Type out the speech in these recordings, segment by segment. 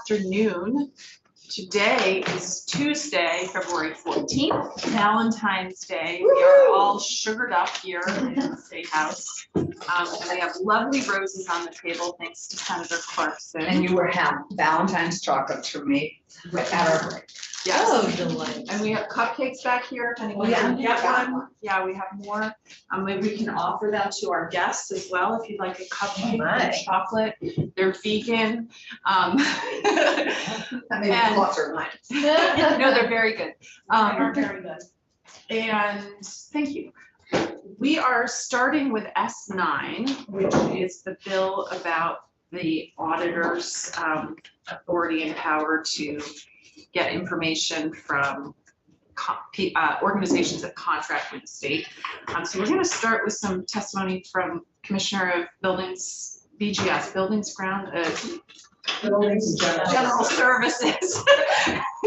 afternoon. Today is Tuesday, February 14th, Valentine's Day. We are all sugared up here in the State House. And we have lovely roses on the table, thanks to Senator Clarkson. And you were having Valentine's chocolates for me at our break. Yes. Oh, delight. And we have cupcakes back here, if anyone Yeah, can get got one. Yeah, we have more. Maybe we can offer them to our guests as well, if you'd like a cupcake my. or chocolate. They're vegan. I mean, And- lots are mine. No, they're very good. Very good. And thank you. We are starting with S9, which is the bill about the auditor's authority and power to get information from organizations that contract with the state. So we're going to start with some testimony from Commissioner of Buildings, BGS, Buildings Ground, General Services,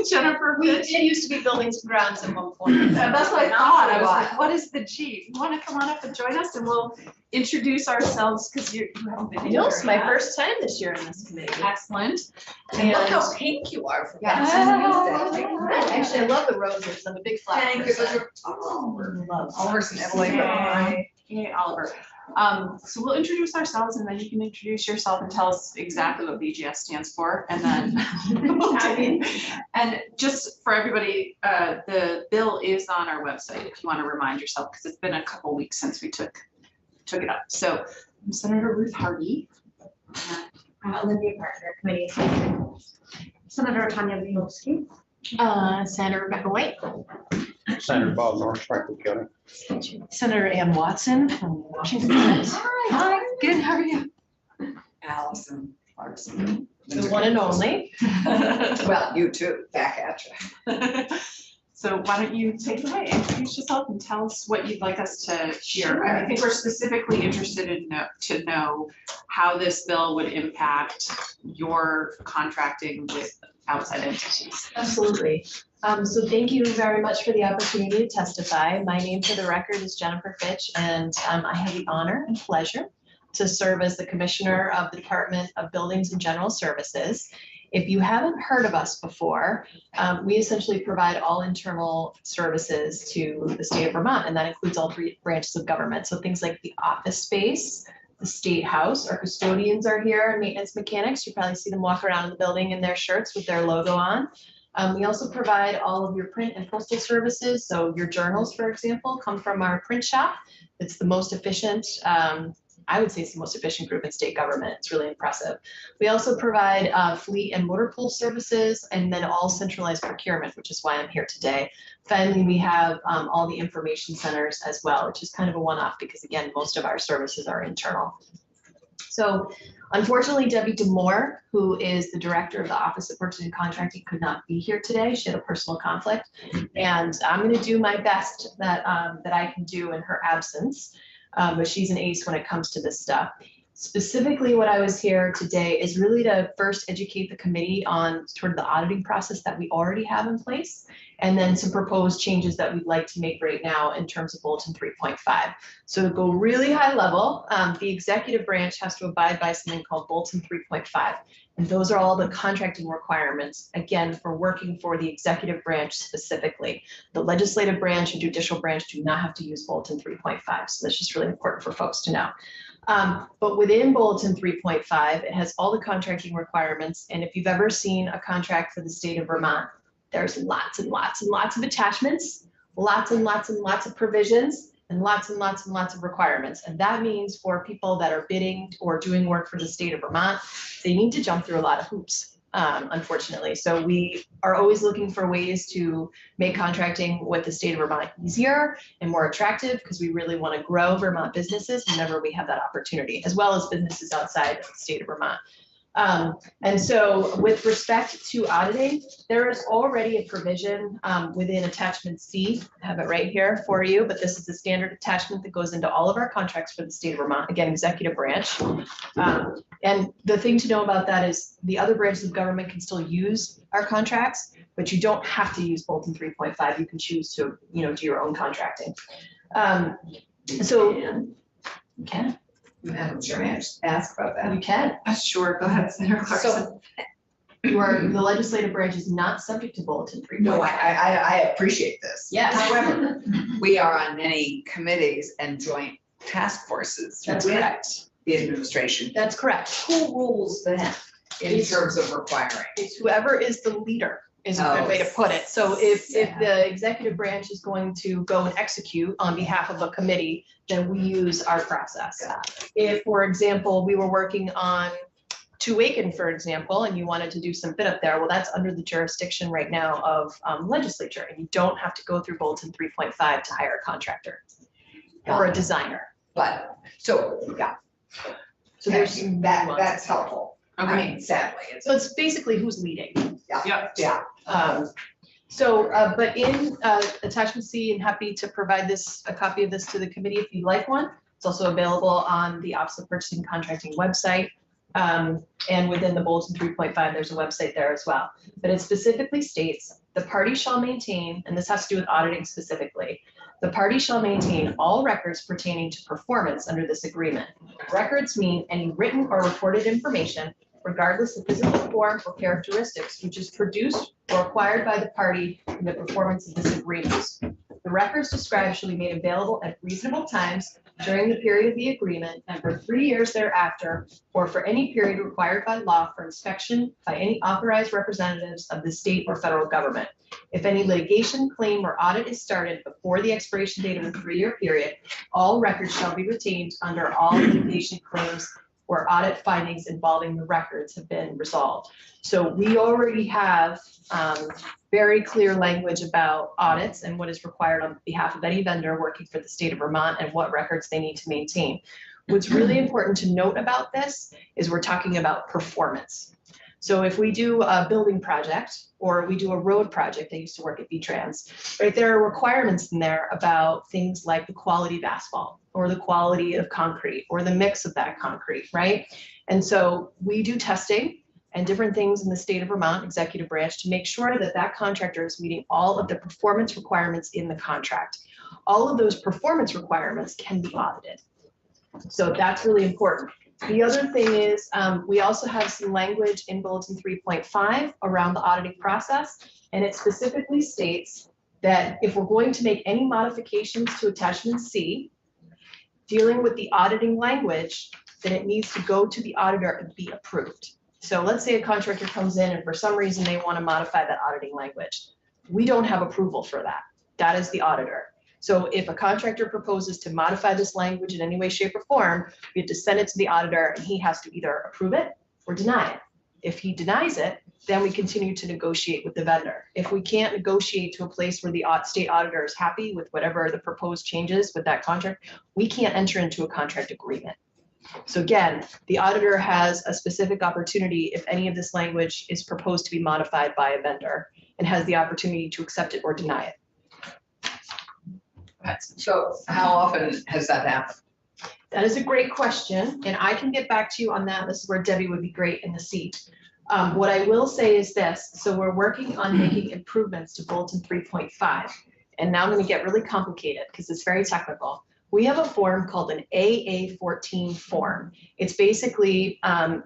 Jennifer We Fitch. did used to be buildings and grounds at one point. And that's what I thought. I was like, what is the G? You want to come on up and join us and we'll introduce ourselves because you haven't been here. No, it's my first time this year in this committee. Excellent. And look how pink you are for Yeah. Valentine's Day. Actually, I love the roses. I'm a big flower Thank you. person. Love. Oliver's in Italy. Hey, Oliver. So we'll introduce ourselves and then you can introduce yourself and tell us exactly what BGS stands for. And then we'll dig in. And just for everybody, the bill is on our website if you want to remind yourself, because it's been a couple weeks since we took it up. So Senator Ruth Hardy. Olivia Parker, Committee. Senator Tanya Vinowski. Senator Rebecca White. Senator Bob Norris, Franklin County. Senator Ann Watson from Washington State. Hi, good, how are you? Allison Clarkson. The one and only. Well, you too, back at you. So why don't you take it away, introduce yourself and tell us what you'd like us to hear. I think we're specifically interested in to know how this bill would impact your contracting with outside entities. Absolutely. So thank you very much for the opportunity to testify. My name for the record is Jennifer Fitch, and I have the honor and pleasure to serve as the Commissioner of the Department of Buildings and General Services. If you haven't heard of us before, we essentially provide all internal services to the state of Vermont, and that includes all three branches of government. So things like the office space, the State House, our custodians are here, and maintenance mechanics. You probably see them walk around in the building in their shirts with their logo on. We also provide all of your print and postal services. So your journals, for example, come from our print shop. It's the most efficient, I would say it's the most efficient group in state government. It's really impressive. We also provide fleet and motor pool services, and then all centralized procurement, which is why I'm here today. Finally, we have all the information centers as well, which is kind of a one-off because, again, most of our services are internal. So unfortunately, Debbie Demore, who is the director of the Office of Purchasing and Contracting, could not be here today. She had a personal conflict, and I'm going to do my best that I can do in her absence. But she's an ace when it comes to this stuff. Specifically, what I was here today is really to first educate the committee on sort of the auditing process that we already have in place, and then some proposed changes that we'd like to make right now in terms of Bulletin 3.5. So to go really high level, the executive branch has to abide by something called Bulletin 3.5. And those are all the contracting requirements, again, for working for the executive branch specifically. The legislative branch and judicial branch do not have to use Bulletin 3.5. So that's just really important for folks to know. But within Bulletin 3.5, it has all the contracting requirements. And if you've ever seen a contract for the state of Vermont, there's lots and lots and lots of attachments, lots and lots and lots of provisions, and lots and lots and lots of requirements. And that means for people that are bidding or doing work for the state of Vermont, they need to jump through a lot of hoops, unfortunately. So we are always looking for ways to make contracting with the state of Vermont easier and more attractive, because we really want to grow Vermont businesses whenever we have that opportunity, as well as businesses outside of the state of Vermont. And so with respect to auditing, there is already a provision within attachment C. I have it right here for you, but this is the standard attachment that goes into all of our contracts for the state of Vermont, again, executive branch. And the thing to know about that is the other branches of government can still use our contracts, but you don't have to use Bulletin 3.5. You can choose to, do your own contracting. So you can. Madam Chair, may I just ask about that? You can. Sure, go ahead, Senator Clarkson. So The legislative branch is not subject to bulletin 3.5. No, I appreciate this. Yes. However, we are on many committees and joint task forces That's with correct. the administration. That's correct. Who rules then in It's- terms of requiring? It's whoever is the leader is a good way to put it. So if the executive branch is going to go and execute on behalf of a committee, then we use our process. If, for example, we were working on Tuacan, for example, and you wanted to do some fit up there, well, that's under the jurisdiction right now of legislature, and you don't have to go through bulletin 3.5 to hire a contractor or a designer. But, so, yeah, So there's some that's helpful. I Okay, mean, sadly, it's, So it's basically who's leading. yeah. But in attachment C, and happy to provide a copy of this to the committee if you'd like one. It's also available on the Office of Purchasing and Contracting website. And within the bulletin 3.5, there's a website there as well. But it specifically states, the party shall maintain, and this has to do with auditing specifically, the party shall maintain all records pertaining to performance under this agreement. Records mean any written or recorded information, regardless of physical form or characteristics, which is produced or acquired by the party in the performance of this agreement. The records described shall be made available at reasonable times during the period of the agreement and for 3 years thereafter, or for any period required by law for inspection by any authorized representatives of the state or federal government. If any litigation, claim, or audit is started before the expiration date of the 3-year period, all records shall be retained under all litigation claims where audit findings involving the records have been resolved. So we already have very clear language about audits and what is required on behalf of any vendor working for the state of Vermont and what records they need to maintain. What's really important to note about this is we're talking about performance. So if we do a building project or we do a road project, I used to work at V-Trans, right? There are requirements in there about things like the quality of asphalt or the quality of concrete or the mix of that concrete, right? And so we do testing and different things in the state of Vermont executive branch to make sure that that contractor is meeting all of the performance requirements in the contract. All of those performance requirements can be audited. So that's really important. The other thing is we also have some language in bulletin 3.5 around the auditing process, and it specifically states that if we're going to make any modifications to attachment C, dealing with the auditing language, then it needs to go to the auditor and be approved. So let's say a contractor comes in and for some reason they want to modify that auditing language. We don't have approval for that. That is the auditor. So if a contractor proposes to modify this language in any way, shape, or form, we have to send it to the auditor and he has to either approve it or deny it. If he denies it, then we continue to negotiate with the vendor. If we can't negotiate to a place where the state auditor is happy with whatever the proposed changes with that contract, we can't enter into a contract agreement. So again, the auditor has a specific opportunity if any of this language is proposed to be modified by a vendor and has the opportunity to accept it or deny it. So how often has that happened? That is a great question, and I can get back to you on that. This is where Debbie would be great in the seat. What I will say is this. So we're working on making improvements to bulletin 3.5. And now I'm going to get really complicated because it's very technical. We have a form called an AA14 form. It's basically the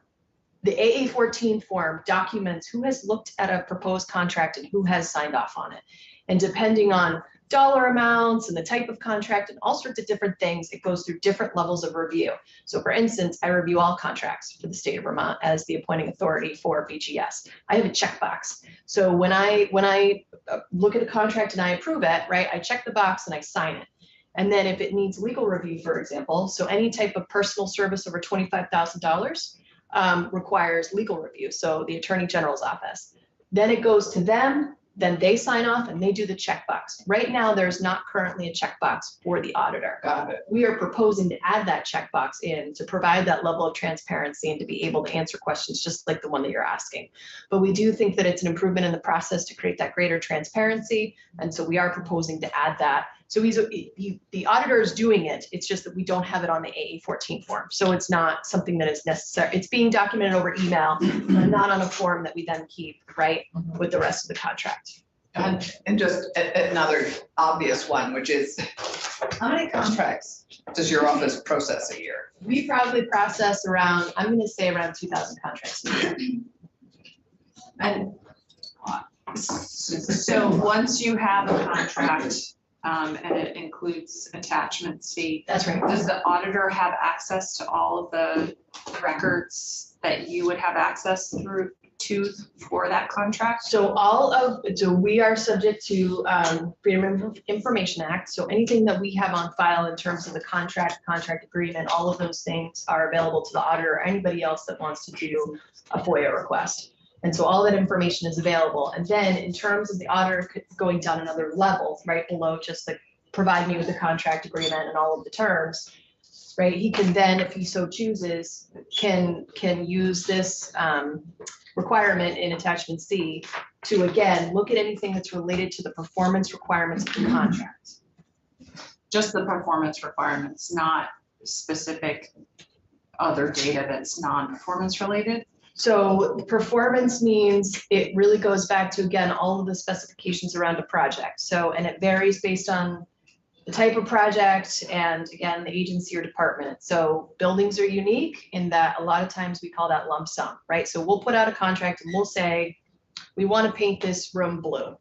AA14 form documents who has looked at a proposed contract and who has signed off on it. And depending on dollar amounts and the type of contract and all sorts of different things, it goes through different levels of review. So for instance, I review all contracts for the state of Vermont as the appointing authority for BGS. I have a checkbox. So when I look at a contract and I approve it, right, I check the box and I sign it. And then if it needs legal review, for example, so any type of personal service over $25,000 requires legal review. So the Attorney General's office. Then it goes to them. Then they sign off and they do the checkbox. Right now, there's not currently a checkbox for the auditor. Got it. We are proposing to add that checkbox in to provide that level of transparency and to be able to answer questions just like the one that you're asking. But we do think that it's an improvement in the process to create that greater transparency. And so we are proposing to add that. So the auditor is doing it. It's just that we don't have it on the AA14 form. So it's not something that is necessary. It's being documented over email, but not on a form that we then keep, right, with the rest of the contract. And just another obvious one, which is, how many contracts does your office process a year? We probably process around, I'm going to say around 2,000 contracts a year. And so once you have a contract, and it includes attachment C, That's right. does the auditor have access to all of the records that you would have access to for that contract? So we are subject to Freedom of Information Act. So anything that we have on file in terms of the contract agreement, all of those things are available to the auditor or anybody else that wants to do a FOIA request. And so all that information is available. And then in terms of the auditor going down another level, right below just the provide me with the contract agreement and all of the terms, right? He can then, if he so chooses, can use this requirement in attachment C to again, look at anything that's related to the performance requirements of the contract. Just the performance requirements, not specific other data that's non-performance related? So performance means it really goes back to, again, all of the specifications around a project. So, and it varies based on the type of project and again, the agency or department. So buildings are unique in that a lot of times we call that lump sum, right? So we'll put out a contract and we'll say, we want to paint this room blue.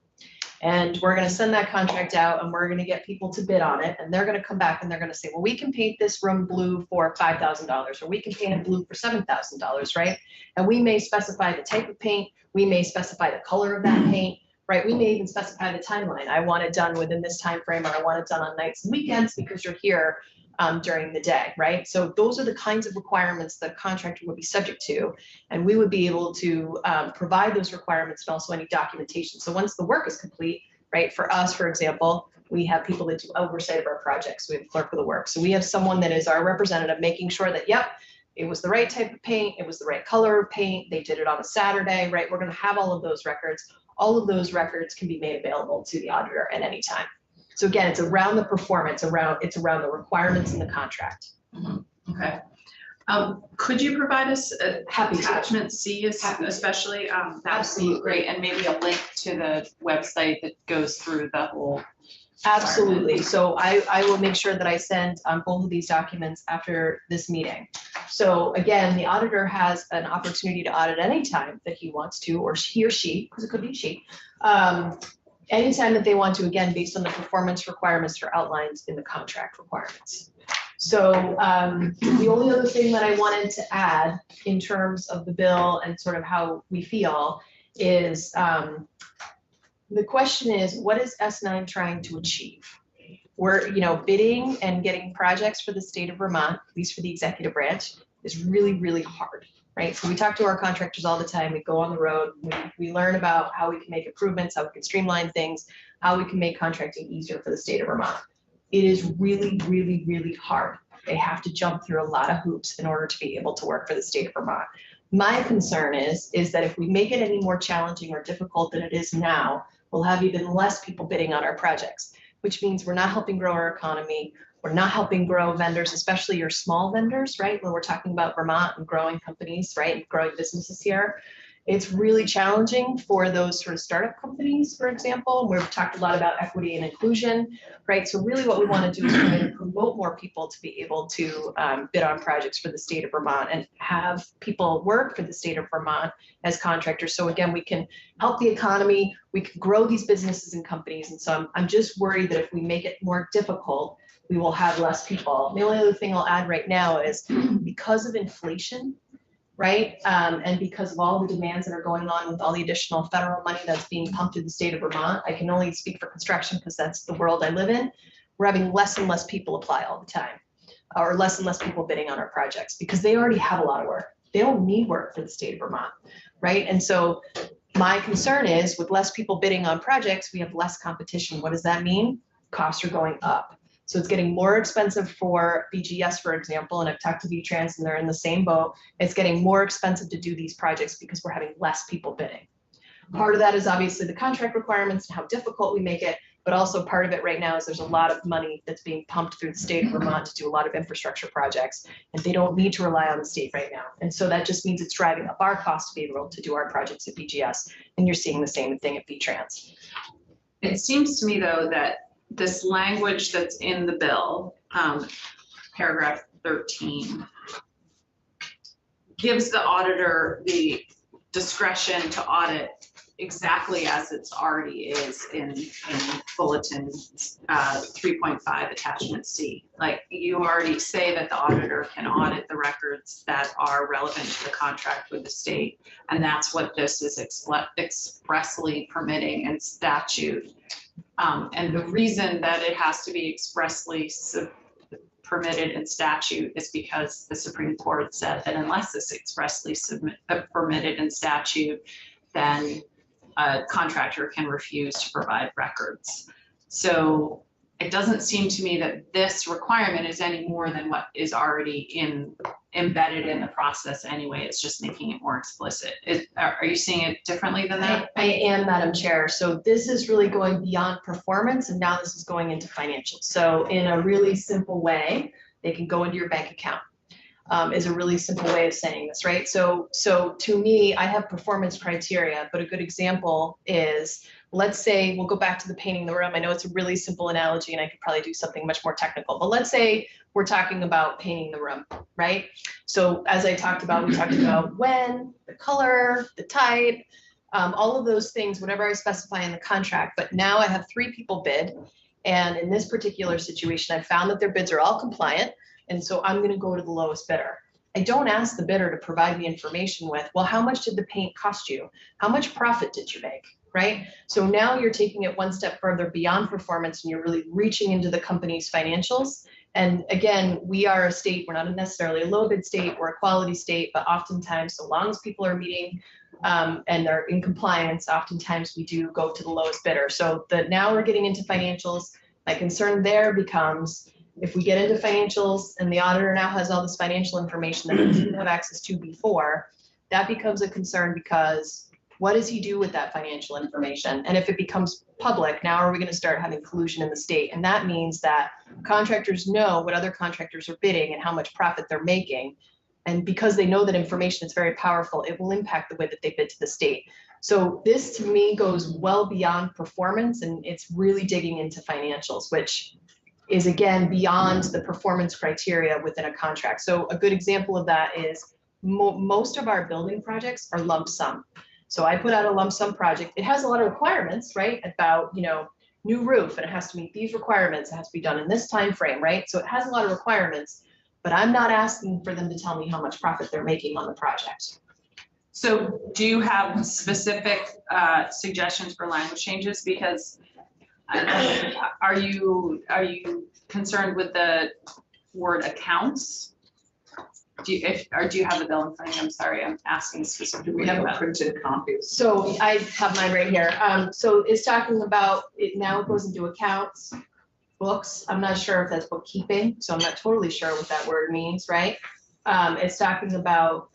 And we're going to send that contract out and we're going to get people to bid on it. And they're going to come back and they're going to say, well, we can paint this room blue for $5,000 or we can paint it blue for $7,000, right? And we may specify the type of paint. We may specify the color of that paint, right? We may even specify the timeline. I want it done within this time frame, or I want it done on nights and weekends because you're here during the day, right? So those are the kinds of requirements the contractor would be subject to, and we would be able to provide those requirements and also any documentation. So once the work is complete, right? For us, for example, we have people that do oversight of our projects. We have a clerk of the work. So we have someone that is our representative, making sure that, yep, it was the right type of paint, it was the right color of paint, they did it on a Saturday, right? We're going to have all of those records. All of those records can be made available to the auditor at any time. So again, it's around the performance, it's around the requirements in the contract. Okay. Could you provide us Happy to. attachment C, especially, that would be Absolutely. great, and maybe a link to the website that goes through the whole. Absolutely. So I will make sure that I send both of these documents after this meeting. So again, the auditor has an opportunity to audit anytime that he wants to, or he or she, because it could be she, anytime that they want to, again, based on the performance requirements that are outlined in the contract requirements. So the only other thing that I wanted to add in terms of the bill and sort of how we feel is the question is, what is S9 trying to achieve? We're, bidding and getting projects for the state of Vermont, at least for the executive branch, is really, really hard, right? So we talk to our contractors all the time. We go on the road. We learn about how we can make improvements, how we can streamline things, how we can make contracting easier for the state of Vermont. It is really, really, really hard. They have to jump through a lot of hoops in order to be able to work for the state of Vermont. My concern is that if we make it any more challenging or difficult than it is now, we'll have even less people bidding on our projects, which means we're not helping grow our economy. We're not helping grow vendors, especially your small vendors, right? When we're talking about Vermont and growing companies, right? And growing businesses here. It's really challenging for those sort of startup companies, for example. We've talked a lot about equity and inclusion, right? So really what we want to do is try to promote more people to be able to bid on projects for the state of Vermont and have people work for the state of Vermont as contractors. So again, we can help the economy, we can grow these businesses and companies. And so I'm just worried that if we make it more difficult, we will have less people. The only other thing I'll add right now is because of inflation, right? And because of all the demands that are going on with all the additional federal money that's being pumped through the state of Vermont, I can only speak for construction because that's the world I live in. We're having less and less people apply all the time, or less and less people bidding on our projects because they already have a lot of work. They don't need work for the state of Vermont, right? And so my concern is with less people bidding on projects, we have less competition. What does that mean? Costs are going up. So it's getting more expensive for BGS, for example, and I've talked to VTrans and they're in the same boat. It's getting more expensive to do these projects because we're having less people bidding. Part of that is obviously the contract requirements and how difficult we make it, but also part of it right now is there's a lot of money that's being pumped through the state of Vermont to do a lot of infrastructure projects, and they don't need to rely on the state right now. And so that just means it's driving up our cost to be able to do our projects at BGS, and you're seeing the same thing at VTrans. It seems to me though that this language that's in the bill, paragraph 13, gives the auditor the discretion to audit exactly as it's already is in bulletin 3.5 attachment C. Like you already say that the auditor can audit the records that are relevant to the contract with the state. And that's what this is expressly permitting in statute. And the reason that it has to be expressly permitted in statute is because the Supreme Court said that unless it's expressly permitted in statute, then a contractor can refuse to provide records. So it doesn't seem to me that this requirement is any more than what is already embedded in the process anyway. It's just making it more explicit. Are you seeing it differently than that? I am, Madam Chair. So this is really going beyond performance, and now this is going into financials. So in a really simple way, they can go into your bank account. Is a really simple way of saying this, right? So to me, I have performance criteria, but a good example is, let's say, we'll go back to the painting the room. I know it's a really simple analogy and I could probably do something much more technical, but let's say we're talking about painting the room, right? So as I talked about, we talked about when, the color, the type, all of those things, whatever I specify in the contract. But now I have 3 people bid. And in this particular situation, I found that their bids are all compliant. And so I'm going to go to the lowest bidder. I don't ask the bidder to provide me information with, well, how much did the paint cost you? How much profit did you make, right? So now you're taking it one step further beyond performance and you're really reaching into the company's financials. And again, we are a state, we're not necessarily a low bid state, we're a quality state, but oftentimes, so long as people are meeting and they're in compliance, oftentimes we do go to the lowest bidder. So now we're getting into financials. My concern there becomes, if we get into financials and the auditor now has all this financial information that we didn't have access to before, that becomes a concern because what does he do with that financial information? And if it becomes public, now are we going to start having collusion in the state? And that means that contractors know what other contractors are bidding and how much profit they're making. And because they know that information is very powerful, it will impact the way that they bid to the state. So this to me goes well beyond performance, and it's really digging into financials, which is again beyond the performance criteria within a contract. So a good example of that is most of our building projects are lump sum. So I put out a lump sum project. It has a lot of requirements, right? About, new roof, and it has to meet these requirements. It has to be done in this time frame, right? So it has a lot of requirements, but I'm not asking for them to tell me how much profit they're making on the project. So do you have specific suggestions for language changes? Because are you concerned with the word accounts? Do you have the bill in front of you? I'm sorry, I'm asking specifically. We have a printed copy. So I have mine right here. So it's talking about it now. It goes into accounts, books. I'm not sure if that's bookkeeping, so I'm not totally sure what that word means, right? It's talking about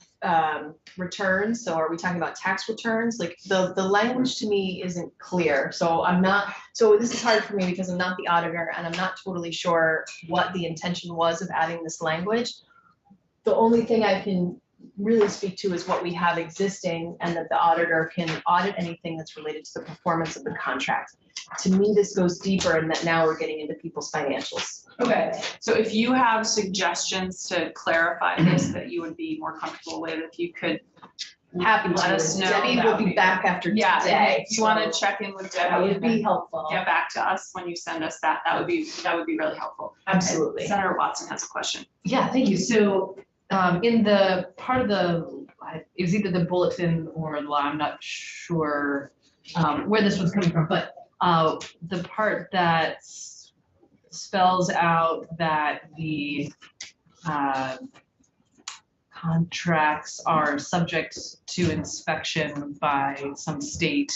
returns. So are we talking about tax returns? Like the language to me isn't clear. So so this is hard for me because I'm not the auditor and I'm not totally sure what the intention was of adding this language. The only thing I can really speak to is what we have existing, and that the auditor can audit anything that's related to the performance of the contract. To me, this goes deeper in that now we're getting into people's financials. Okay, so if you have suggestions to clarify this that you would be more comfortable with, if you could Happy let to. us know. Debbie that will would be back after Yeah, today. if you want to so check in with that Debbie would and be then helpful. get back to us when you send us that, that would be really helpful. Absolutely. Senator Watson has a question. Yeah, thank you. So in the part of it was either the bulletin or the law, I'm not sure where this was coming from, but the part that spells out that the contracts are subject to inspection by some state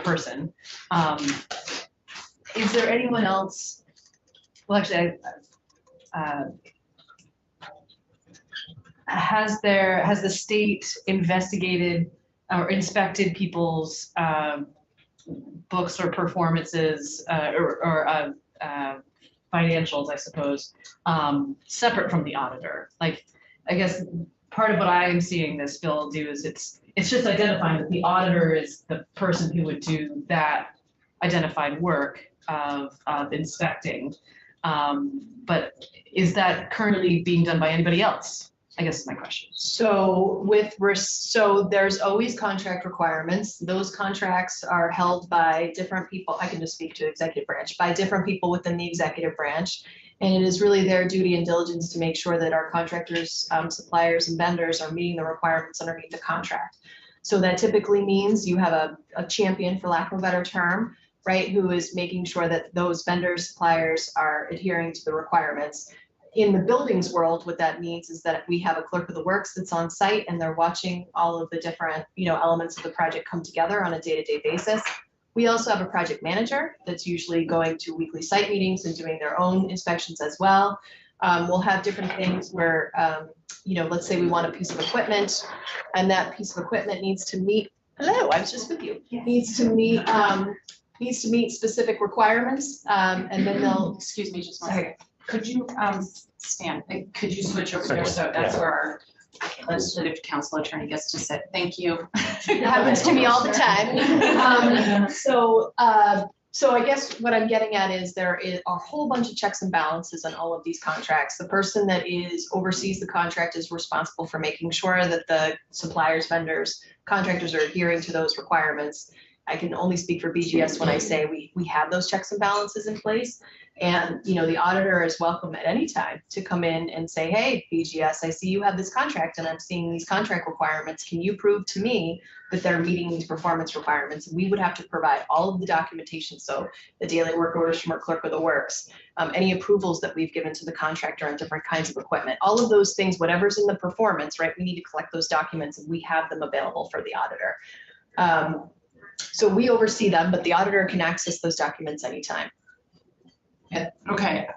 person. Is there anyone else? Well, actually, has the state investigated or inspected people's books or performances or financials, I suppose, separate from the auditor? Like, I guess part of what I am seeing this bill do is it's just identifying that the auditor is the person who would do that identified work of inspecting. But is that currently being done by anybody else? I guess is my question. So so there's always contract requirements. Those contracts are held by different people. I can just speak to executive branch, by different people within the executive branch. And it is really their duty and diligence to make sure that our contractors, suppliers and vendors are meeting the requirements underneath the contract. So that typically means you have a champion, for lack of a better term, right, who is making sure that those vendors, suppliers are adhering to the requirements. In the buildings world, what that means is that we have a clerk of the works that's on site and they're watching all of the different, elements of the project come together on a day-to-day basis. We also have a project manager that's usually going to weekly site meetings and doing their own inspections as well. We'll have different things where, let's say we want a piece of equipment and that piece of equipment needs to meet, hello, I was just with you, needs to meet specific requirements. And then they'll, Excuse me, just one second. Could you, Stan, could you switch over there? So Second, that's yeah. where our legislative council attorney gets to sit. Thank you. it happens to me all the time. So I guess what I'm getting at is there is a whole bunch of checks and balances on all of these contracts. The person that oversees the contract is responsible for making sure that the suppliers, vendors, contractors are adhering to those requirements. I can only speak for BGS when I say we have those checks and balances in place. And, the auditor is welcome at any time to come in and say, hey, BGS, I see you have this contract and I'm seeing these contract requirements. Can you prove to me that they're meeting these performance requirements? We would have to provide all of the documentation. So the daily work orders from our clerk of the works, any approvals that we've given to the contractor on different kinds of equipment, all of those things, whatever's in the performance, right? We need to collect those documents and we have them available for the auditor. So we oversee them, but the auditor can access those documents anytime. Okay,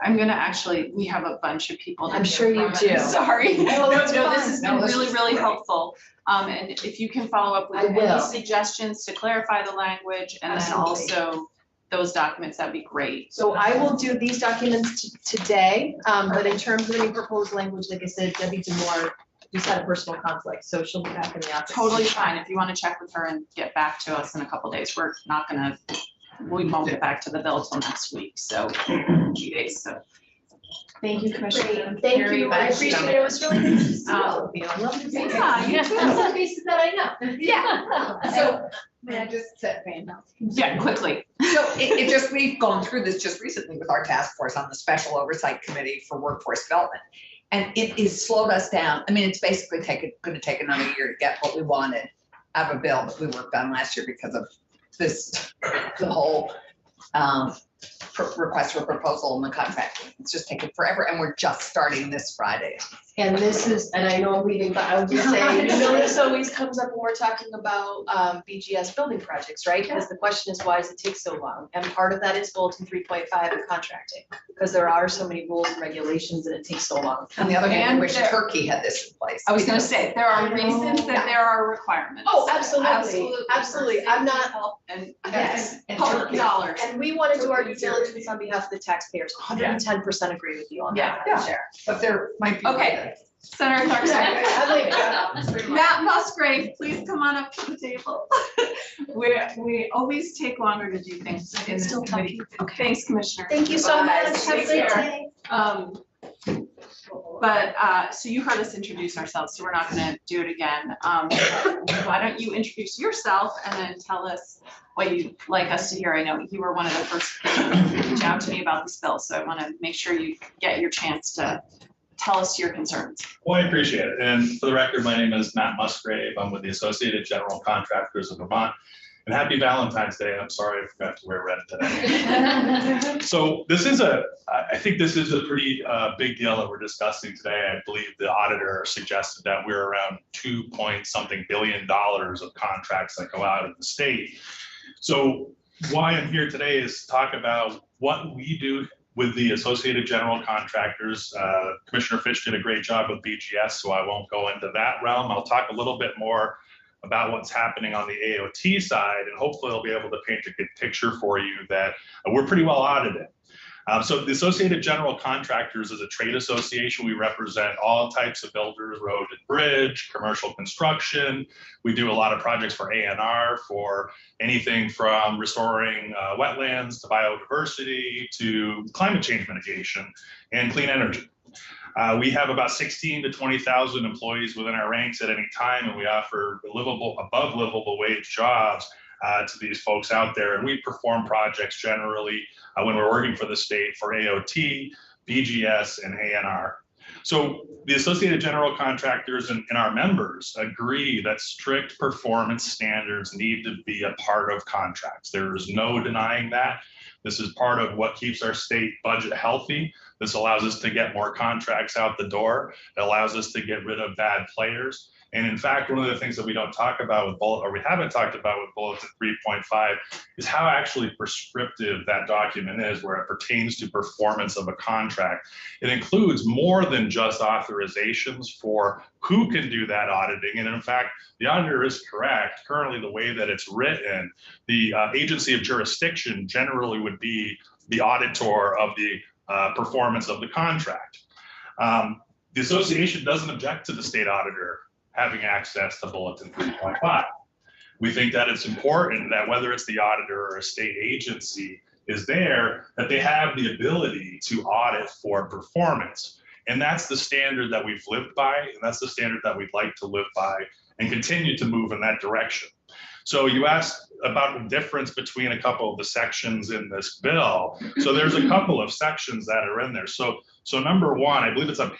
we have a bunch of people. to I'm hear sure you from. do. Sorry. No, that's This fine. has No, been this really, is really great. helpful. And if you can follow up with I any will. suggestions to clarify the language and then Absolutely. also those documents, that'd be great. So I will do these documents today, but in terms of any proposed language, like I said, Debbie Demore just had a personal conflict, so she'll be back in the office. Totally fine. If you want to check with her and get back to us in a couple days, we won't get back to the bill till next week, so a few days, so. Thank you, Commissioner. Thank very you, I much. appreciate it, it was really good to see all of you, I love to see you. Yeah, you Some faces that I know. Yeah. So, may I just say, Yeah, quickly. so it just, we've gone through this just recently with our task force on the Special Oversight Committee for Workforce Development. And it has slowed us down. I mean, it's basically gonna take another year to get what we wanted out of a bill that we worked on last year because of the whole request for proposal in the contract. It's just taken forever and we're just starting this Friday. And this is, and I know I'm leaving, but I would just say, this always comes up when we're talking about BGS building projects, right? Because the question is, why does it take so long? And part of that is Bulletin 3.5 and contracting, because there are so many rules and regulations and it takes so long. On the other hand, I And wish there- Turkey had this in place. I was gonna say, there are reasons that there are requirements. Oh, absolutely, absolutely. For I'm not- safety, health, And Yes. And public Turkey. dollars. And we want to do our due diligence on behalf of the taxpayers. 110% agree with you on that, Yeah. Madam Chair. But there might be. Okay. Senator Clarkson. I'm leaving. Matt Musgrave, please come on up to the table. We always take longer to do things in this Still committee. Thanks, Commissioner. Thank you so Bye. much. Have a Take great care. day. So you heard us introduce ourselves, so we're not gonna do it again. Why don't you introduce yourself and then tell us what you'd like us to hear? I know you were one of the first people to reach out to me about this bill, so I wanna make sure you get your chance to tell us your concerns. Well, I appreciate it. And for the record, my name is Matt Musgrave. I'm with the Associated General Contractors of Vermont. And happy Valentine's Day. I'm sorry I forgot to wear red today. So I think this is a pretty big deal that we're discussing today. I believe the auditor suggested that we're around $2 billion of contracts that go out of the state. So why I'm here today is to talk about what we do with the Associated General Contractors. Commissioner Fitch did a great job with BGS, so I won't go into that realm. I'll talk a little bit more about what's happening on the AOT side, and hopefully I'll be able to paint a good picture for you that we're pretty well audited. So the Associated General Contractors is a trade association. We represent all types of builders, road and bridge, commercial construction. We do a lot of projects for ANR, for anything from restoring wetlands to biodiversity to climate change mitigation and clean energy. We have about 16 to 20,000 employees within our ranks at any time, and we offer above livable wage jobs to these folks out there. And we perform projects generally when we're working for the state for AOT, BGS, and ANR. So the Associated General Contractors and our members agree that strict performance standards need to be a part of contracts. There is no denying that. This is part of what keeps our state budget healthy. This allows us to get more contracts out the door. It allows us to get rid of bad players. And in fact, one of the things that we don't talk about with we haven't talked about with Bulletin 3.5 is how actually prescriptive that document is where it pertains to performance of a contract. It includes more than just authorizations for who can do that auditing. And in fact, the auditor is correct. Currently, the way that it's written, the agency of jurisdiction generally would be the auditor of the performance of the contract. The association doesn't object to the state auditor having access to Bulletin 3.5. We think that it's important that whether it's the auditor or a state agency is there, that they have the ability to audit for performance. And that's the standard that we've lived by, and that's the standard that we'd like to live by and continue to move in that direction. So you asked about the difference between a couple of the sections in this bill. So there's a couple of sections that are in there. So number one, I believe it's on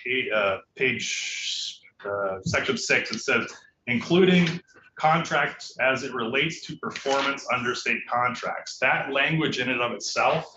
section 6, it says, including contracts as it relates to performance under state contracts. That language in and of itself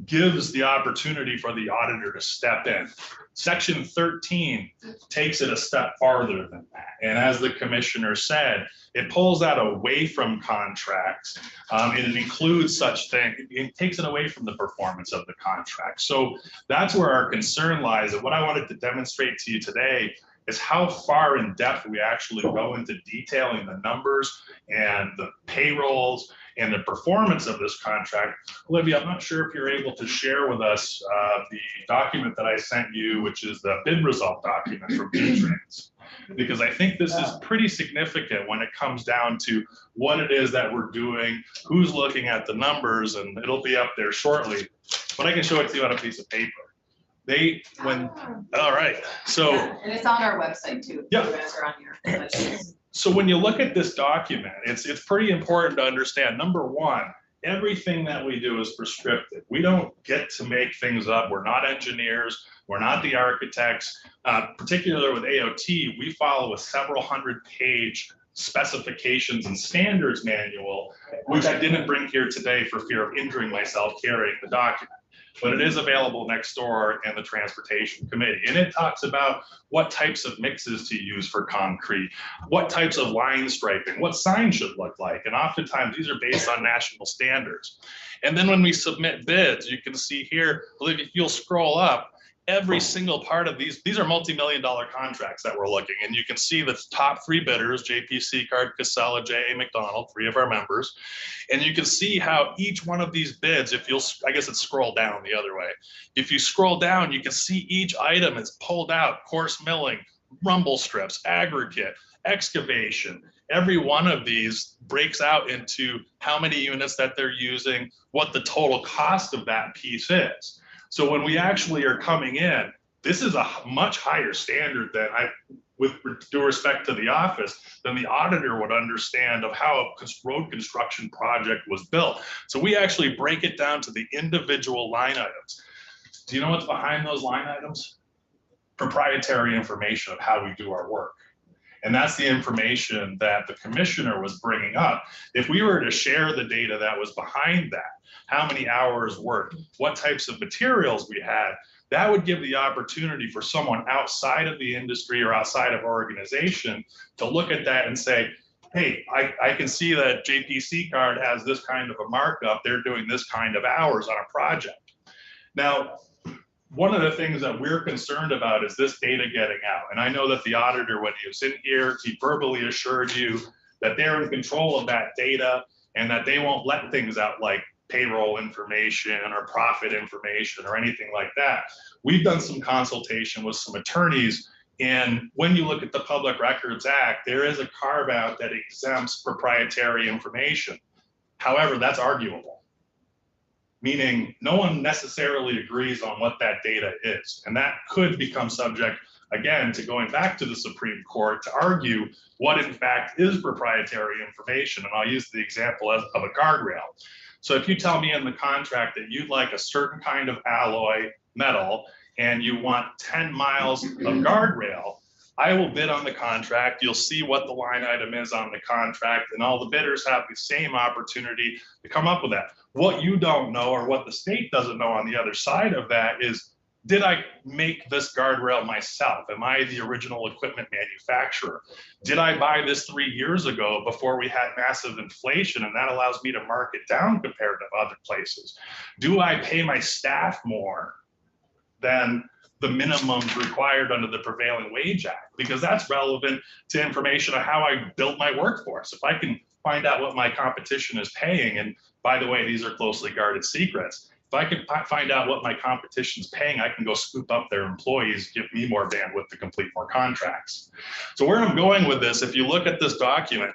gives the opportunity for the auditor to step in. Section 13 takes it a step farther than that. And as the commissioner said, it pulls that away from contracts. And it includes such things, it takes it away from the performance of the contract. So that's where our concern lies. And what I wanted to demonstrate to you today is how far in depth we actually go into detailing the numbers and the payrolls and the performance of this contract. Olivia, I'm not sure if you're able to share with us the document that I sent you, which is the bid result document from V-Trans, because I think this is pretty significant when it comes down to what it is that we're doing, who's looking at the numbers, and it'll be up there shortly, but I can show it to you on a piece of paper. All right, so. Yeah, and it's on our website too. Yeah. You guys are on your. So when you look at this document, it's pretty important to understand, number one, everything that we do is prescriptive. We don't get to make things up. We're not engineers. We're not the architects. Particularly with AOT, we follow a several hundred-page specifications and standards manual, which I didn't bring here today for fear of injuring myself carrying the document. But it is available next door in the Transportation Committee. And it talks about what types of mixes to use for concrete, what types of line striping, what signs should look like. And oftentimes these are based on national standards. And then when we submit bids, you can see here, if you'll scroll up, every single part of these are multi-million-dollar contracts that we're looking. And you can see the top 3 bidders, JP Card, Casella, J.A. McDonald, 3 of our members. And you can see how each one of these bids, if you'll, I guess it's scroll down the other way. If you scroll down, you can see each item is pulled out, coarse milling, rumble strips, aggregate, excavation. Every one of these breaks out into how many units that they're using, what the total cost of that piece is. So when we actually are coming in, this is a much higher standard than with due respect to the office, than the auditor would understand of how a road construction project was built. So we actually break it down to the individual line items. Do you know what's behind those line items? Proprietary information of how we do our work. And that's the information that the commissioner was bringing up. If we were to share the data that was behind that, how many hours worked, what types of materials we had, that would give the opportunity for someone outside of the industry or outside of our organization to look at that and say, hey, I can see that JPC Card has this kind of a markup. They're doing this kind of hours on a project. Now, one of the things that we're concerned about is this data getting out. And I know that the auditor, when he was in here, he verbally assured you that they're in control of that data and that they won't let things out like payroll information or profit information or anything like that. We've done some consultation with some attorneys, and when you look at the Public Records Act, there is a carve out that exempts proprietary information. However, that's arguable. meaning no one necessarily agrees on what that data is. And that could become subject, again, to going back to the Supreme Court to argue what in fact is proprietary information. And I'll use the example of a guardrail. So if you tell me in the contract that you'd like a certain kind of alloy metal and you want 10 miles of guardrail, I will bid on the contract. You'll see what the line item is on the contract, and all the bidders have the same opportunity to come up with that. What you don't know, or what the state doesn't know on the other side of that, is did I make this guardrail myself? Am I the original equipment manufacturer? Did I buy this 3 years ago before we had massive inflation, and that allows me to mark it down compared to other places? Do I pay my staff more than the minimums required under the Prevailing Wage Act? Because that's relevant to information on how I built my workforce. If I can find out what my competition is paying, and by the way, these are closely guarded secrets. If I can find out what my competition's paying, I can go scoop up their employees, give me more bandwidth to complete more contracts. So where I'm going with this, if you look at this document,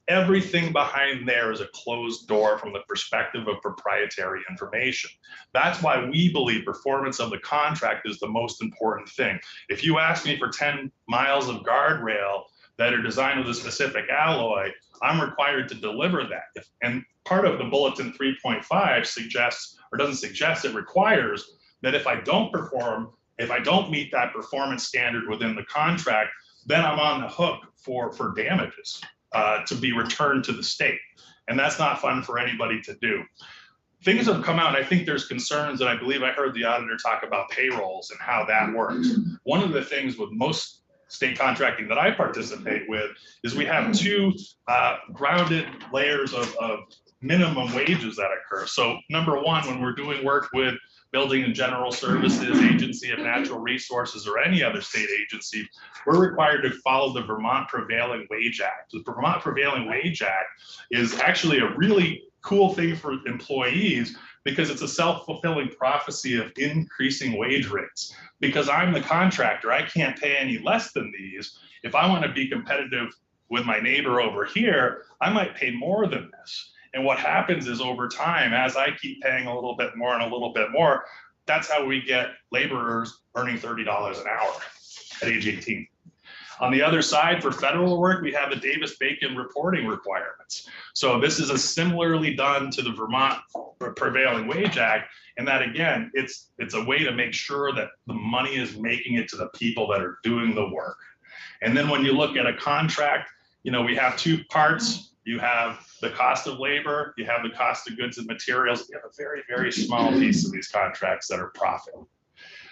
everything behind there is a closed door from the perspective of proprietary information. That's why we believe performance of the contract is the most important thing. If you ask me for 10 miles of guardrail that are designed with a specific alloy, I'm required to deliver that. And part of the Bulletin 3.5 suggests, or doesn't suggest, it requires that if I don't perform, if I don't meet that performance standard within the contract, then I'm on the hook for damages to be returned to the state. And that's not fun for anybody to do. Things have come out, and I think there's concerns, and I believe I heard the auditor talk about payrolls and how that works. One of the things with most state contracting that I participate with is we have two grounded layers of minimum wages that occur. So number one, when we're doing work with Building and General Services, Agency of Natural Resources, or any other state agency, we're required to follow the Vermont Prevailing Wage Act. The Vermont Prevailing Wage Act is actually a really cool thing for employees because it's a self-fulfilling prophecy of increasing wage rates. Because I'm the contractor, I can't pay any less than these. If I want to be competitive with my neighbor over here, I might pay more than this. And what happens is over time, as I keep paying a little bit more and a little bit more, that's how we get laborers earning $30 an hour at age 18. On the other side, for federal work, we have the Davis-Bacon reporting requirements. So this is similarly done to the Vermont Prevailing Wage Act, and that again, it's a way to make sure that the money is making it to the people that are doing the work. And then when you look at a contract, you know, we have two parts. You have the cost of labor, you have the cost of goods and materials. You have a very, very small piece of these contracts that are profit.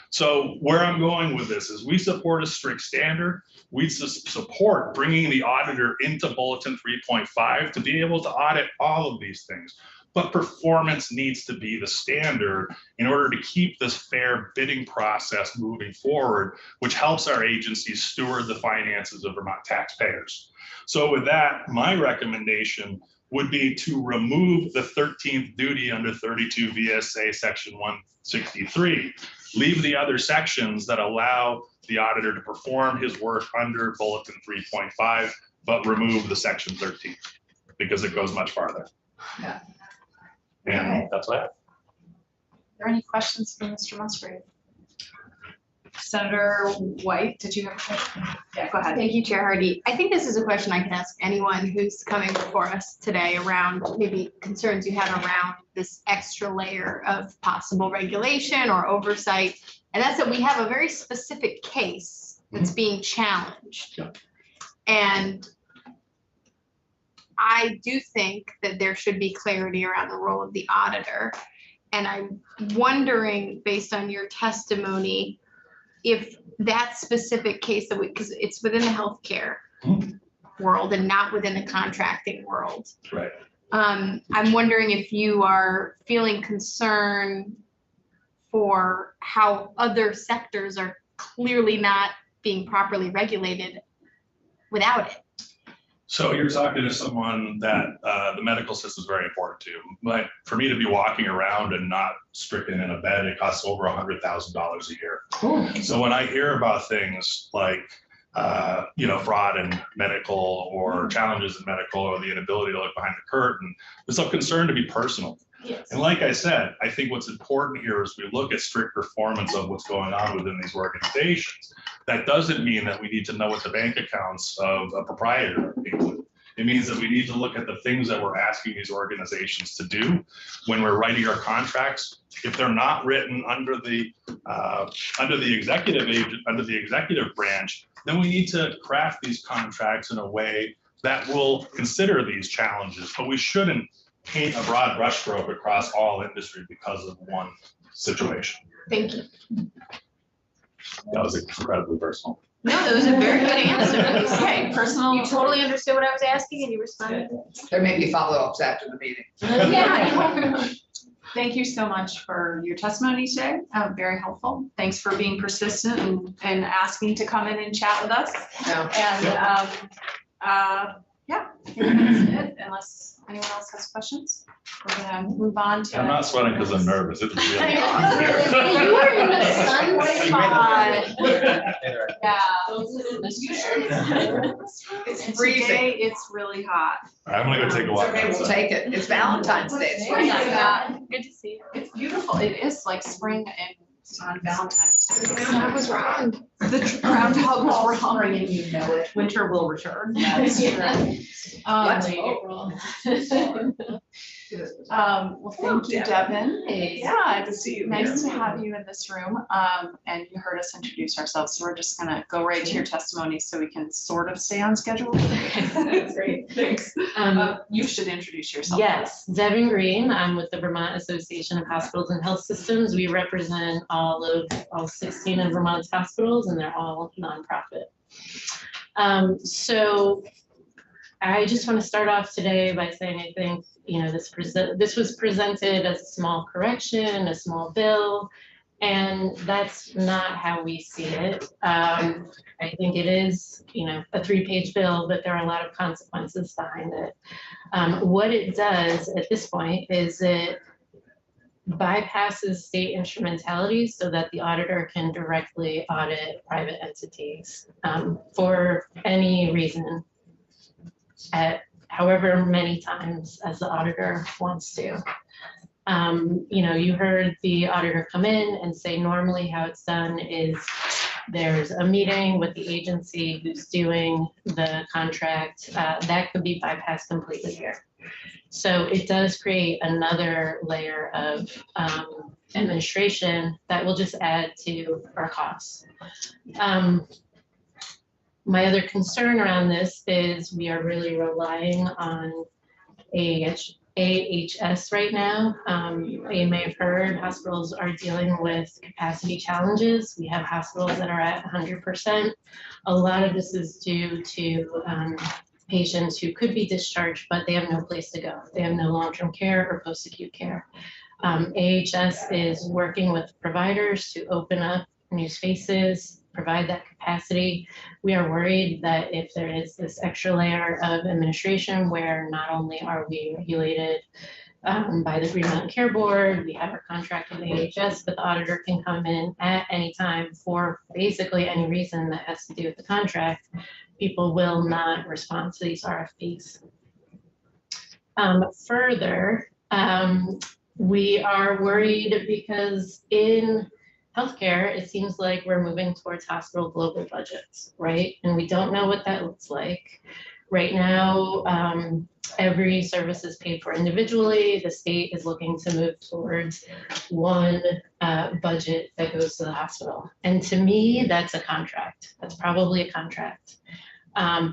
So where I'm going with this is we support a strict standard. We support bringing the auditor into Bulletin 3.5 to be able to audit all of these things. But performance needs to be the standard in order to keep this fair bidding process moving forward, which helps our agencies steward the finances of Vermont taxpayers. So with that, my recommendation would be to remove the 13th duty under 32 VSA section 163. Leave the other sections that allow the auditor to perform his work under Bulletin 3.5, but remove the section 13 because it goes much farther. Yeah. And that's what I have. Are there any questions for Mr. Musgrave? Senator White, did you have a question? Yeah, go ahead. Thank you, Chair Hardy. I think this is a question I can ask anyone who's coming before us today around maybe concerns you have around this extra layer of possible regulation or oversight. And that's that we have a very specific case that's being challenged. Yeah. And I do think that there should be clarity around the role of the auditor. And I'm wondering, based on your testimony, if that specific case that because it's within the healthcare world and not within the contracting world. Right. I'm wondering if you are feeling concern for how other sectors are clearly not being properly regulated without it. So you're talking to someone that the medical system is very important to. But for me to be walking around and not stricken in a bed, it costs over $100,000 a year. Cool. So when I hear about things like, fraud in medical or challenges in medical or the inability to look behind the curtain, it's a concern to be personal. Yes. And like I said, I think what's important here is we look at strict performance of what's going on within these organizations. That doesn't mean that we need to know what the bank accounts of a proprietor include. It means that we need to look at the things that we're asking these organizations to do when we're writing our contracts. If they're not written under the executive agent, under the executive branch, then we need to craft these contracts in a way that will consider these challenges, but we shouldn't paint a broad brushstroke across all industry because of one situation. Thank you. That was incredibly personal. No, that was a very good answer. Okay, personal. You totally understood what I was asking and you responded. There may be follow-ups after the meeting. Yeah. Thank you so much for your testimony today. Very helpful. Thanks for being persistent and asking to come in and chat with us. No. And yeah, I think that's it, unless anyone else has questions. We're gonna move on to. I'm not sweating because I'm nervous. It's really I know. hot here. You are in the sunspot. Yeah. It's freezing. Today, it's really hot. I'm gonna go take a walk. Okay, we'll outside. take it. It's Valentine's Day. It's Oh my freezing. God. Good to see you. It's beautiful. It is like spring and on Valentine's Day. I was wrong. The groundhog was wrong. You know it, winter will return. That's true. Let's Well, thank you, Devin. Hey. Yeah, Good to see you nice here. to have you in this room. And you heard us introduce ourselves, so we're just gonna go right to your testimony so we can sort of stay on schedule. Great, thanks. You should introduce yourself. Yes, Devin Green. I'm with the Vermont Association of Hospitals and Health Systems. We represent all 16 of Vermont's hospitals, and they're all nonprofit. So I just want to start off today by saying I think, this was presented as a small correction, a small bill, and that's not how we see it. I think it is, a 3-page bill, but there are a lot of consequences behind it. What it does at this point is it bypasses state instrumentalities so that the auditor can directly audit private entities for any reason at however many times as the auditor wants to. You heard the auditor come in and say normally how it's done is there's a meeting with the agency who's doing the contract. That could be bypassed completely here. So it does create another layer of administration that will just add to our costs. My other concern around this is we are really relying on AHS right now. You may have heard hospitals are dealing with capacity challenges. We have hospitals that are at 100%. A lot of this is due to patients who could be discharged, but they have no place to go. They have no long-term care or post-acute care. AHS is working with providers to open up new spaces, provide that capacity. We are worried that if there is this extra layer of administration where not only are we regulated by the Green Mountain Care Board, we have our contract with AHS, but the auditor can come in at any time for basically any reason that has to do with the contract. People will not respond to these RFPs. Further, we are worried because in healthcare, it seems like we're moving towards hospital global budgets, right? And we don't know what that looks like. Right now, every service is paid for individually. The state is looking to move towards one budget that goes to the hospital. And to me, that's a contract. That's probably a contract,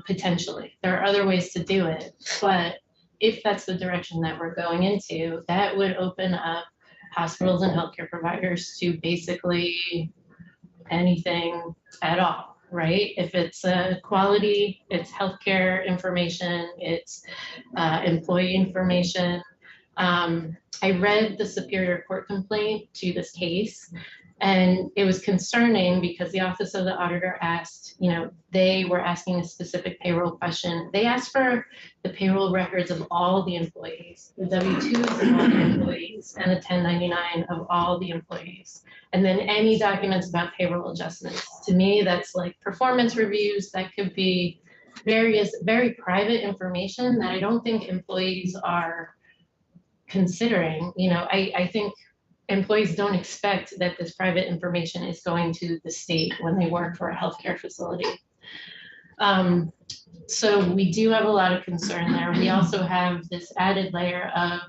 potentially. There are other ways to do it, but if that's the direction that we're going into, that would open up hospitals and healthcare providers to basically anything at all, right? If it's quality, it's healthcare information, it's employee information. I read the Superior Court complaint to this case, and it was concerning because the Office of the Auditor asked, they were asking a specific payroll question. They asked for the payroll records of all the employees, the W-2s of all the employees, and the 1099 of all the employees. And then any documents about payroll adjustments. To me, that's like performance reviews. That could be various, very private information that I don't think employees are considering, I think employees don't expect that this private information is going to the state when they work for a healthcare facility. So we do have a lot of concern there. We also have this added layer of,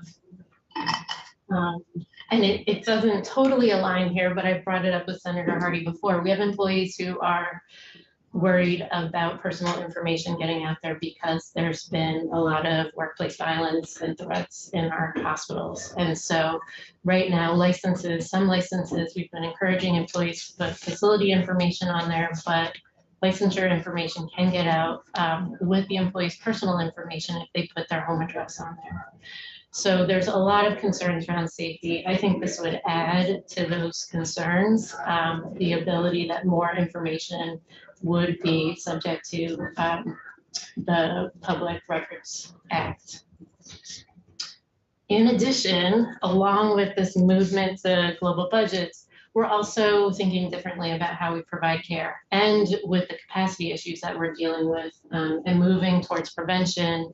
and it doesn't totally align here, but I brought it up with Senator Hardy before. We have employees who are worried about personal information getting out there because there's been a lot of workplace violence and threats in our hospitals. And so right now, some licenses, we've been encouraging employees to put facility information on there, but licensure information can get out with the employee's personal information if they put their home address on there. So there's a lot of concerns around safety. I think this would add to those concerns, the ability that more information would be subject to the Public Records Act. In addition, along with this movement to global budgets, we're also thinking differently about how we provide care, and with the capacity issues that we're dealing with and moving towards prevention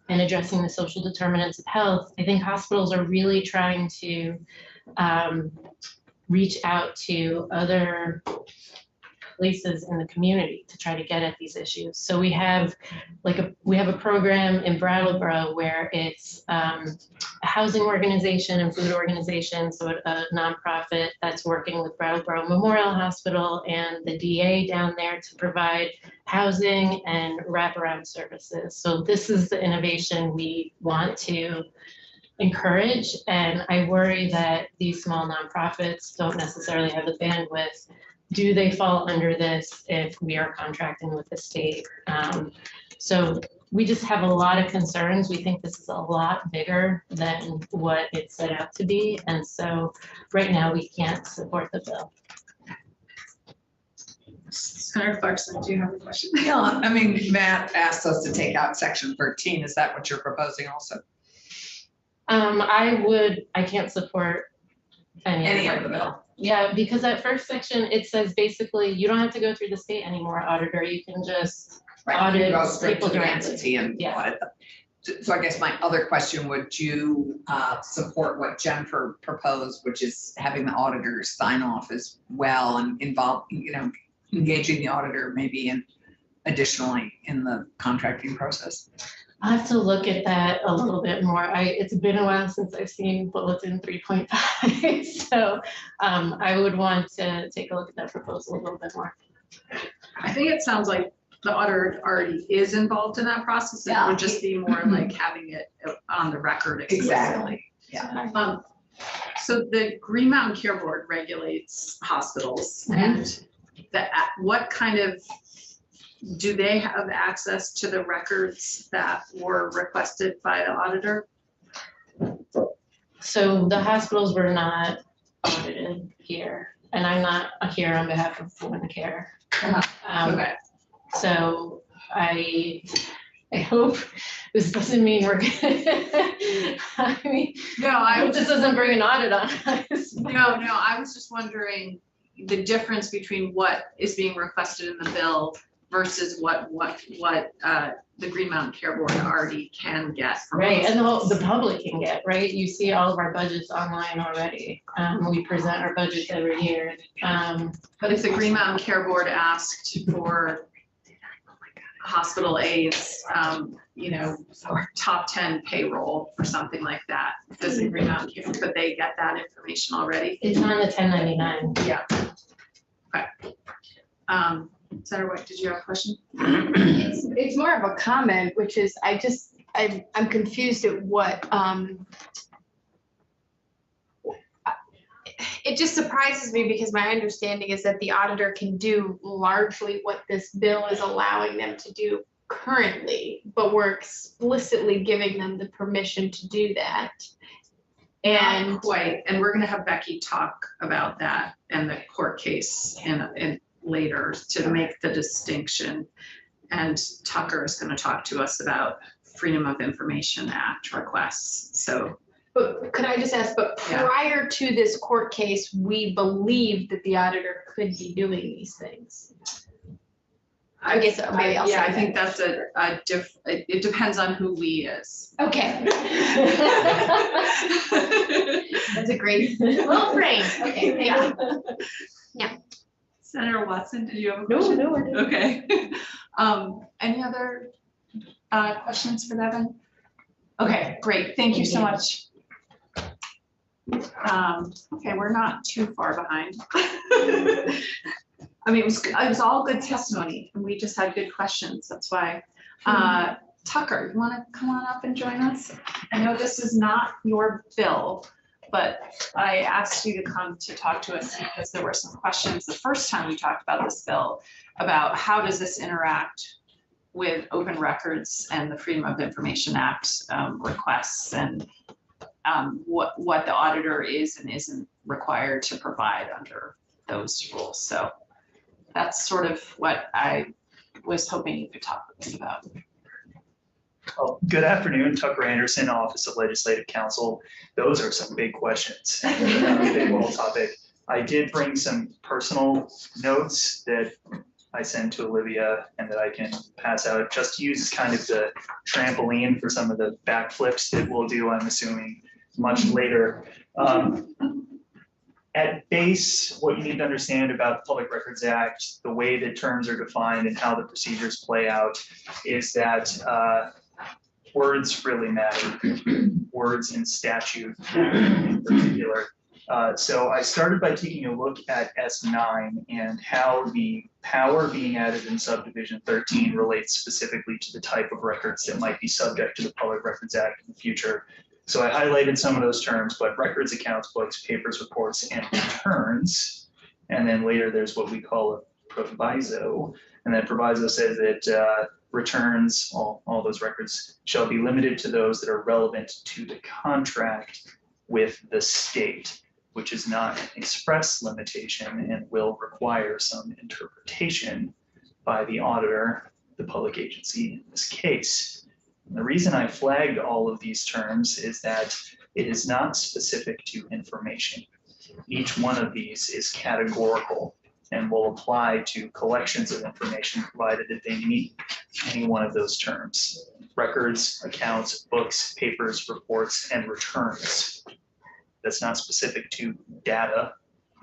and addressing the social determinants of health. I think hospitals are really trying to reach out to other places in the community to try to get at these issues. So we have a program in Brattleboro where it's a housing organization and food organization, so a nonprofit that's working with Brattleboro Memorial Hospital and the DA down there to provide housing and wraparound services. So this is the innovation we want to encourage, and I worry that these small nonprofits don't necessarily have the bandwidth. Do they fall under this if we are contracting with the state? So we just have a lot of concerns. We think this is a lot bigger than what it's set out to be. And so right now we can't support the bill. Senator Clarkson, do you have a question? Yeah, I mean, Matt asked us to take out section 13. Is that what you're proposing also? I can't support Any of the bill? Yeah, because that first section, it says basically you don't have to go through the state anymore, auditor. You can just Right, audit go straight people to the directly. entity and Yeah. audit them. So I guess my other question, would you support what Jennifer proposed, which is having the auditors sign off as well and involve, engaging the auditor maybe in additionally in the contracting process? I have to look at that a little bit more. It's been a while since I've seen Bulletin 3.5, so I would want to take a look at that proposal a little bit more. I think it sounds like the auditor already is involved in that process. It Yeah. would just be more like having it on the record. explicitly. Yeah. So the Green Mountain Care Board regulates hospitals, and what kind of, do they have access to the records that were requested by the auditor? So the hospitals were not audited here, and I'm not here on behalf of Women Care. Okay. So I hope this doesn't mean we're gonna, I mean, No, I hope this doesn't bring an audit on us. No, I was just wondering the difference between what is being requested in the bill versus what the Green Mountain Care Board already can get from Right, us. and the public can get, right? You see all of our budgets online already. We present our budgets every year. But if the Green Mountain Care Board asked for hospital aides, or top 10 payroll or something like that, does the Green Mountain Care, could they get that information already? It's on the 1099. Yeah. Okay. Senator White, did you have a question? It's more of a comment, which is, I'm confused at what, it just surprises me because my understanding is that the auditor can do largely what this bill is allowing them to do currently, but we're explicitly giving them the permission to do that. And Not quite, and we're gonna have Becky talk about that and the court case in later to make the distinction. And Tucker is gonna talk to us about Freedom of Information Act requests, so. But could I just ask, but Yeah. prior to this court case, we believed that the auditor could be doing these things. I guess maybe I'll say Yeah, I that. think that's it depends on who we is. Okay. That's a great, well framed. Okay, thank you. Senator Watson, did you have a No, question? no, I didn't. Okay. Any other questions for Devin? Okay, great. Thank you so much. Okay, we're not too far behind. I mean, it was all good testimony and we just had good questions. That's why. Tucker, you want to come on up and join us? I know this is not your bill, but I asked you to come to talk to us because there were some questions the first time we talked about this bill about how does this interact with open records and the Freedom of Information Act requests and what the auditor is and isn't required to provide under those rules. So that's sort of what I was hoping you could talk with me about. Well, good afternoon, Tucker Anderson, Office of Legislative Counsel. Those are some big questions, big old topic. I did bring some personal notes that I sent to Olivia and that I can pass out just to use as kind of the trampoline for some of the backflips that we'll do, I'm assuming, much later. At base, what you need to understand about the Public Records Act, the way that terms are defined and how the procedures play out is that words really matter, words in statute in particular. So I started by taking a look at S9 and how the power being added in subdivision 13 relates specifically to the type of records that might be subject to the Public Records Act in the future. So I highlighted some of those terms, but records, accounts, books, papers, reports, and returns. And then later there's what we call a proviso. And that proviso says that returns, all those records shall be limited to those that are relevant to the contract with the state, which is not an express limitation and will require some interpretation by the auditor, the public agency in this case. And the reason I flagged all of these terms is that it is not specific to information. Each one of these is categorical and will apply to collections of information provided that they meet any one of those terms: records, accounts, books, papers, reports, and returns. That's not specific to data.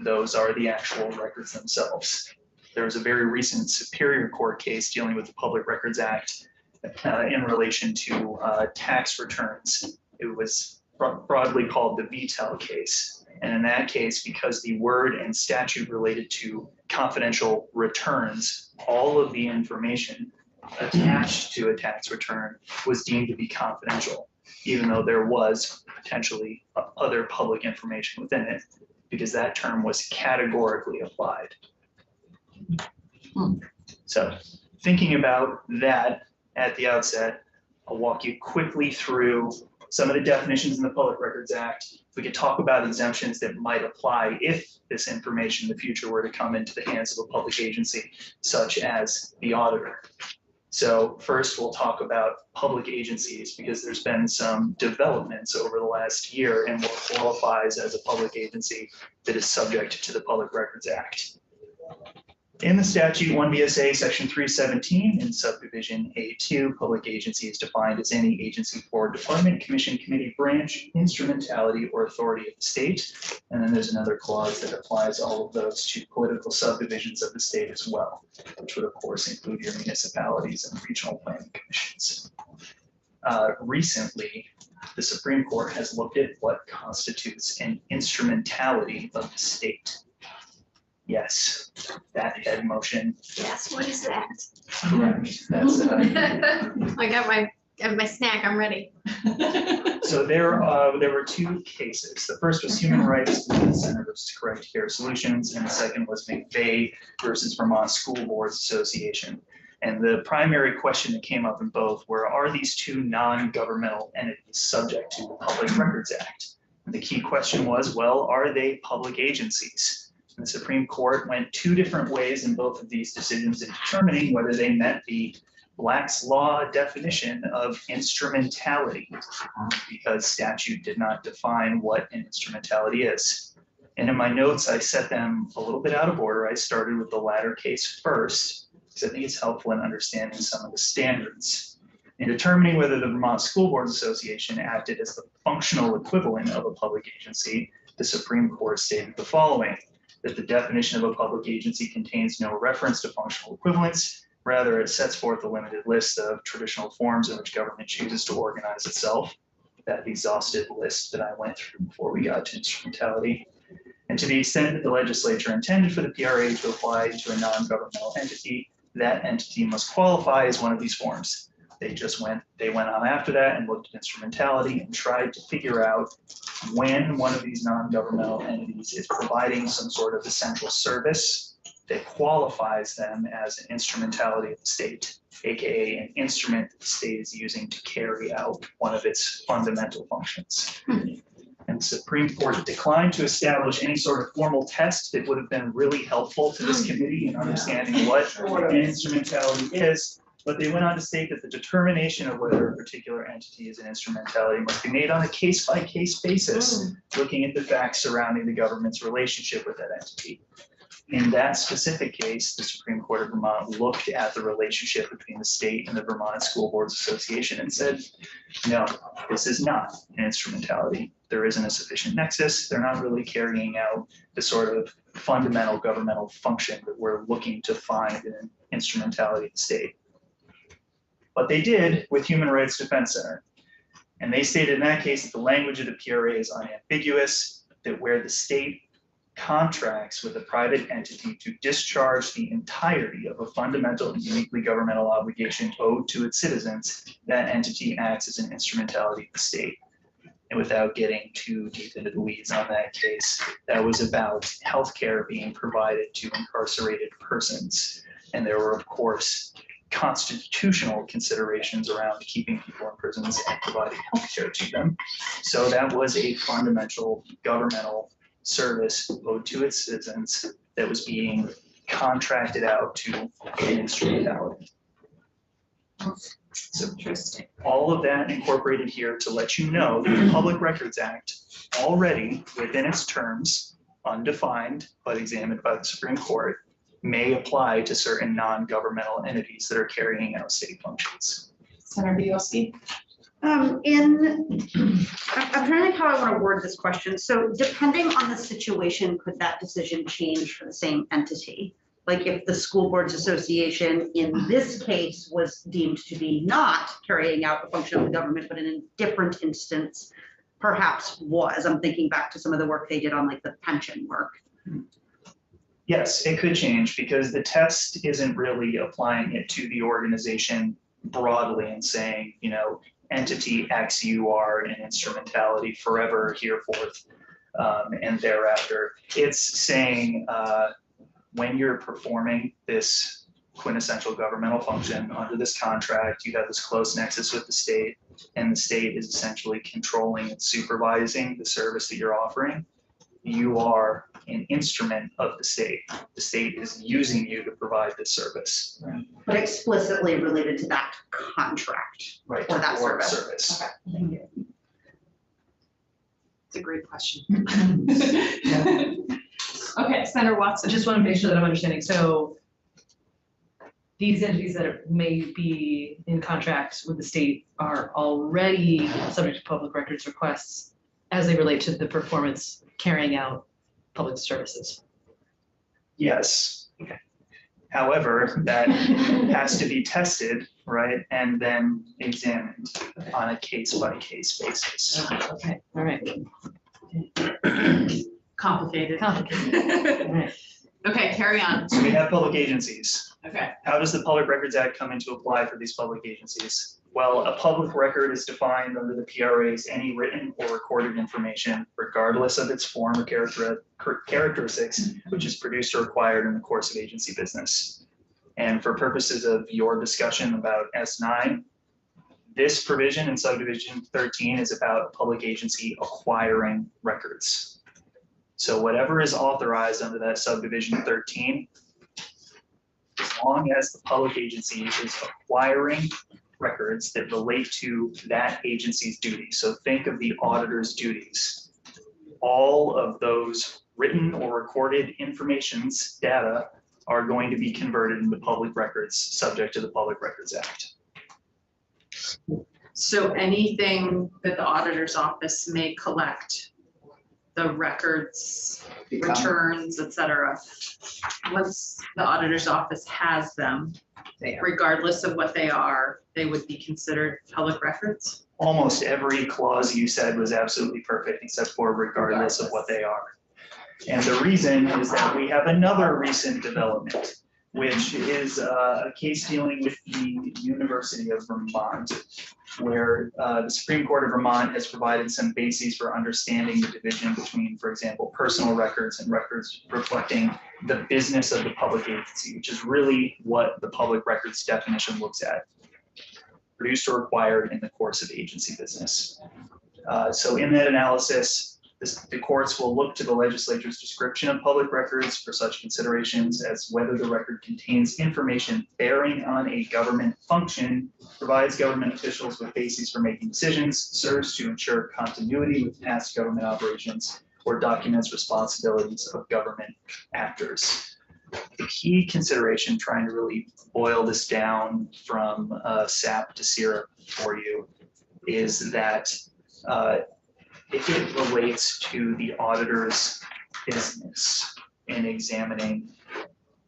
Those are the actual records themselves. There was a very recent Superior Court case dealing with the Public Records Act in relation to tax returns. It was broadly called the VTEL case. And in that case, because the word and statute related to confidential returns, all of the information attached to a tax return was deemed to be confidential, even though there was potentially other public information within it, because that term was categorically applied. So thinking about that at the outset, I'll walk you quickly through some of the definitions in the Public Records Act. We could talk about exemptions that might apply if this information in the future were to come into the hands of a public agency, such as the auditor. So first we'll talk about public agencies because there's been some developments over the last year and what qualifies as a public agency that is subject to the Public Records Act. In the statute, 1 VSA section 317 in subdivision A2, public agency is defined as any agency for department, commission, committee, branch, instrumentality, or authority of the state. And then there's another clause that applies all of those to political subdivisions of the state as well, which would of course include your municipalities and regional planning commissions. Recently, the Supreme Court has looked at what constitutes an instrumentality of the state. Yes, that head motion. Yes, what is that? Correct. That's I got my snack, I'm ready. so there were two cases. The first was Human Rights Center versus Correct Care Solutions, and the second was McVeigh versus Vermont School Boards Association. And the primary question that came up in both were, are these two non-governmental entities subject to the Public Records Act? And the key question was, well, are they public agencies? The Supreme Court went two different ways in both of these decisions in determining whether they met the Black's Law definition of instrumentality, because statute did not define what an instrumentality is. And in my notes, I set them a little bit out of order. I started with the latter case first, because I think it's helpful in understanding some of the standards. In determining whether the Vermont School Boards Association acted as the functional equivalent of a public agency, the Supreme Court stated the following, that the definition of a public agency contains no reference to functional equivalence. Rather, it sets forth a limited list of traditional forms in which government chooses to organize itself. That exhaustive list that I went through before we got to instrumentality. And to the extent that the legislature intended for the PRA to apply to a non-governmental entity, that entity must qualify as one of these forms. They went on after that and looked at instrumentality and tried to figure out when one of these non-governmental entities is providing some sort of essential service that qualifies them as an instrumentality of the state, aka an instrument that the state is using to carry out one of its fundamental functions. And the Supreme Court declined to establish any sort of formal test that would have been really helpful to this committee in understanding what an instrumentality is. But they went on to state that the determination of whether a particular entity is an instrumentality must be made on a case-by-case basis, looking at the facts surrounding the government's relationship with that entity. In that specific case, the Supreme Court of Vermont looked at the relationship between the state and the Vermont School Boards Association and said, no, this is not an instrumentality. There isn't a sufficient nexus. They're not really carrying out the sort of fundamental governmental function that we're looking to find in an instrumentality of the state. But they did with Human Rights Defense Center. And they stated in that case that the language of the PRA is unambiguous, that where the state contracts with a private entity to discharge the entirety of a fundamental and uniquely governmental obligation owed to its citizens, that entity acts as an instrumentality of the state. And without getting too deep into the weeds on that case, that was about healthcare being provided to incarcerated persons. And there were, of course, constitutional considerations around keeping people in prisons and providing healthcare to them. So that was a fundamental governmental service owed to its citizens that was being contracted out to an instrumentality. So Interesting. all of that incorporated here to let you know that the Public Records Act already within its terms, undefined but examined by the Supreme Court, may apply to certain non-governmental entities that are carrying out state functions. Senator Bielski? I'm trying to think how I want to word this question. So depending on the situation, could that decision change for the same entity? Like if the School Boards Association in this case was deemed to be not carrying out the function of the government, but in a different instance, perhaps was. I'm thinking back to some of the work they did on like the pension work. Yes, it could change because the test isn't really applying it to the organization broadly and saying, you know, entity X, you are an instrumentality forever, hereforth, and thereafter. It's saying when you're performing this quintessential governmental function under this contract, you have this close nexus with the state, and the state is essentially controlling and supervising the service that you're offering. You are an instrument of the state. The state is using you to provide this service. But explicitly related to that contract. Right. Or that or service. Okay. It's a great question. Okay, Senator I Watson. just want to make sure that I'm understanding. So these entities that may be in contract with the state are already subject to public records requests as they relate to the performance carrying out public services. Yes. Okay. However, that has to be tested, right, and then examined on a case-by-case basis. Okay, all right. Complicated. Complicated. All right. Okay, carry on. So we have public agencies. Okay. How does the Public Records Act come into apply for these public agencies? Well, a public record is defined under the PRA as any written or recorded information, regardless of its form or characteristics, which is produced or acquired in the course of agency business. And for purposes of your discussion about S9, this provision in subdivision 13 is about a public agency acquiring records. So whatever is authorized under that subdivision 13, as long as the public agency is acquiring records that relate to that agency's duties. So think of the auditor's duties. All of those written or recorded informations, data, are going to be converted into public records subject to the Public Records Act. So anything that the auditor's office may collect, the records, returns, et cetera, once the auditor's office has them, They are. regardless of what they are, they would be considered public records? Almost every clause you said was absolutely perfect, except for regardless of what they are. And the reason is that we have another recent development, which is a case dealing with the University of Vermont, where the Supreme Court of Vermont has provided some bases for understanding the division between, for example, personal records and records reflecting the business of the public agency, which is really what the public records definition looks at. Produced or acquired in the course of agency business. So in that analysis, the courts will look to the legislature's description of public records for such considerations as whether the record contains information bearing on a government function, provides government officials with bases for making decisions, serves to ensure continuity with past government operations, or documents responsibilities of government actors. The key consideration, trying to really boil this down from sap to syrup for you, is that if it relates to the auditor's business in examining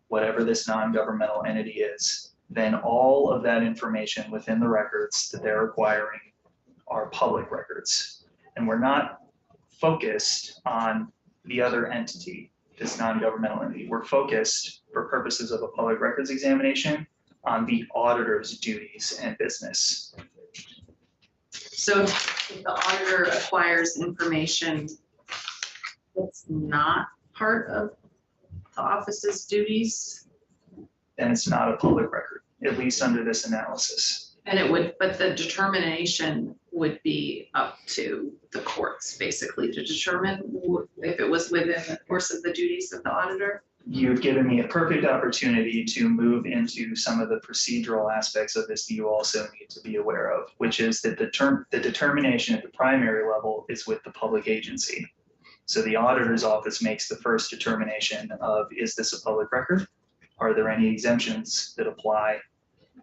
whatever this non-governmental entity is, then all of that information within the records that they're acquiring are public records. And we're not focused on the other entity, this non-governmental entity. We're focused, for purposes of a public records examination, on the auditor's duties and business. So if the auditor acquires information that's not part of the office's duties, Then it's not a public record, at least under this analysis. and it would, but the determination would be up to the courts, basically, to determine if it was within the course of the duties of the auditor. You've given me a perfect opportunity to move into some of the procedural aspects of this that you also need to be aware of, which is that the determination at the primary level is with the public agency. So the auditor's office makes the first determination of, is this a public record? Are there any exemptions that apply?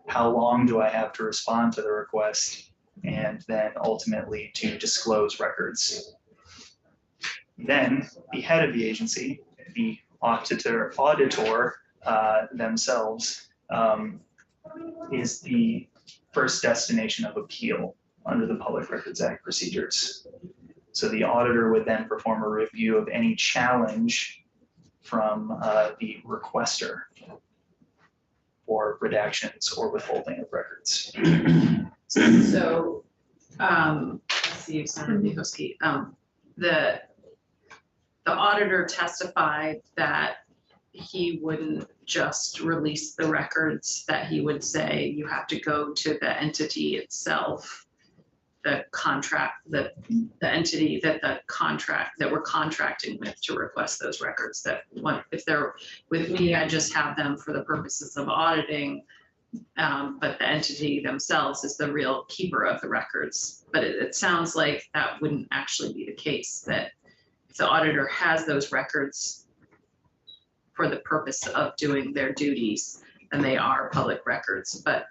How long do I have to respond to the request? And then ultimately to disclose records. Then the head of the agency, the auditor themselves, is the first destination of appeal under the Public Records Act procedures. So the auditor would then perform a review of any challenge from the requester for redactions or withholding of records. So, let's see, Senator Biehoski, the auditor testified that he wouldn't just release the records, that he would say you have to go to the entity itself, the contract, the entity that we're contracting with to request those records. That if they're with me, I just have them for the purposes of auditing, but the entity themselves is the real keeper of the records. But it sounds like that wouldn't actually be the case, that if the auditor has those records for the purpose of doing their duties, then they are public records, but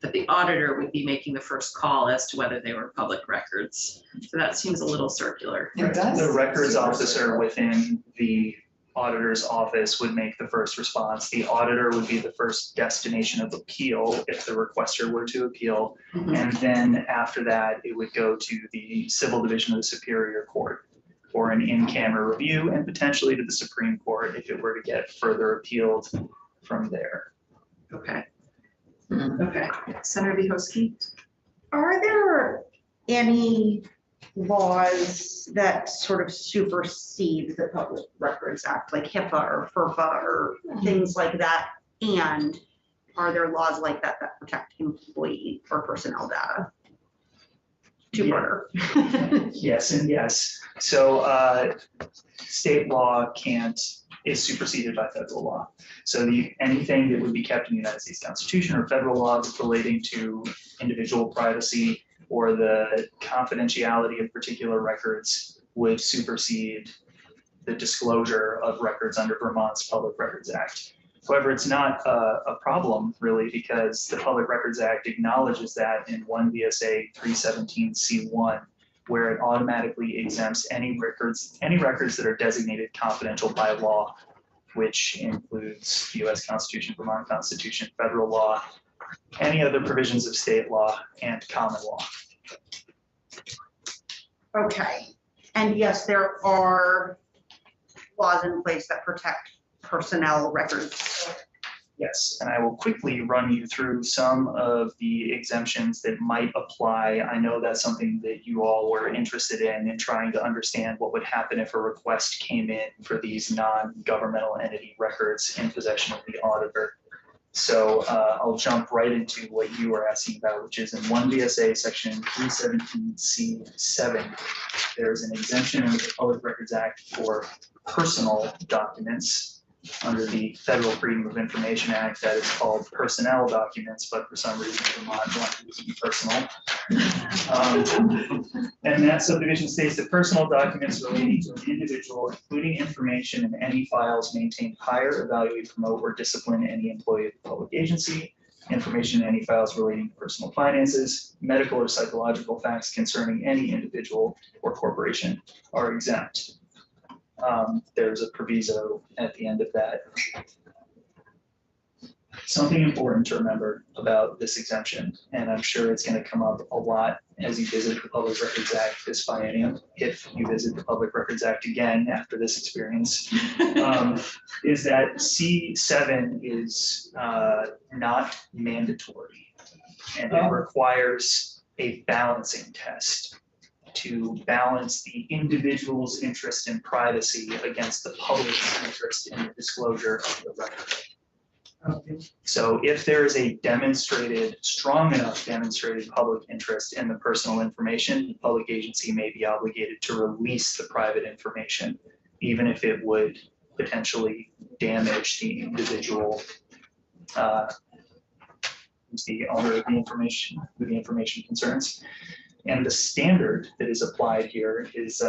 that the auditor would be making the first call as to whether they were public records. So that seems a little circular. It does. The records officer within the auditor's office would make the first response. The auditor would be the first destination of appeal if the requester were to appeal. Mhm. And then after that, it would go to the Civil Division of the Superior Court for an in-camera review and potentially to the Supreme Court if it were to get further appealed from there. Okay. Okay, Senator Biehoski? Are there any laws that sort of supersede the Public Records Act, like HIPAA or FERPA or things like that? And are there laws like that that protect employee or personnel data? Two-parter. Yes and yes. So state law is superseded by federal law. So anything that would be kept in the United States Constitution or federal laws relating to individual privacy or the confidentiality of particular records would supersede the disclosure of records under Vermont's Public Records Act. However, it's not a problem really, because the Public Records Act acknowledges that in 1 VSA 317C1, where it automatically exempts any records that are designated confidential by law, which includes the US Constitution, Vermont Constitution, federal law, any other provisions of state law, and common law. Okay, and yes, there are laws in place that protect personnel records. Yes, and I will quickly run you through some of the exemptions that might apply. I know that's something that you all were interested in trying to understand what would happen if a request came in for these non-governmental entity records in possession of the auditor. So I'll jump right into what you were asking about, which is in 1 VSA section 317C7. There's an exemption in the Public Records Act for personal documents. Under the Federal Freedom of Information Act, that is called personnel documents, but for some reason Vermont wanted it to be personal. And that subdivision states that personal documents relating to an individual, including information in any files maintained, hire, evaluate, promote, or discipline any employee of the public agency, information in any files relating to personal finances, medical or psychological facts concerning any individual or corporation are exempt. There's a proviso at the end of that. Something important to remember about this exemption, and I'm sure it's going to come up a lot as you visit the Public Records Act this biennium, if you visit the Public Records Act again after this experience, is that C7 is not mandatory, and it requires a balancing test to balance the individual's interest in privacy against the public's interest in the disclosure of the record. So if there is a strong enough demonstrated public interest in the personal information, the public agency may be obligated to release the private information, even if it would potentially damage the individual who's the owner of the information, who the information concerns. And the standard that is applied here is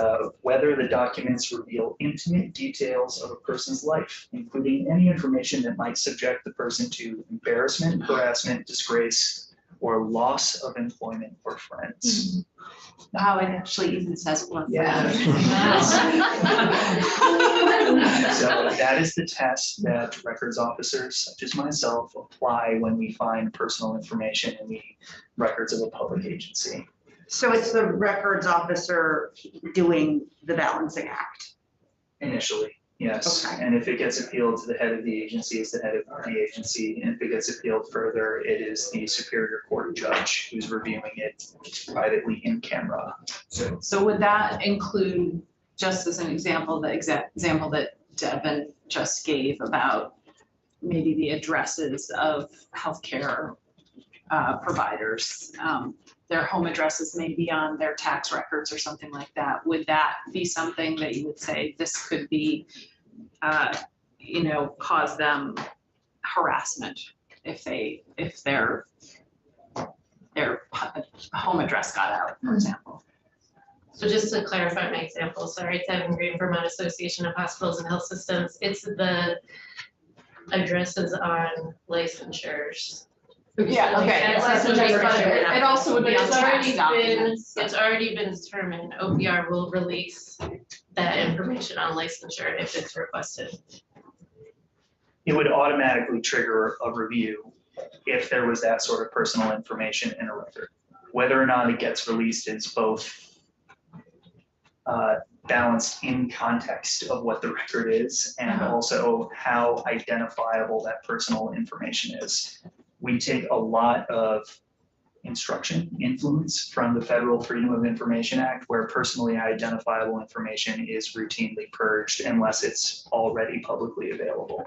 whether the documents reveal intimate details of a person's life, including any information that might subject the person to embarrassment, harassment, disgrace, or loss of employment or friends. Wow, it actually even says one. Yeah. So that is the test that records officers such as myself apply when we find personal information in the records of a public agency. So it's the records officer doing the balancing act. Initially, yes. Okay. And if it gets appealed to the head of the agency, it's the head of the agency. And if it gets appealed further, it is the Superior Court judge who's reviewing it privately in camera. So would that include, just as an example, the example that Devin just gave about maybe the addresses of healthcare providers? Their home addresses may be on their tax records or something like that. Would that be something that you would say this could be, cause them harassment if their home address got out, for example? So just to clarify my example, sorry, Devin Green, Vermont Association of Hospitals and Health Systems, it's the addresses on licensures. Yeah, okay. That's what I'm saying. It also would be on It's tax already documents. It's already been determined, OPR will release that information on licensure if it's requested. It would automatically trigger a review if there was that sort of personal information in a record. Whether or not it gets released is both balanced in context of what the record is and also how identifiable that personal information is. We take a lot of instruction, influence from the Federal Freedom of Information Act, where personally identifiable information is routinely purged unless it's already publicly available.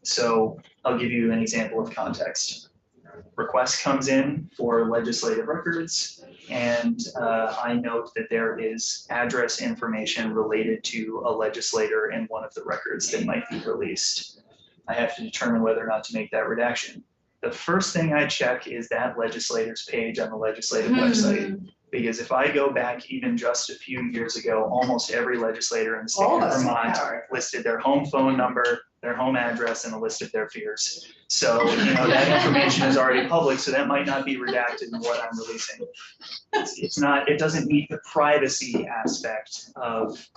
So I'll give you an example of context. Request comes in for legislative records, and I note that there is address information related to a legislator in one of the records that might be released. I have to determine whether or not to make that redaction. The first thing I check is that legislator's page on the legislative website. Because if I go back even just a few years ago, almost every legislator in the state of Vermont listed their home phone number, their home address and a list of their fears. So, that information is already public, so that might not be redacted in what I'm releasing. It's not, it doesn't meet the privacy aspect of,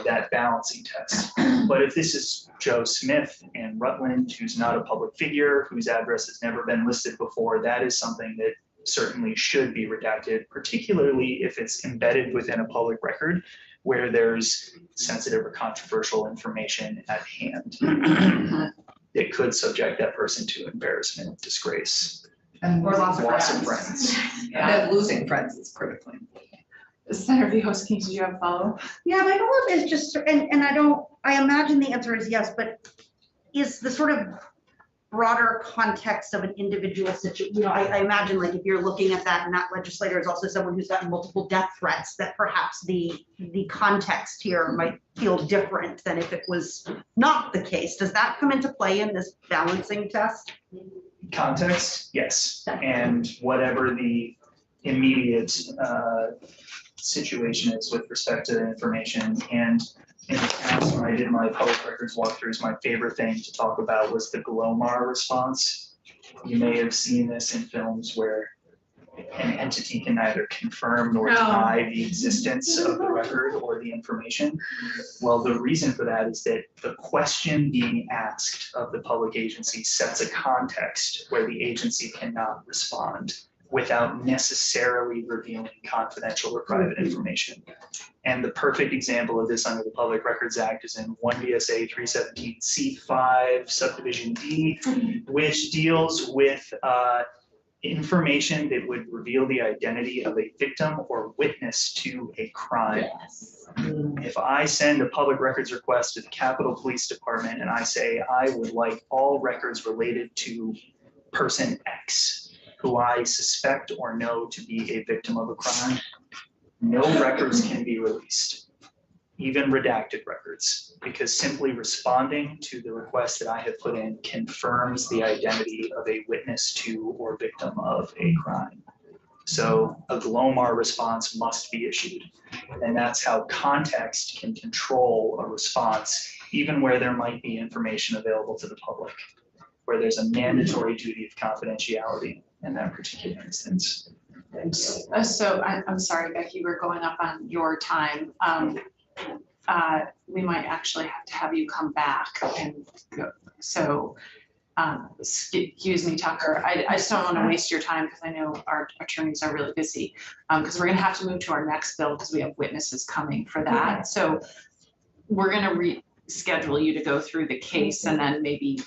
that balancing test. But if this is Joe Smith in Rutland, who's not a public figure, whose address has never been listed before, that is something that certainly should be redacted, particularly if it's embedded within a public record where there's sensitive or controversial information at hand. It could subject that person to embarrassment, disgrace, And Or loss of of friends. friends. And losing friends is critically important. Senator Vihosky, did you have a follow? Yeah, my follow-up is just, and I imagine the answer is yes, but is the sort of broader context of an individual situation, I imagine like if you're looking at that and that legislator is also someone who's gotten multiple death threats, that perhaps the context here might feel different than if it was not the case. Does that come into play in this balancing test? Context, yes, and whatever the immediate situation is with respect to the information. And in the past, when I did my public records walkthroughs, my favorite thing to talk about was the Glomar response. You may have seen this in films where an entity can neither confirm nor deny the existence of the record or the information. Well, the reason for that is that the question being asked of the public agency sets a context where the agency cannot respond without necessarily revealing confidential or private information. And the perfect example of this under the Public Records Act is in 1 VSA 317C5 subdivision D, which deals with information that would reveal the identity of a victim or witness to a crime. If I send a public records request to the Capitol Police Department and I say, I would like all records related to person X, who I suspect or know to be a victim of a crime, no records can be released, even redacted records, because simply responding to the request that I have put in confirms the identity of a witness to or victim of a crime. So a Glomar response must be issued. And that's how context can control a response, even where there might be information available to the public, where there's a mandatory duty of confidentiality in that particular instance. So I'm sorry, Becky, we're going up on your time. We might actually have to have you come back and go. So excuse me, Tucker, I just don't want to waste your time because I know our attorneys are really busy, because we're going to have to move to our next bill because we have witnesses coming for that. So we're going to schedule you to go through the case and then maybe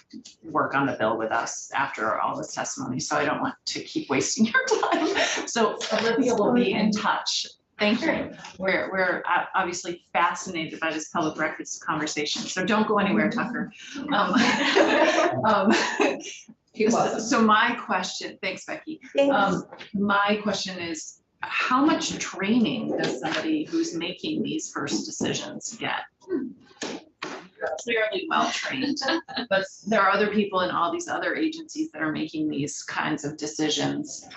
work on the bill with us after all this testimony. So I don't want to keep wasting your time. So Olivia will be in touch. Thank you. We're obviously fascinated by this public records conversation. So don't go anywhere, Tucker. So my question, thanks, Becky. My question is, how much training does somebody who's making these first decisions get? Clearly well-trained, but there are other people in all these other agencies that are making these kinds of decisions,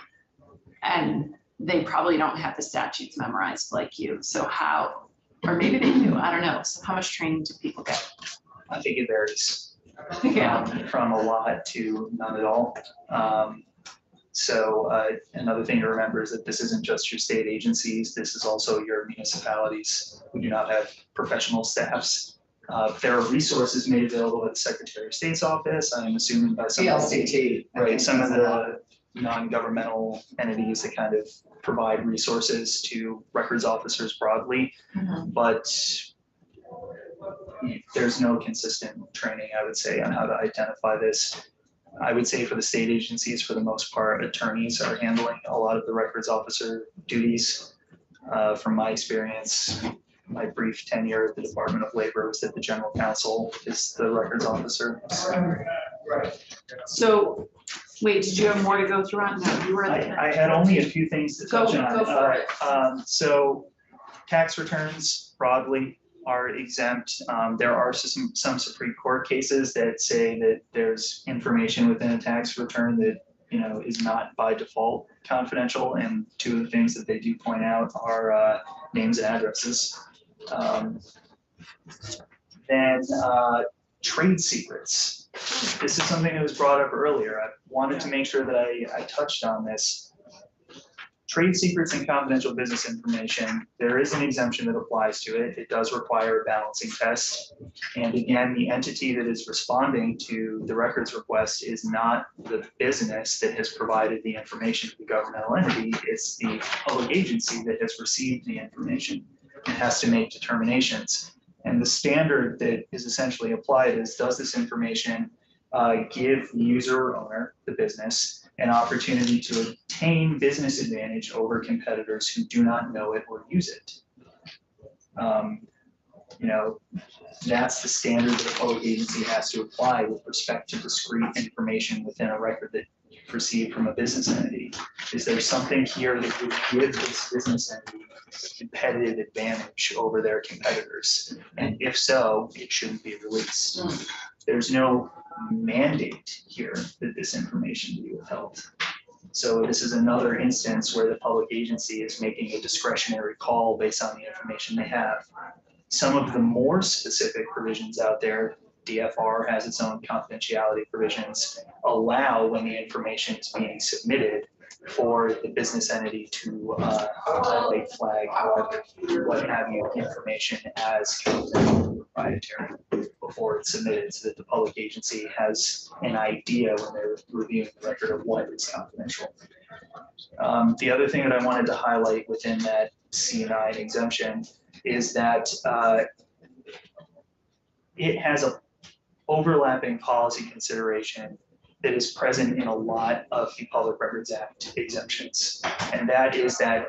and they probably don't have the statutes memorized like you. So how, or maybe they do, I don't know. So how much training do people get? I think it varies. Yeah. From a lot to none at all. So another thing to remember is that this isn't just your state agencies, this is also your municipalities who do not have professional staffs. There are resources made available at the Secretary of State's office, I'm assuming by some of the, right, some of the non-governmental entities that kind of provide resources to records officers broadly, but there's no consistent training, I would say, on how to identify this. I would say for the state agencies, for the most part, attorneys are handling a lot of the records officer duties. From my experience, my brief tenure at the Department of Labor was that the general counsel is the records officer. So, wait, did you have more to go through on? No, you were. I had only a few things to touch on. Go for it. So tax returns broadly are exempt. There are some Supreme Court cases that say that there's information within a tax return that, you know, is not by default confidential. And two of the things that they do point out are names and addresses. Then Trade secrets. This is something that was brought up earlier. I wanted to make sure that I touched on this. Trade secrets and confidential business information, there is an exemption that applies to it. It does require a balancing test. And again, the entity that is responding to the records request is not the business that has provided the information to the governmental entity. It's the public agency that has received the information and has to make determinations. And the standard that is essentially applied is, does this information give the user or owner, the business, an opportunity to obtain business advantage over competitors who do not know it or use it? You know, that's the standard that a public agency has to apply with respect to discrete information within a record that you've received from a business entity. Is there something here that would give this business entity competitive advantage over their competitors? And if so, it shouldn't be released. There's no mandate here that this information be withheld. So this is another instance where the public agency is making a discretionary call based on the information they have. Some of the more specific provisions out there, DFR has its own confidentiality provisions, allow, when the information is being submitted, for the business entity to highlight, flag, what have you, information as confidential proprietary before it's submitted, so that the public agency has an idea when they're reviewing the record of what is confidential. The other thing that I wanted to highlight within that C9 exemption is that it has a overlapping policy consideration that is present in a lot of the Public Records Act exemptions. And that is that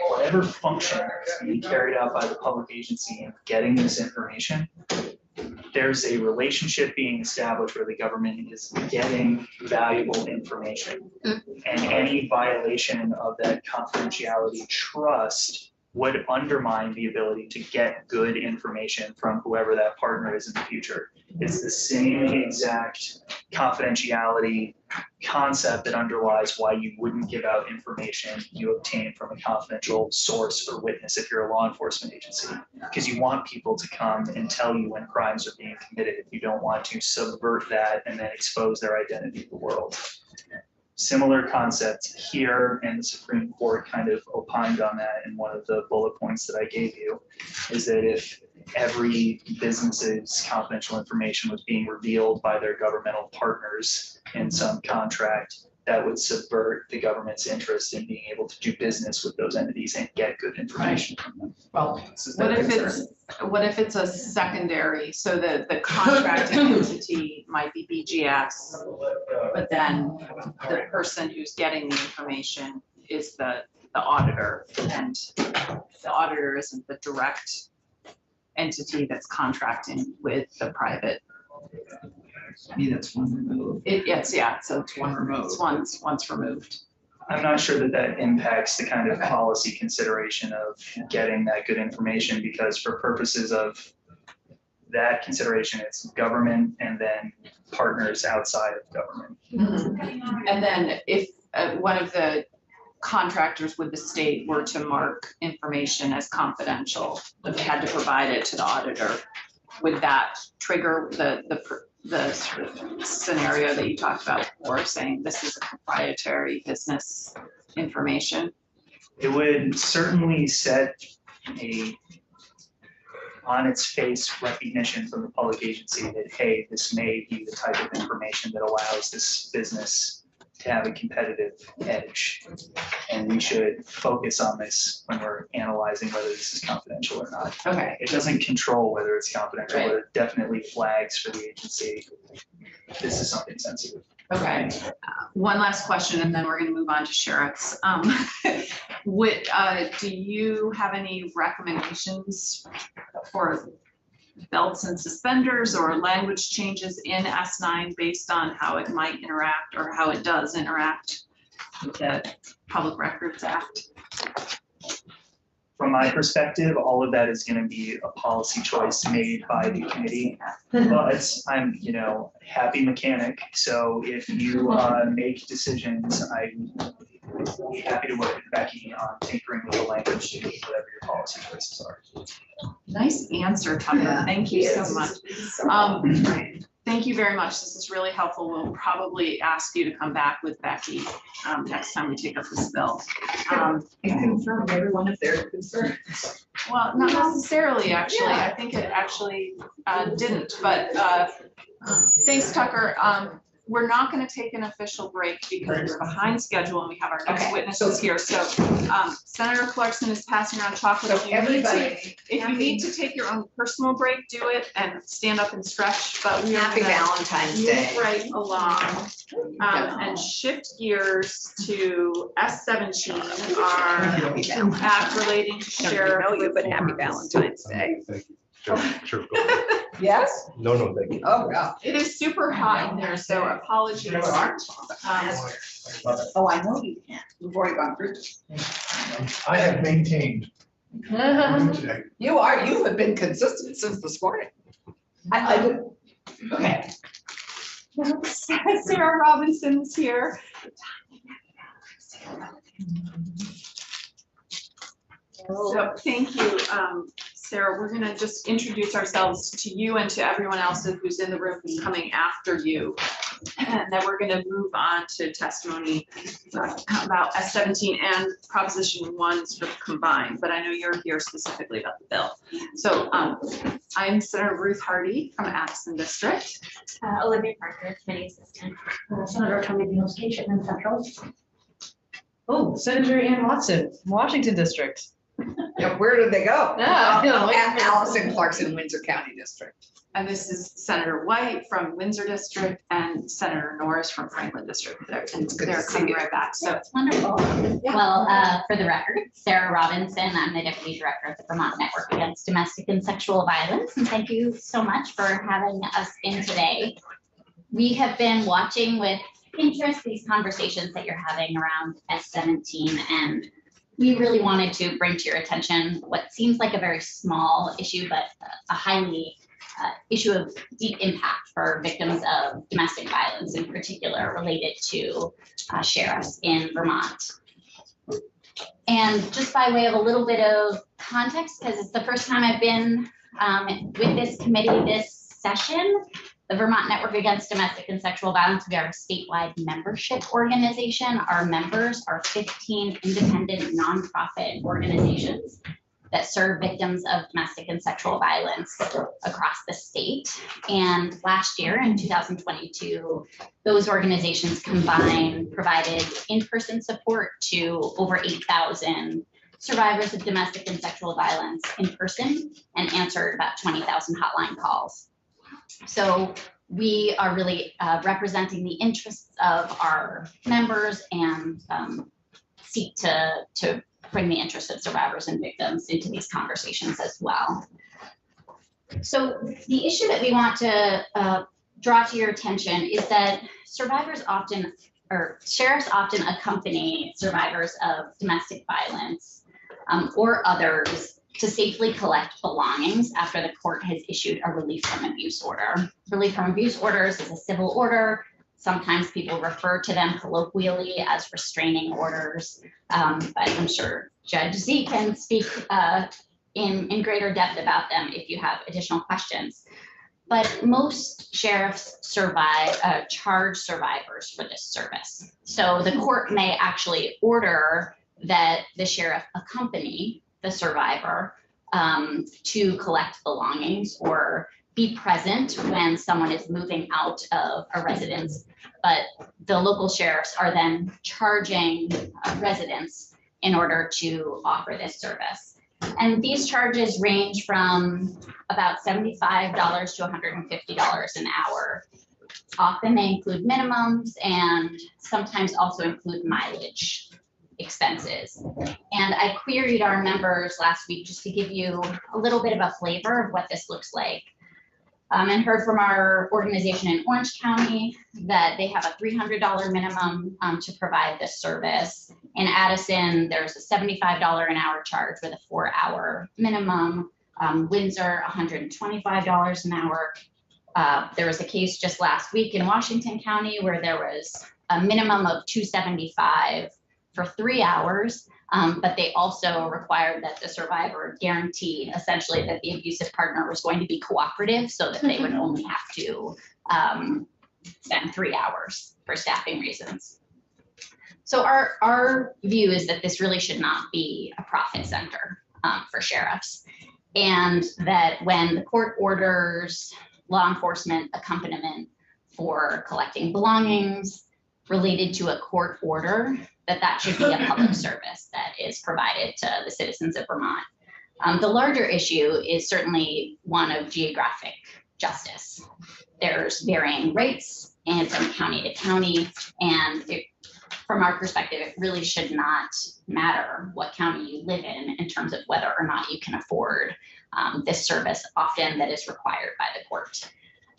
whatever function is being carried out by the public agency in getting this information, there's a relationship being established where the government is getting valuable information. And any violation of that confidentiality trust would undermine the ability to get good information from whoever that partner is in the future. It's the same exact confidentiality concept that underlies why you wouldn't give out information you obtain from a confidential source or witness if you're a law enforcement agency, because you want people to come and tell you when crimes are being committed. You don't want to subvert that and then expose their identity to the world. Similar concept here, and the Supreme Court kind of opined on that in one of the bullet points that I gave you, is that if every business's confidential information was being revealed by their governmental partners in some contract, that would subvert the government's interest in being able to do business with those entities and get good information from them. Well, what if it's a secondary, so the contracting entity might be BGS, but then the person who's getting the information is the auditor, and the auditor isn't the direct entity that's contracting with the private. I mean, that's one removed. So it's one removed. It's once removed. I'm not sure that that impacts the kind of policy consideration of getting that good information, because for purposes of that consideration, it's government and then partners outside of government. And then if one of the contractors with the state were to mark information as confidential, if they had to provide it to the auditor, would that trigger the sort of scenario that you talked about before, saying this is a proprietary business information? It would certainly set a on its face recognition from the public agency that, hey, this may be the type of information that allows this business to have a competitive edge. And we should focus on this when we're analyzing whether this is confidential or not. Okay. It doesn't control whether it's confidential, but it definitely flags for the agency, this is something sensitive. Okay. One last question, and then we're going to move on to sheriffs. Do you have any recommendations for belts and suspenders or language changes in S9 based on how it might interact or how it does interact with the Public Records Act? From my perspective, all of that is going to be a policy choice made by the committee. But I'm, happy mechanic. So if you make decisions, I'm happy to work with Becky on tinkering with the language to whatever your policy choices are. Nice answer, Tucker. Yeah, Thank you so Yes. much. Right. Thank you very much. This is really helpful. We'll probably ask you to come back with Becky next time we take up this bill. And confirm everyone if they're concerned. Well, not necessarily, actually. I think it actually didn't, but thanks, Tucker. We're not going to take an official break because we're behind schedule and we have our next Okay, witnesses here. So Senator Clarkson is passing around chocolate. So everybody, If you need to take your own personal break, do it and stand up and stretch, but we are happy gonna Valentine's Day. move right along and shift gears to S17, our Happy Valentine's. act relating to sheriff. reforms. Valentine's Day. Thank you. Sure, go ahead. Yes? No, thank you. Oh, God. It is super hot in there, so apologies. Oh, I know you can't. We've already gone through this. I have maintained today. You have been consistent since this morning. I did. Okay. Sarah Robinson's here. So thank you, Sarah. We're gonna just introduce ourselves to you and to everyone else who's in the room who's coming after you. And then we're gonna move on to testimony about S17 and Proposition 1 sort of combined, but I know you're here specifically about the bill. So I'm Senator Ruth Hardy from Addison District. Olivia Parker, committee assistant. Senator Tony Beals, Chittenden Central. Oh, Senator Ann Watson, Washington District. Yeah, where did they go? Ah, Allison Clarkson, Windsor County District. And this is Senator White from Windsor District and Senator Norris from Franklin District. They're It's good to they're see coming you. right back. So Wonderful. Well, for the record, Sarah Robinson, I'm the deputy director of the Vermont Network Against Domestic and Sexual Violence. And thank you so much for having us in today. We have been watching with interest these conversations that you're having around S17, and we really wanted to bring to your attention what seems like a very small issue, but a highly issue of deep impact for victims of domestic violence, in particular related to sheriffs in Vermont. And just by way of a little bit of context, because it's the first time I've been with this committee this session, the Vermont Network Against Domestic and Sexual Violence, we are a statewide membership organization. Our members are 15 independent nonprofit organizations that serve victims of domestic and sexual violence across the state. And last year, in 2022, those organizations combined provided in-person support to over 8,000 survivors of domestic and sexual violence in person and answered about 20,000 hotline calls. So we are really representing the interests of our members and seek to bring the interests of survivors and victims into these conversations as well. So the issue that we want to draw to your attention is that survivors often, or sheriffs often accompany survivors of domestic violence or others to safely collect belongings after the court has issued a relief from abuse order. Relief from abuse orders is a civil order. Sometimes people refer to them colloquially as restraining orders, but I'm sure Judge Z can speak in greater depth about them if you have additional questions. But most sheriffs charge survivors for this service. So the court may actually order that the sheriff accompany the survivor to collect belongings or be present when someone is moving out of a residence. But the local sheriffs are then charging residents in order to offer this service. And these charges range from about $75 to $150 an hour. Often they include minimums and sometimes also include mileage expenses. And I queried our members last week just to give you a little bit of a flavor of what this looks like. And heard from our organization in Orange County that they have a $300 minimum to provide this service. In Addison, there's a $75 an hour charge with a 4-hour minimum. Windsor, $125 an hour. There was a case just last week in Washington County where there was a minimum of $275 for 3 hours, But they also required that the survivor guarantee essentially that the abusive partner was going to be cooperative so that they would only have to spend 3 hours for staffing reasons. So our view is that this really should not be a profit center for sheriffs, and that when the court orders law enforcement accompaniment for collecting belongings related to a court order, that should be a public service that is provided to the citizens of Vermont. The larger issue is certainly one of geographic justice. There's varying rates and from county to county, and from our perspective, it really should not matter what county you live in terms of whether or not you can afford this service often that is required by the court.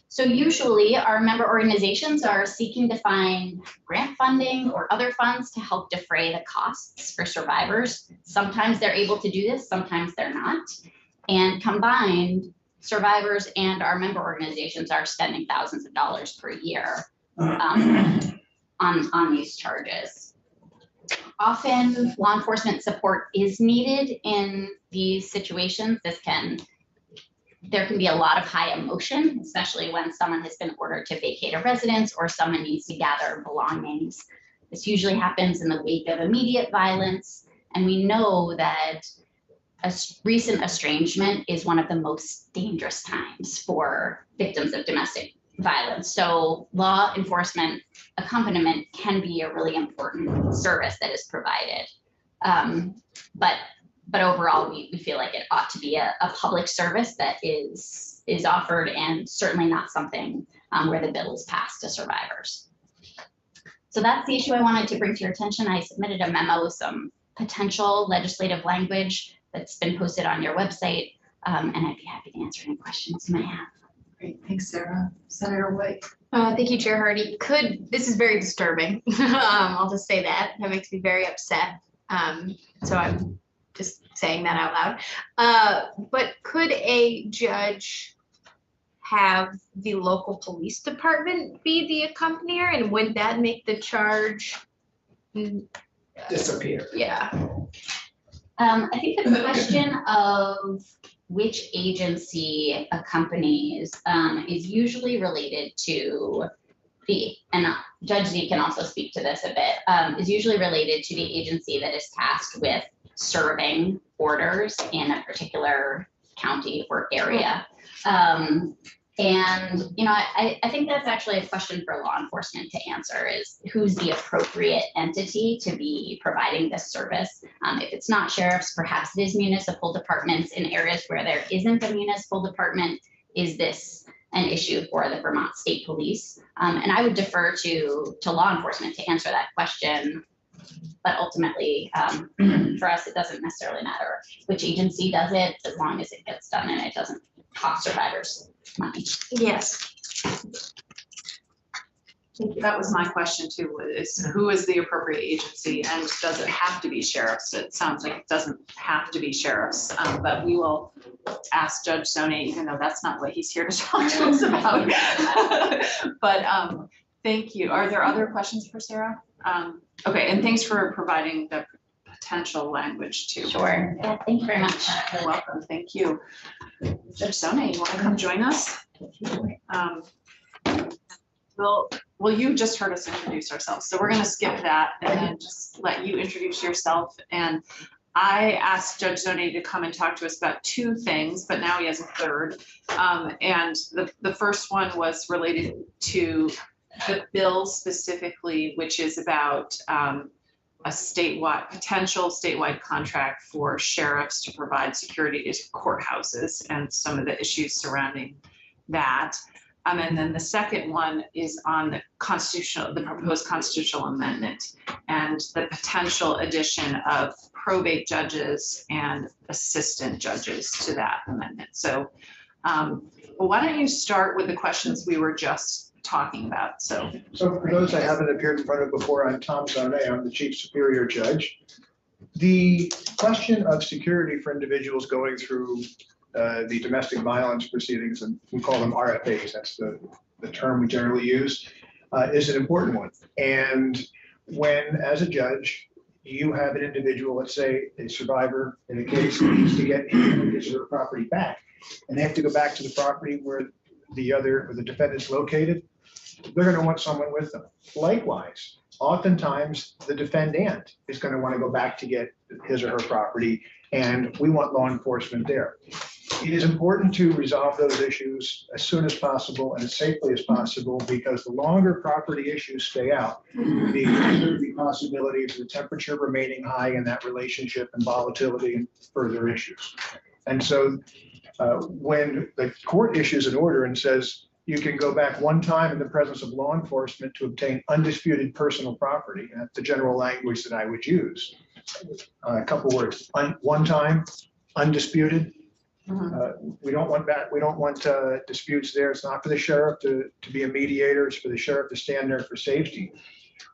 So usually our member organizations are seeking to find grant funding or other funds to help defray the costs for survivors. Sometimes they're able to do this, sometimes they're not. And combined, survivors and our member organizations are spending thousands of dollars per year on these charges. Often law enforcement support is needed in these situations. There can be a lot of high emotion, especially when someone has been ordered to vacate a residence or someone needs to gather belongings. This usually happens in the wake of immediate violence, and we know that a recent estrangement is one of the most dangerous times for victims of domestic violence. So law enforcement accompaniment can be a really important service that is provided. But overall, we feel like it ought to be a public service that is offered, and certainly not something where the bill is passed to survivors. So that's the issue I wanted to bring to your attention. I submitted a memo with some potential legislative language that's been posted on your website, and I'd be happy to answer any questions you might have. Great, thanks, Sarah. Senator White. Thank you, Chair Hardy. This is very disturbing. I'll just say that. That makes me very upset. So I'm just saying that out loud. But could a judge have the local police department be the accompanier, and would that make the charge Disappear. Yeah. I think the question of which agency accompanies is usually related to and Judge Z can also speak to this a bit, is usually related to the agency that is tasked with serving orders in a particular county or area. And, you know, I think that's actually a question for law enforcement to answer, is who's the appropriate entity to be providing this service? If it's not sheriffs, perhaps it is municipal departments. In areas where there isn't a municipal department, is this an issue for the Vermont State Police? And I would defer to law enforcement to answer that question. But ultimately, for us, it doesn't necessarily matter which agency does it, as long as it gets done and it doesn't cost survivors money. Yes. That was my question too, is who is the appropriate agency, and does it have to be sheriffs? It sounds like it doesn't have to be sheriffs, but we will ask Judge Sone, even though that's not what he's here to talk to us about. But thank you. Are there other questions for Sarah? Okay, and thanks for providing the potential language too. Sure. Yeah, thank you very much. You're welcome. Thank you. Judge Sone, you want to come join us? Well, you just heard us introduce ourselves, so we're going to skip that and then just let you introduce yourself. And I asked Judge Sone to come and talk to us about two things, but now he has a third. And the first one was related to the bill specifically, which is about a potential statewide contract for sheriffs to provide security to courthouses and some of the issues surrounding that. And then the second one is on the proposed constitutional amendment and the potential addition of probate judges and assistant judges to that amendment. So well, why don't you start with the questions we were just talking about? So for those I haven't appeared in front of before, I'm Tom Sone. I'm the Chief Superior Judge. The question of security for individuals going through the domestic violence proceedings, and we call them RFAs, that's the term we generally use, is an important one. And when, as a judge, you have an individual, let's say a survivor in a case, needs to get his or her property back, and they have to go back to the property where the defendant's located, they're going to want someone with them. Likewise, oftentimes the defendant is going to want to go back to get his or her property, and we want law enforcement there. It is important to resolve those issues as soon as possible and as safely as possible, because the longer property issues stay out, the greater the possibility of the temperature remaining high in that relationship and volatility and further issues. And so when the court issues an order and says you can go back one time in the presence of law enforcement to obtain undisputed personal property, that's the general language that I would use. A couple words, one time, undisputed. We don't want that. We don't want disputes there. It's not for the sheriff to be a mediator. It's for the sheriff to stand there for safety.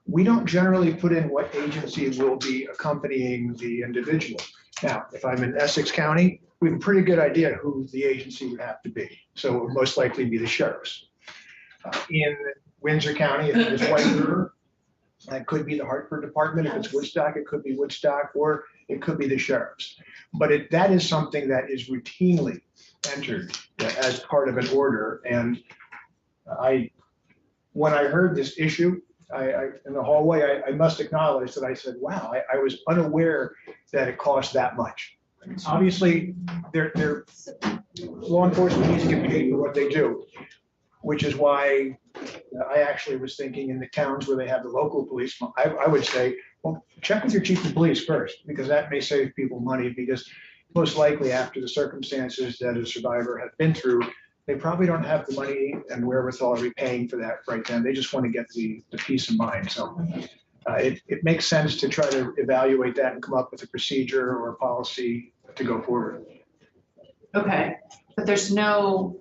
We don't generally put in what agency will be accompanying the individual. Now, if I'm in Essex County, we have a pretty good idea who the agency would have to be. So it would most likely be the sheriff's. In Windsor County, if it's White River, that could be the Hartford Department. If it's Woodstock, it could be Woodstock, or it could be the sheriff's. But that is something that is routinely entered as part of an order. And when I heard this issue in the hallway, I must acknowledge that I said, wow, I was unaware that it cost that much. Obviously, law enforcement needs to get paid for what they do, which is why I actually was thinking in the towns where they have the local police, I would say, well, check with your chief of police first, because that may save people money, because most likely after the circumstances that a survivor has been through, they probably don't have the money and wherewithal to be paying for that right then. They just want to get the peace of mind. So it makes sense to try to evaluate that and come up with a procedure or a policy to go forward. Okay, but there's no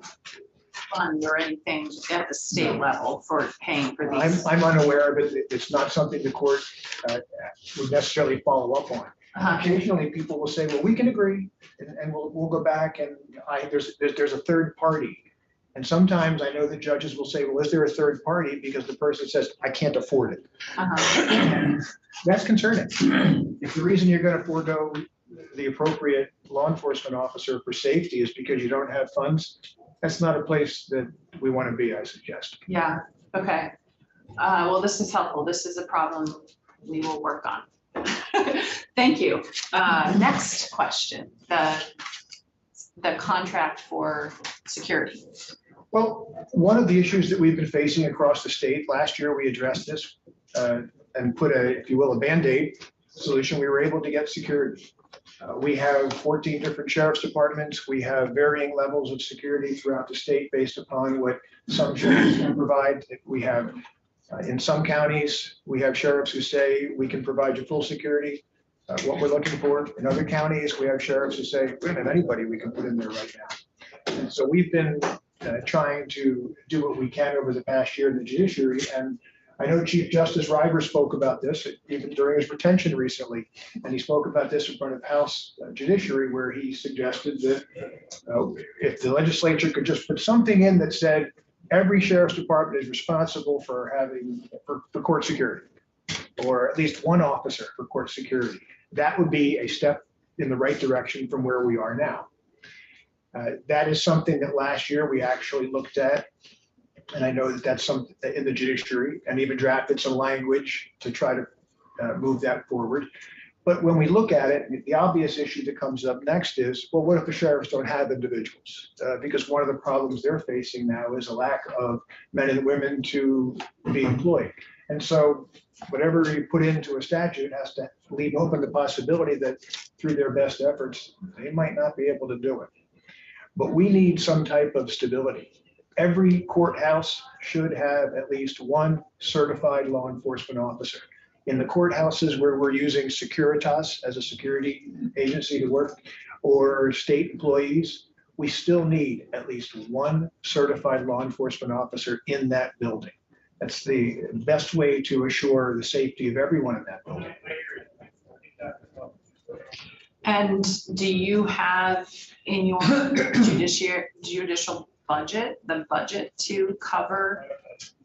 fund or anything at the state level for paying for these? I'm unaware of it. It's not something the court would necessarily follow up on. Occasionally, people will say, well, we can agree, and we'll go back, and there's a third party. And sometimes I know the judges will say, well, is there a third party? Because the person says, I can't afford it. And that's concerning. If the reason you're going to forego the appropriate law enforcement officer for safety is because you don't have funds, that's not a place that we want to be, I suggest. Yeah, okay. Well, this is helpful. This is a problem we will work on. Thank you. Next question, the contract for security. Well, one of the issues that we've been facing across the state, last year we addressed this and put if you will, a Band-Aid solution. We were able to get security. We have 14 different sheriff's departments. We have varying levels of security throughout the state based upon what some sheriffs can provide. We have, in some counties, we have sheriffs who say, we can provide you full security, what we're looking for. In other counties, we have sheriffs who say, we don't have anybody we can put in there right now. And so we've been trying to do what we can over the past year in the judiciary. And I know Chief Justice River spoke about this even during his retention recently, and he spoke about this in front of House Judiciary, where he suggested that if the legislature could just put something in that said every sheriff's department is responsible for having for court security, or at least one officer for court security, that would be a step in the right direction from where we are now. That is something that last year we actually looked at. And I know that that's something in the judiciary, and even drafted some language to try to move that forward. But when we look at it, the obvious issue that comes up next is, well, what if the sheriffs don't have individuals? Because one of the problems they're facing now is a lack of men and women to be employed. And so whatever you put into a statute has to leave open the possibility that through their best efforts, they might not be able to do it. But we need some type of stability. Every courthouse should have at least one certified law enforcement officer. In the courthouses where we're using Securitas as a security agency to work, or state employees, we still need at least one certified law enforcement officer in that building. That's the best way to assure the safety of everyone in that building. And do you have in your judicial budget, the budget to cover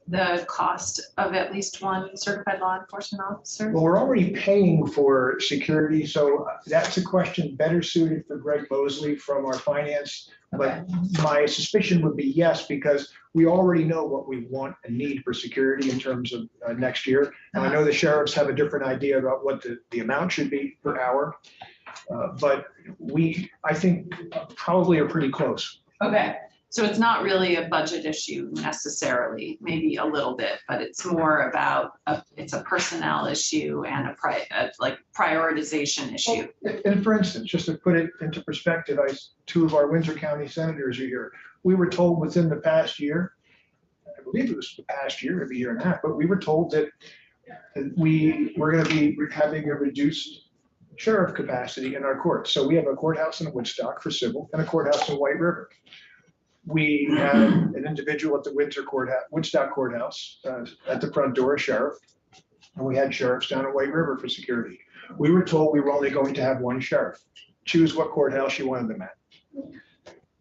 the cost of at least one certified law enforcement officer? Well, we're already paying for security, so that's a question better suited for Greg Mosley from our finance. But my suspicion would be yes, because we already know what we want and need for security in terms of next year. And I know the sheriffs have a different idea about what the amount should be per hour. But I think probably are pretty close. Okay, so it's not really a budget issue necessarily, maybe a little bit, but it's more about, it's a personnel issue and a prioritization issue. And for instance, just to put it into perspective, two of our Windsor County senators are here. We were told within the past year, I believe it was the past year, maybe a year and a half, but we were told that we were going to be having a reduced sheriff capacity in our courts. So we have a courthouse in Woodstock for civil and a courthouse in White River. We had an individual at the Woodstock courthouse at the front door, a sheriff, and we had sheriffs down at White River for security. We were told we were only going to have one sheriff. Choose what courthouse you wanted them at.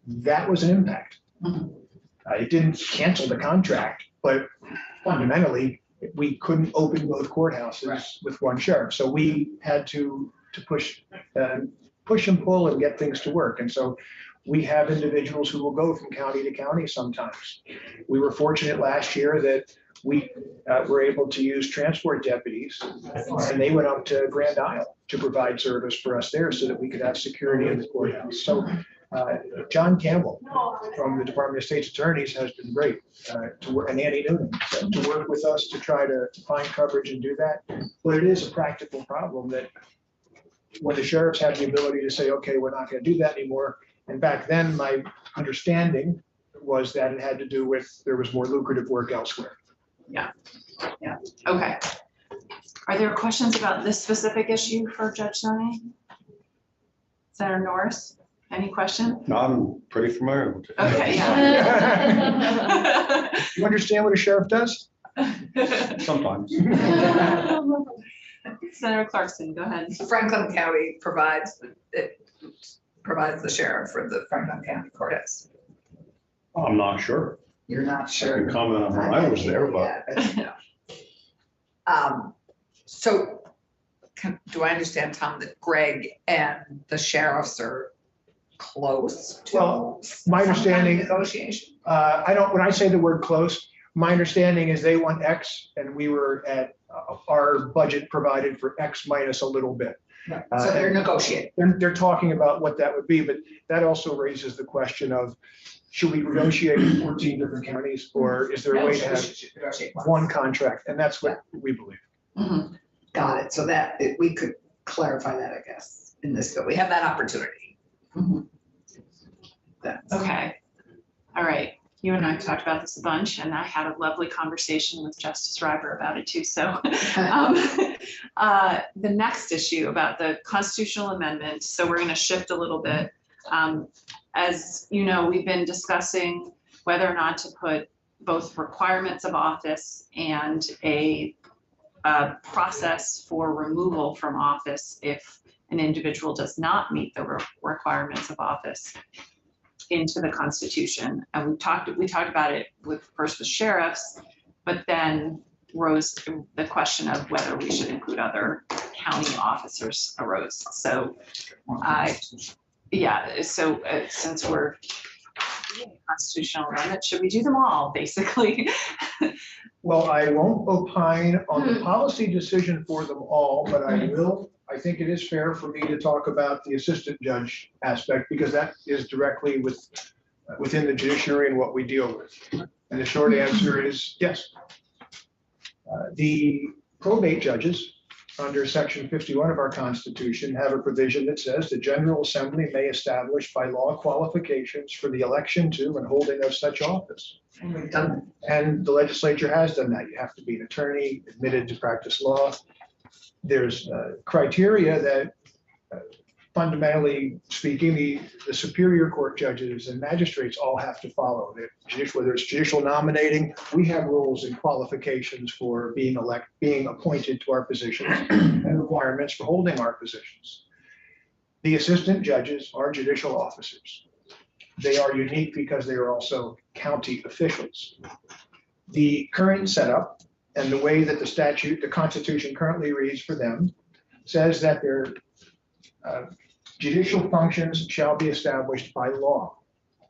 That was an impact. It didn't cancel the contract, but fundamentally, we couldn't open both courthouses with one sheriff. So we had to push and pull and get things to work. And so we have individuals who will go from county to county sometimes. We were fortunate last year that we were able to use transport deputies, and they went up to Grand Isle to provide service for us there so that we could have security in the courthouse. So John Campbell from the Department of State's Attorneys has been great to work, and Annie Noonan to work with us to try to find coverage and do that. But it is a practical problem that when the sheriffs have the ability to say, okay, we're not going to do that anymore. And back then, my understanding was that it had to do with there was more lucrative work elsewhere. Yeah, okay. Are there questions about this specific issue for Judge Sonny? Senator Norris, any question? No, I'm pretty familiar with it. Okay, yeah. You understand what a sheriff does? Sometimes. Senator Clarkson, go ahead. Franklin County provides the sheriff for the Franklin County courthouse. I'm not sure. You're not I sure. can comment on when I was there, but So do I understand, Tom, that Greg and the sheriffs are close to Well, my some kind of understanding, negotiation? when I say the word close, my understanding is they want X and we were at our budget provided for X minus a little bit. Right. So they're negotiating. They're talking about what that would be, but that also raises the question of, should we negotiate in 14 different counties, or is there a way to have one contract? And that's what we believe. Mhm. Got it. So that, we could clarify that, I guess, in this, but we have that opportunity. Mhm. That's- Okay, all right. You and I talked about this a bunch, and I had a lovely conversation with Justice Reiber about it too. So the next issue about the constitutional amendment, so we're going to shift a little bit. As you know, we've been discussing whether or not to put both requirements of office and a process for removal from office if an individual does not meet the requirements of office into the Constitution. And we talked about it first with sheriffs, but then rose the question of whether we should include other county officers arose. So since we're constitutional amendment, should we do them all, basically? Well, I won't opine on the policy decision for them all, but I think it is fair for me to talk about the assistant judge aspect, because that is directly within the judiciary and what we deal with. And the short answer is yes. The probate judges under section 51 of our Constitution have a provision that says the General Assembly may establish by law qualifications for the election to and holding of such office. And we've done that. And the legislature has done that. You have to be an attorney, admitted to practice law. There's criteria that fundamentally speaking, the superior court judges and magistrates all have to follow. Whether it's judicial nominating, we have rules and qualifications for being appointed to our positions and requirements for holding our positions. The assistant judges are judicial officers. They are unique because they are also county officials. The current setup and the way that the Constitution currently reads for them says that their judicial functions shall be established by law.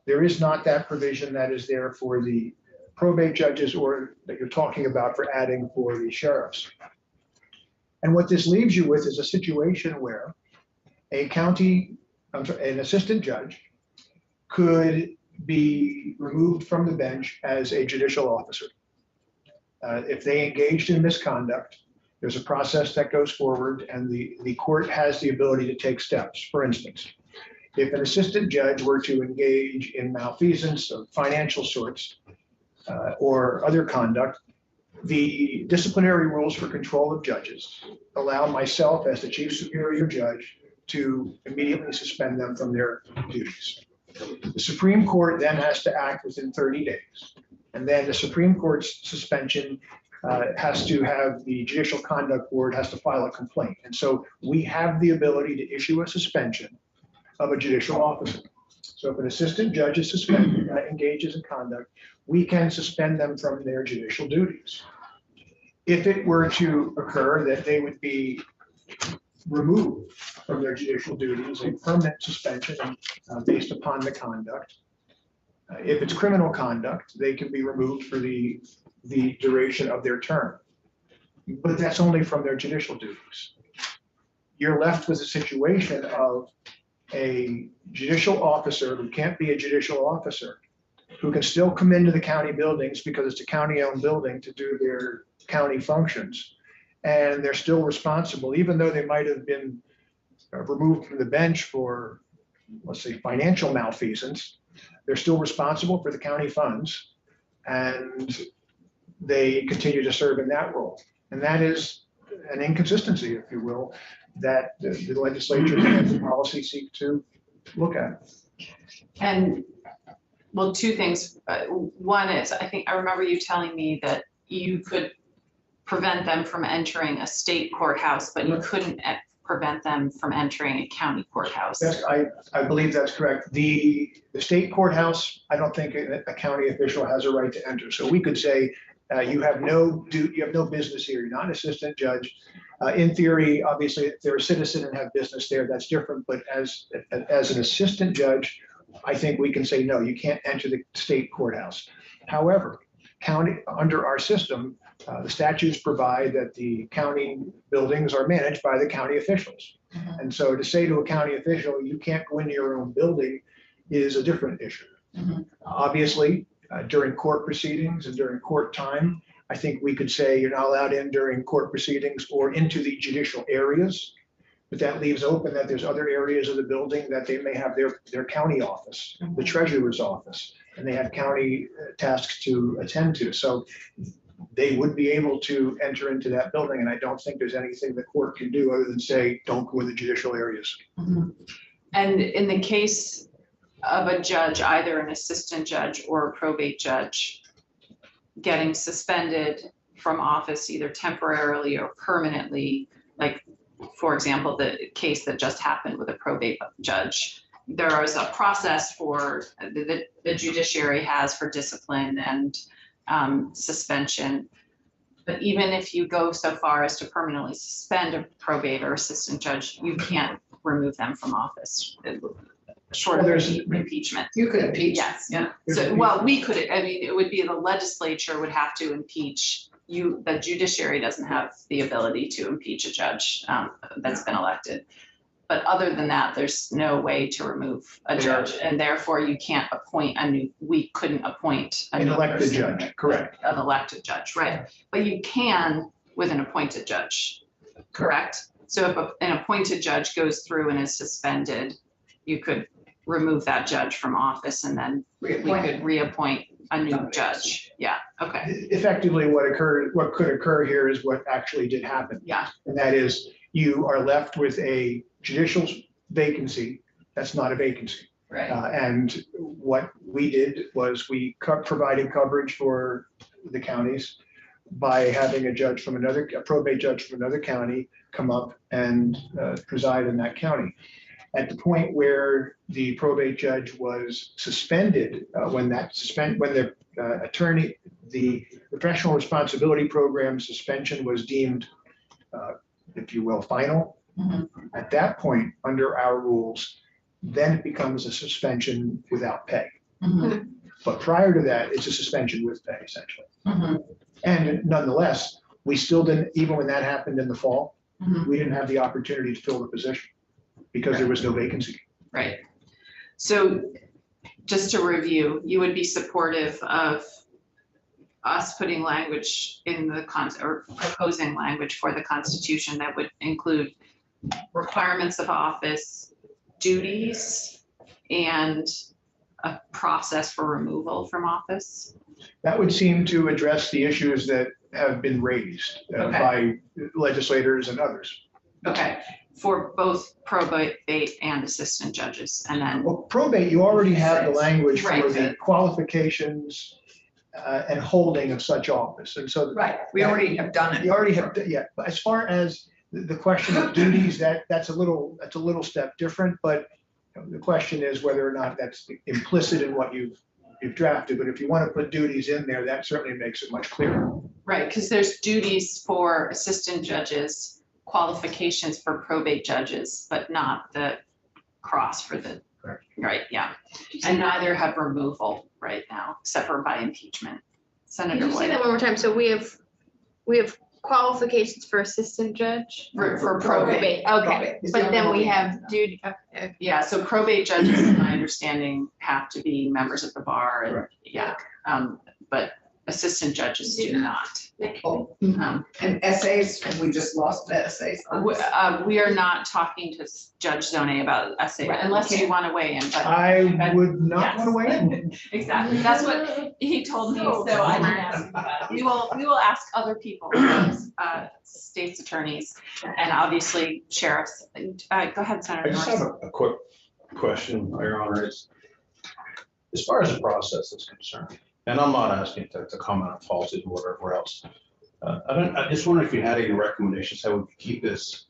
There is not that provision that is there for the probate judges or that you're talking about for adding for the sheriffs. And what this leaves you with is a situation where an assistant judge could be removed from the bench as a judicial officer. If they engaged in misconduct, there's a process that goes forward and the court has the ability to take steps. For instance, if an assistant judge were to engage in malfeasance of financial sorts or other conduct, the disciplinary rules for control of judges allow myself as the chief superior judge to immediately suspend them from their duties. The Supreme Court then has to act within 30 days. And then the Supreme Court's suspension has to have the Judicial Conduct Board has to file a complaint. And so we have the ability to issue a suspension of a judicial officer. So if an assistant judge is suspended, engages in conduct, we can suspend them from their judicial duties. If it were to occur that they would be removed from their judicial duties, a permanent suspension based upon the conduct. If it's criminal conduct, they can be removed for the duration of their term. But that's only from their judicial duties. You're left with a situation of a judicial officer who can't be a judicial officer, who can still come into the county buildings because it's a county-owned building to do their county functions. And they're still responsible, even though they might have been removed from the bench for, let's say, financial malfeasance, they're still responsible for the county funds and they continue to serve in that role. And that is an inconsistency, if you will, that the legislature and the policy seek to look at. And well, two things. One is, I remember you telling me that you could prevent them from entering a state courthouse, but you couldn't prevent them from entering a county courthouse. Yes, I believe that's correct. The state courthouse, I don't think a county official has a right to enter. So we could say you have no business here. You're not an assistant judge. In theory, obviously, if they're a citizen and have business there, that's different. But as an assistant judge, I think we can say, no, you can't enter the state courthouse. However, under our system, the statutes provide that the county buildings are managed by the county officials. Mm-hmm. And so to say to a county official, you can't go into your own building is a different issue. Mm-hmm. Obviously, during court proceedings and during court time, I think we could say you're not allowed in during court proceedings or into the judicial areas. But that leaves open that there's other areas of the building that they may have their county office, mm-hmm. the treasurer's office, and they have county tasks to attend to. So they would be able to enter into that building. And I don't think there's anything the court can do other than say, don't go in the judicial areas. Mm-hmm. And in the case of a judge, either an assistant judge or a probate judge, getting suspended from office either temporarily or permanently, like, for example, the case that just happened with a probate judge, there is a process for the judiciary has for discipline and suspension. But even if you go so far as to permanently suspend a probate or assistant judge, you can't remove them from office. Short of impeachment. You could impeach. Yes. Yeah. So, well, we could, I mean, it would be the legislature would have to impeach you. The judiciary doesn't have the ability to impeach a judge that's been elected. But other than that, there's no way to remove a judge, and therefore you can't appoint we couldn't appoint an elected judge, correct? An elected judge, right? But you can with an appointed judge, correct? So if an appointed judge goes through and is suspended, you could remove that judge from office and then we could reappoint a new judge. Yeah, okay. Effectively, what could occur here is what actually did happen. Yeah. And that is you are left with a judicial vacancy that's not a vacancy. Right. And what we did was we provided coverage for the counties by having a probate judge from another county come up and preside in that county. At the point where the probate judge was suspended, when the the professional responsibility program suspension was deemed, if you will, final. Mhm. At that point, under our rules, then it becomes a suspension without pay. Mhm. But prior to that, it's a suspension with pay essentially. Mhm. And nonetheless, we still didn't, even when that happened in the fall, Mhm. we didn't have the opportunity to fill the position because there was no vacancy. Right. So just to review, you would be supportive of us putting language in the or proposing language for the Constitution that would include requirements of office, duties, and a process for removal from office? That would seem to address the issues that have been raised Okay. by legislators and others. Okay, for both probate and assistant judges, and then, Well, probate, you already have the language for Right. the qualifications and holding of such office. And so Right, we already have done it. you already have, yeah, but as far as the question of duties, that's a little step different, but the question is whether or not that's implicit in what you've drafted. But if you want to put duties in there, that certainly makes it much clearer. right, because there's duties for assistant judges, qualifications for probate judges, but not the cross for the, right, yeah. And neither have removal right now, except for by impeachment. Could Senator you say that White, one more time? So we have qualifications for assistant judge? for probate. Okay, It's the but only then one we we have duty, Yeah, so probate judges, in my understanding, have to be members of the bar, and, Correct. yeah, but assistant judges do not. Oh, Um, And essays, we just lost the essays. We are not talking to Judge Zone about essay, Right, unless you okay. want to weigh in, but. I would not Yes. want to weigh in. Exactly, that's what he told me, so I didn't ask about it. We will ask other people, state's attorneys, and obviously sheriffs. Go ahead, I Senator just Norris. have a quick question, Your Honor, is as far as the process is concerned, and I'm not asking to comment on policies or whatever else. I just wonder if you had any recommendations how we could keep this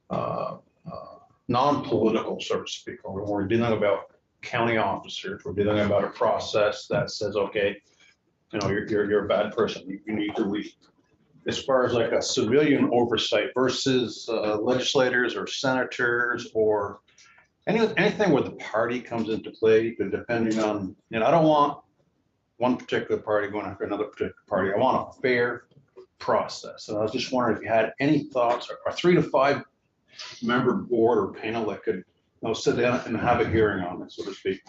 non-political, so to speak, or when we're dealing about county officers, we're dealing about a process that says, okay, you know, you're a bad person, you need to leave. As far as like a civilian oversight versus legislators or senators or anything where the party comes into play, but depending on, you know, I don't want one particular party going after another particular party. I want a fair process. And I was just wondering if you had any thoughts or 3 to 5 member board or panel that could, you know, sit down and have a hearing on it, so to speak.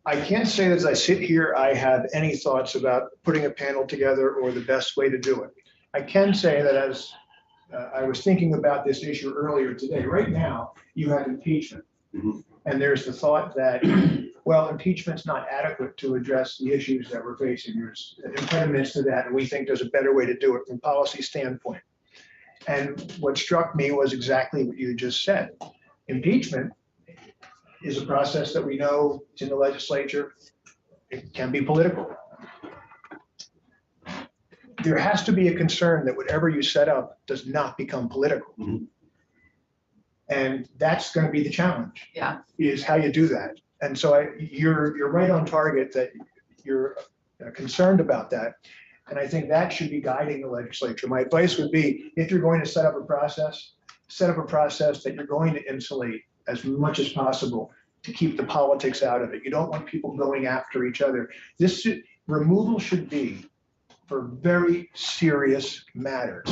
I can't say that as I sit here, I have any thoughts about putting a panel together or the best way to do it. I can say that as I was thinking about this issue earlier today, right now, you have impeachment. Mhm. And there's the thought that, well, impeachment's not adequate to address the issues that we're facing. There's impediments to that, and we think there's a better way to do it from a policy standpoint. And what struck me was exactly what you just said. Impeachment is a process that we know is in the legislature. It can be political. There has to be a concern that whatever you set up does not become political. Mhm. And that's going to be the challenge. Yeah. Is how you do that. And so you're right on target that you're concerned about that. And I think that should be guiding the legislature. My advice would be, if you're going to set up a process that you're going to insulate as much as possible to keep the politics out of it. You don't want people going after each other. Removal should be for very serious matters.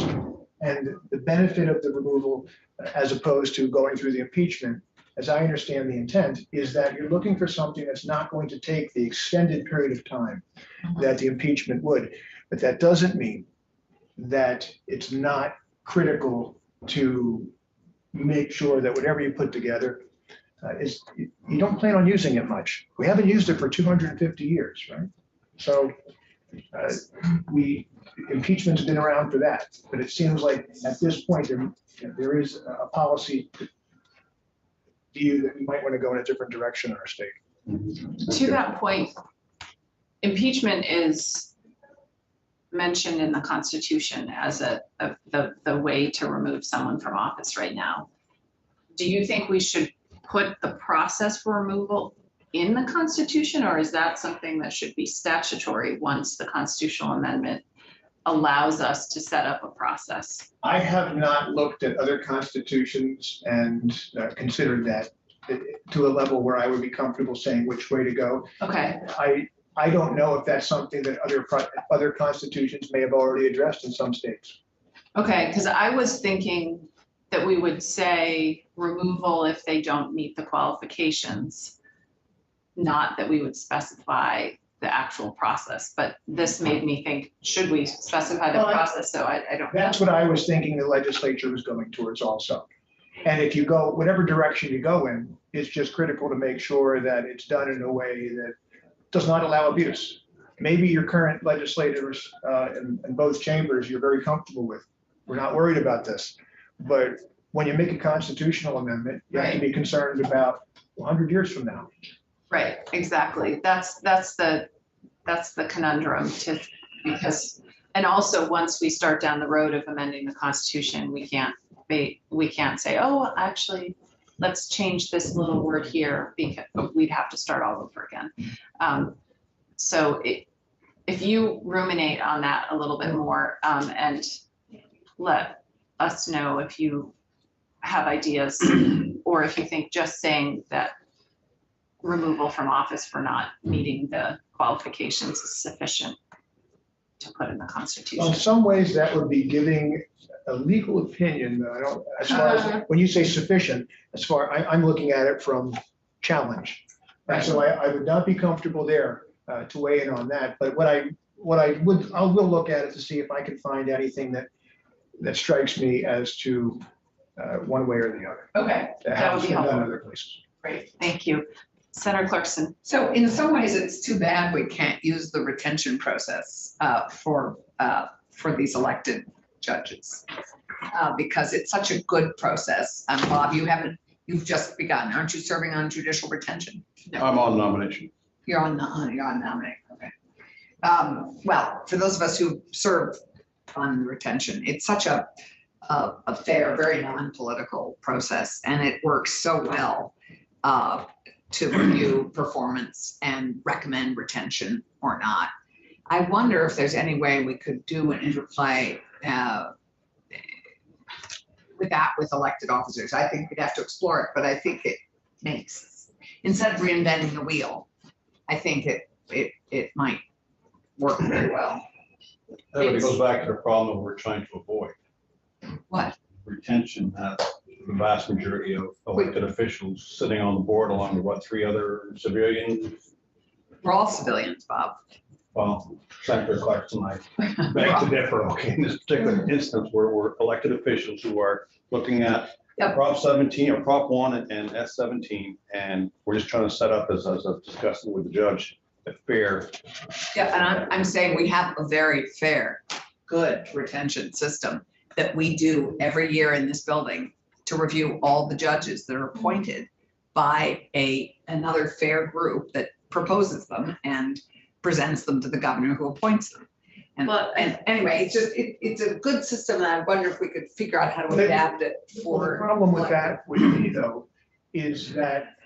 And the benefit of the removal, as opposed to going through the impeachment, as I understand the intent, is that you're looking for something that's not going to take the extended period of time that the impeachment would. But that doesn't mean that it's not critical to make sure that whatever you put together you don't plan on using it much. We haven't used it for 250 years, right? So impeachment's been around for that, but it seems like at this point, there is a policy view that we might want to go in a different direction in our state. To that point, impeachment is mentioned in the Constitution as the way to remove someone from office right now. Do you think we should put the process for removal in the Constitution, or is that something that should be statutory once the constitutional amendment allows us to set up a process. I have not looked at other constitutions and considered that to a level where I would be comfortable saying which way to go. Okay, I don't know if that's something that other constitutions may have already addressed in some states. okay, because I was thinking that we would say removal if they don't meet the qualifications, not that we would specify the actual process, but this made me think, should we specify the Well, process? So I don't. That's what I was thinking the legislature was going towards also. And if you go, whatever direction you go in, it's just critical to make sure that it's done in a way that does not allow abuse. Maybe your current legislators in both chambers, you're very comfortable with. We're not worried about this. But when you make a constitutional amendment, you have to be concerned about 100 years from now. Right, exactly. That's the conundrum because, and also once we start down the road of amending the Constitution, we can't say, oh, actually, let's change this little word here, because we'd have to start all over again. So if you ruminate on that a little bit more, and let us know if you have ideas, or if you think just saying that removal from office for not meeting the qualifications is sufficient to put in the Well, in Constitution. some ways, that would be giving a legal opinion. I don't, as far as, when you say sufficient, I'm looking at it from challenge. And so I would not be comfortable there to weigh in on that. But I will look at it to see if I can find anything that strikes me as to one way or the other. Okay, that would be That has been done helpful. other places. Great, thank you. Senator Clarkson. So in some ways, it's too bad we can't use the retention process for these elected judges. Because it's such a good process. Bob, you've just begun. Aren't you serving on judicial retention? I'm on nomination. You're on nominating, okay. Well, for those of us who serve on retention, it's such a fair, very non-political process, and it works so well to review performance and recommend retention or not. I wonder if there's any way we could do an interplay with elected officers. I think we'd have to explore it, but I think it makes, instead of reinventing the wheel, I think it might work very well. But it goes back to the problem we're trying to avoid. What? Retention has the vast majority of elected officials sitting on the board along with what, 3 other civilians? We're all civilians, Bob. Well, Senator Clarkson, I beg to differ, okay, in this particular instance where we're elected officials who are looking at Yep. Prop 17 or Prop 1 and S17, and we're just trying to set up, as I've discussed with the judge, a fair. Yeah, and I'm saying we have a very fair, good retention system that we do every year in this building to review all the judges that are appointed by another fair group that proposes them and presents them to the governor who appoints them. And anyway, it's a good system, and I wonder if we could figure out how to adapt it Well, the for. problem with that would be though, is that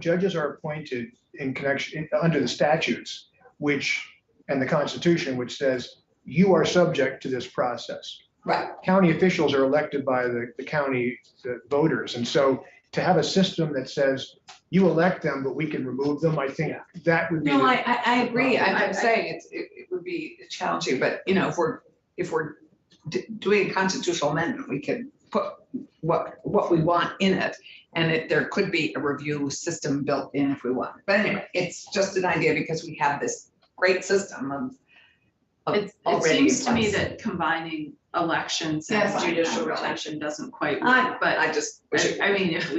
judges are appointed in connection, under the statutes, and the Constitution, which says you are subject to this process. Right. County officials are elected by the county voters. And so to have a system that says you elect them, but we can remove them, I think that would be. No, I agree. I'm saying it would be challenging, but if we're doing a constitutional amendment, we can put what we want in it. And there could be a review system built in if we want. But anyway, it's just an idea because we have this great system of It already seems to me in place. that combining elections Yes, and I judicial know. retention doesn't quite work, but I just wish it. I mean, if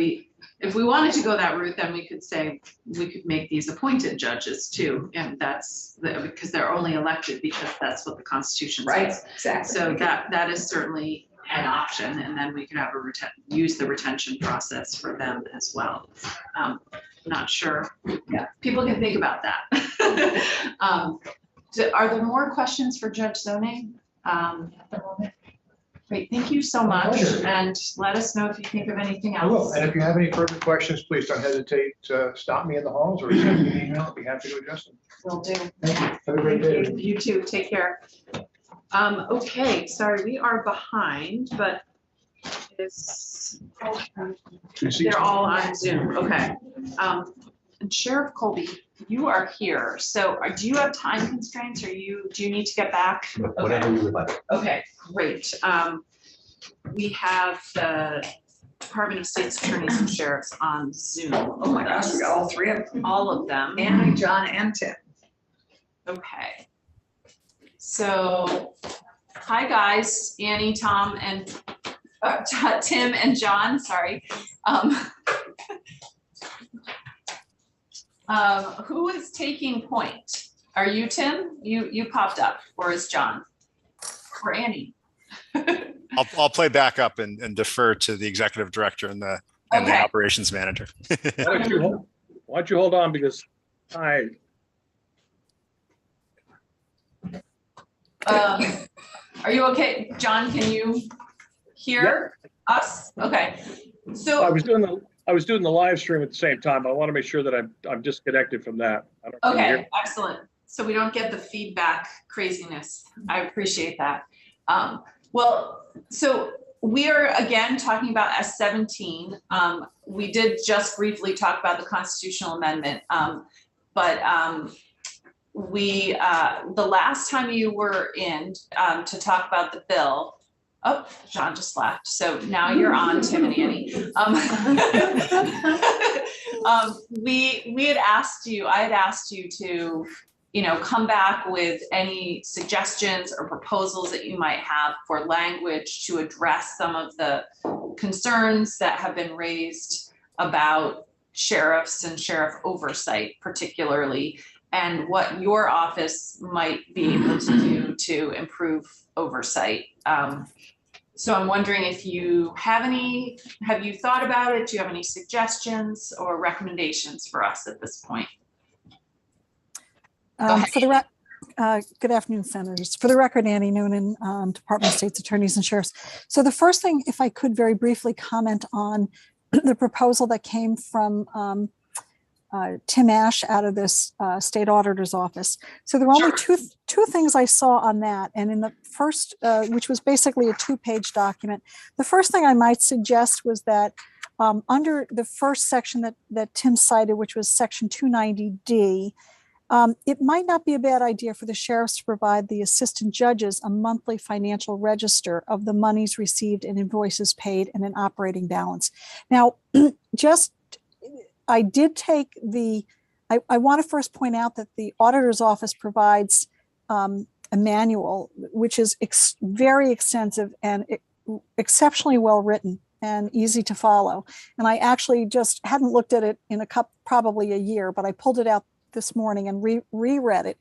we wanted to go that route, then we could say, we could make these appointed judges too, and because they're only elected because that's what the Constitution Right, says. exactly. So that is certainly an option, and then we could have use the retention process for them as well. Not sure. Yeah. People can think about that. Are there more questions for Judge Zoning at the moment? Great, thank you so My much, pleasure. and let us know if you think of anything I will. else. And if you have any further questions, please don't hesitate to stop me in the halls or send me an email. I'll be happy to address them. Will do. Thank you. Have a great Thank day. you. You too, take care. Okay, sorry, we are behind, but it's, they're all on Zoom, okay. And Sheriff Colby, you are here, so do you have time constraints, or do you need to get back? Whatever you would like. Okay, great. We have the Department of State's Attorneys and Sheriffs on Zoom. Oh my gosh, we got all three of them. All of them. Annie, John, and Tim. Okay. So, hi guys, Annie, Tom, and Tim and John, sorry. Who is taking point? Are you Tim? You popped up, or is John? Or Annie? I'll play backup and defer to the executive director and the Okay. operations manager. Why don't you hold on, because I, Are you okay? John, can you hear us? Okay, I so, was doing the live stream at the same time. I want to make sure that I'm disconnected from that. I don't know if you can okay, excellent. So we don't get the feedback craziness. I appreciate that. Well, so we are again talking about S17. We did just briefly talk about the constitutional amendment, but the last time you were in to talk about the bill, oh, John just left. So now you're on, Tim and Annie. We had asked you, I had asked you to, come back with any suggestions or proposals that you might have for language to address some of the concerns that have been raised about sheriffs and sheriff oversight particularly, and what your office might be able to do to improve oversight. So I'm wondering if you have you thought about it? Do you have any suggestions or recommendations for us at this point? Good afternoon, Senators. For the record, Annie Noonan, Department of State's Attorneys and Sheriffs. So the first thing, if I could very briefly comment on the proposal that came from Tim Ash out of this state auditor's office. So there were only two things I saw on that. And in the first, which was basically a 2-page document, the first thing I might suggest was that under the first section that Tim cited, which was section 290D, it might not be a bad idea for the sheriffs to provide the assistant judges a monthly financial register of the monies received and invoices paid and an operating balance. Now, I did take I want to first point out that the auditor's office provides a manual, which is very extensive and exceptionally well written and easy to follow. And I actually just hadn't looked at it in probably a year, but I pulled it out this morning and reread it.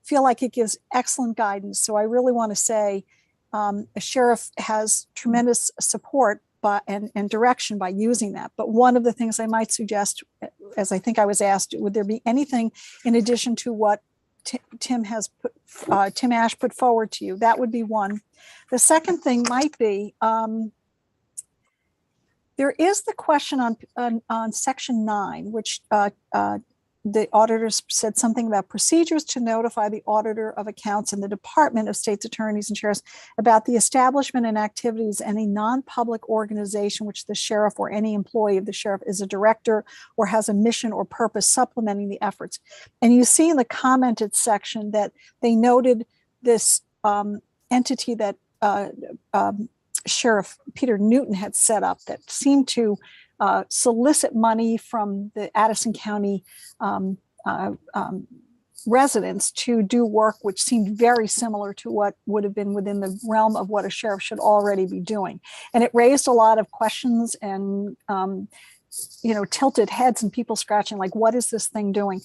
Feel like it gives excellent guidance. So I really want to say a sheriff has tremendous support and direction by using that. But one of the things I might suggest, as I think I was asked, would there be anything in addition to what Tim Ash put forward to you? That would be one. The second thing might be, there is the question on section 9, which the auditors said something about procedures to notify the auditor of accounts in the Department of State's Attorneys and Sheriffs about the establishment and activities of any non-public organization which the sheriff or any employee of the sheriff is a director or has a mission or purpose supplementing the efforts. And you see in the commented section that they noted this entity that Sheriff Peter Newton had set up that seemed to solicit money from the Addison County residents to do work which seemed very similar to what would have been within the realm of what a sheriff should already be doing. And it raised a lot of questions and tilted heads and people scratching like, what is this thing doing?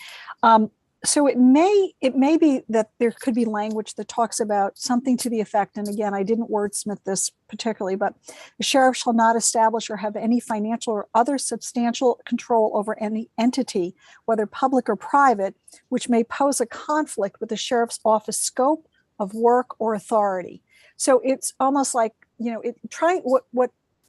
So it may be that there could be language that talks about something to the effect, and again, I didn't wordsmith this particularly, but the sheriff shall not establish or have any financial or other substantial control over any entity, whether public or private, which may pose a conflict with the sheriff's office scope of work or authority. So it's almost like,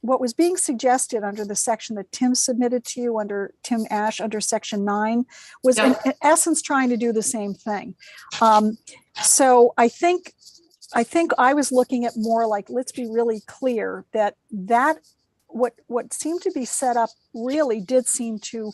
what was being suggested under the section that Tim submitted to you under Tim Ash under section 9 was in essence trying to do the same thing. So I think I was looking at more like, let's be really clear that what seemed to be set up really did seem to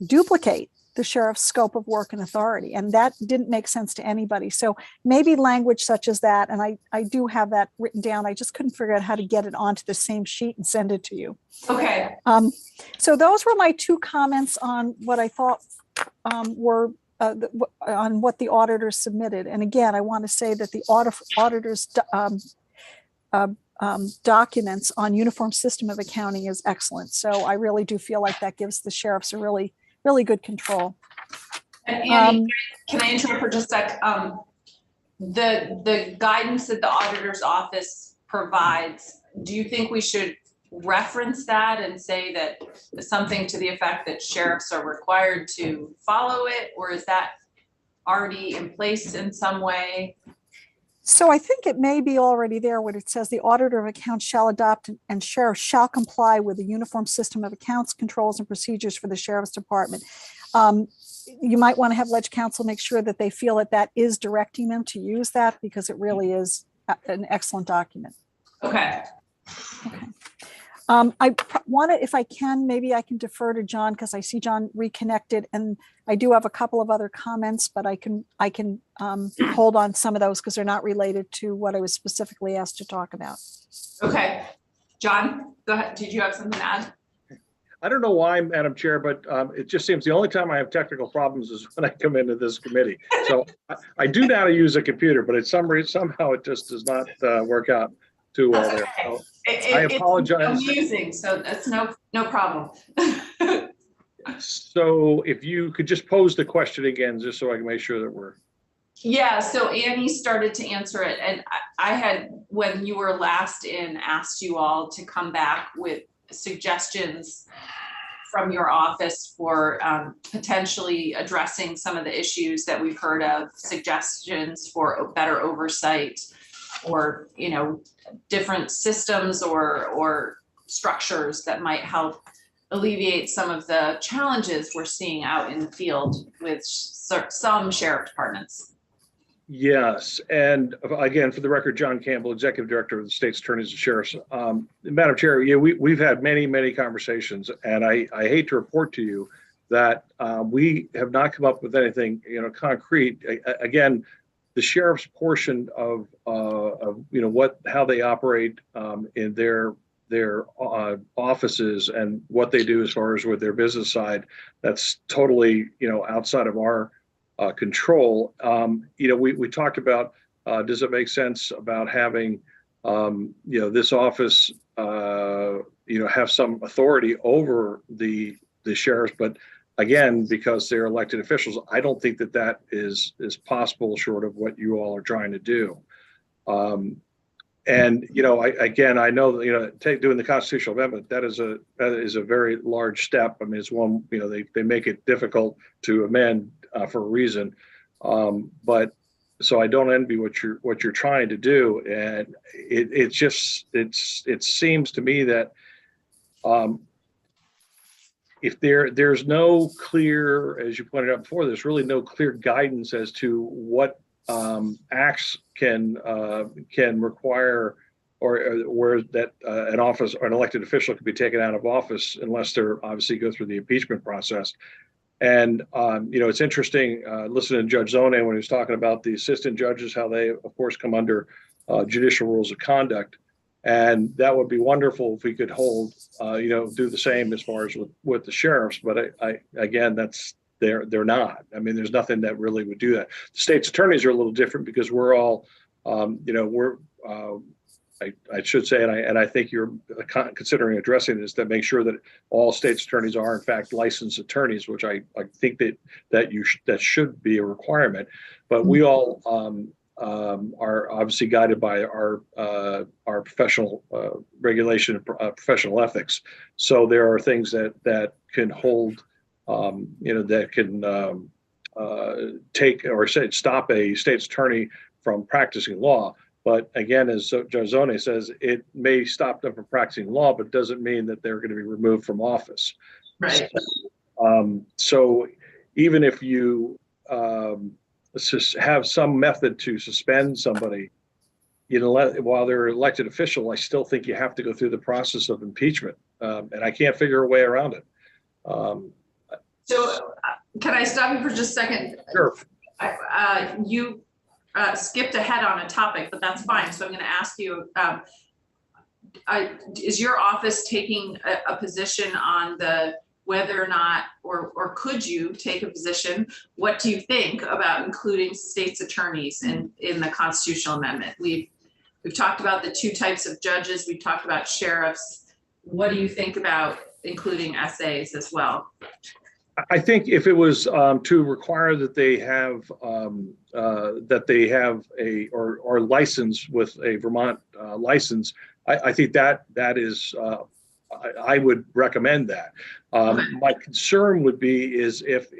duplicate the sheriff's scope of work and authority, and that didn't make sense to anybody. So maybe language such as that, and I do have that written down. I just couldn't figure out how to get it onto the same sheet and send it to you. Okay. So those were my 2 comments on what I thought were on what the auditors submitted. And again, I want to say that the auditors documents on uniform system of accounting is excellent. So I really do feel like that gives the sheriffs a really good control. And Annie, can I interrupt for just a sec? The guidance that the auditor's office provides, do you think we should reference that and say that something to the effect that sheriffs are required to follow it, or is that already in place in some way? So I think it may be already there when it says the auditor of accounts shall adopt and sheriff shall comply with the uniform system of accounts, controls, and procedures for the sheriff's department. You might want to have Ledge Council make sure that they feel that is directing them to use that, because it really is an excellent document. Okay. I want to, if I can, maybe I can defer to John, because I see John reconnected, and I do have a couple of other comments, but I can hold on some of those because they're not related to what I was specifically asked to talk about. Okay, John, go ahead. Did you have something to add? I don't know why, Madam Chair, but it just seems the only time I have technical problems is when I come into this committee. So I do know how to use a computer, but somehow it just does not work out too well there. So I apologize. It's amusing, so that's no problem. So if you could just pose the question again, just so I can make sure that we're. Yeah, so Annie started to answer it, and I had, when you were last in, asked you all to come back with suggestions from your office for potentially addressing some of the issues that we've heard of, suggestions for better oversight, or different systems or structures that might help alleviate some of the challenges we're seeing out in the field with some sheriff departments. Yes, and again, for the record, John Campbell, Executive Director of the State's Attorneys and Sheriffs. Madam Chair, yeah, we've had many conversations, and I hate to report to you that we have not come up with anything concrete. Again, the sheriff's portion of how they operate in their offices and what they do as far as with their business side, that's totally outside of our control. We talked about does it make sense about having this office have some authority over the sheriffs, but again, because they're elected officials, I don't think that is possible short of what you all are trying to do. And I know that doing the constitutional amendment, that is a very large step. I mean, it's one they make it difficult to amend for a reason. But so I don't envy what you're trying to do, and it seems to me that if there's no clear, as you pointed out before, there's really no clear guidance as to what acts can require or where that an office or an elected official can be taken out of office unless they're obviously go through the impeachment process. And it's interesting listening to Judge Zone when he was talking about the assistant judges, how they of course come under judicial rules of conduct. And that would be wonderful if we could hold, do the same as far as with the sheriffs. But again, they're not. I mean, there's nothing that really would do that. The state's attorneys are a little different because we're all, I should say, and I think you're considering addressing this, that make sure that all state's attorneys are in fact licensed attorneys, which I think that should be a requirement. But we all are obviously guided by our professional regulation and professional ethics. So there are things that can hold, that can take or stop a state's attorney from practicing law. But again, as Judge Zone says, it may stop them from practicing law, but doesn't mean that they're going to be removed from office. Right. So even if you have some method to suspend somebody, while they're elected official, I still think you have to go through the process of impeachment. And I can't figure a way around it. So can I stop you for just a second? Sure. You skipped ahead on a topic, but that's fine. So I'm going to ask you, is your office taking a position on whether or not, or could you take a position? What do you think about including state's attorneys in the constitutional amendment? We've talked about the 2 types of judges. We've talked about sheriffs. What do you think about including SAs as well? I think if it was to require that they have or license with a Vermont license, I think that is I would recommend that. My concern would be is if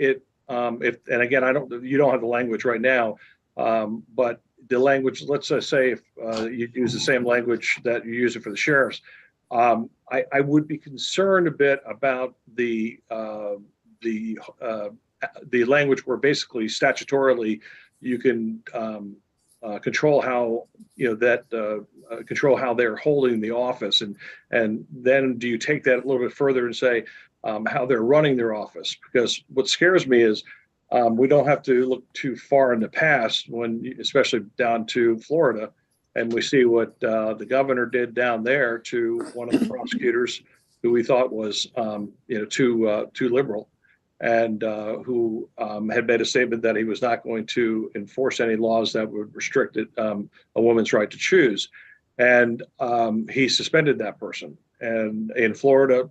and again, you don't have the language right now, but the language, let's just say if you use the same language that you're using for the sheriffs, I would be concerned a bit about the language where basically statutorily you can control how control how they're holding the office, and then do you take that a little bit further and say how they're running their office? Because what scares me is we don't have to look too far in the past, especially down to Florida, and we see what the governor did down there to one of the prosecutors who we thought was too liberal, and who had made a statement that he was not going to enforce any laws that would restrict a woman's right to choose. And he suspended that person. And in Florida,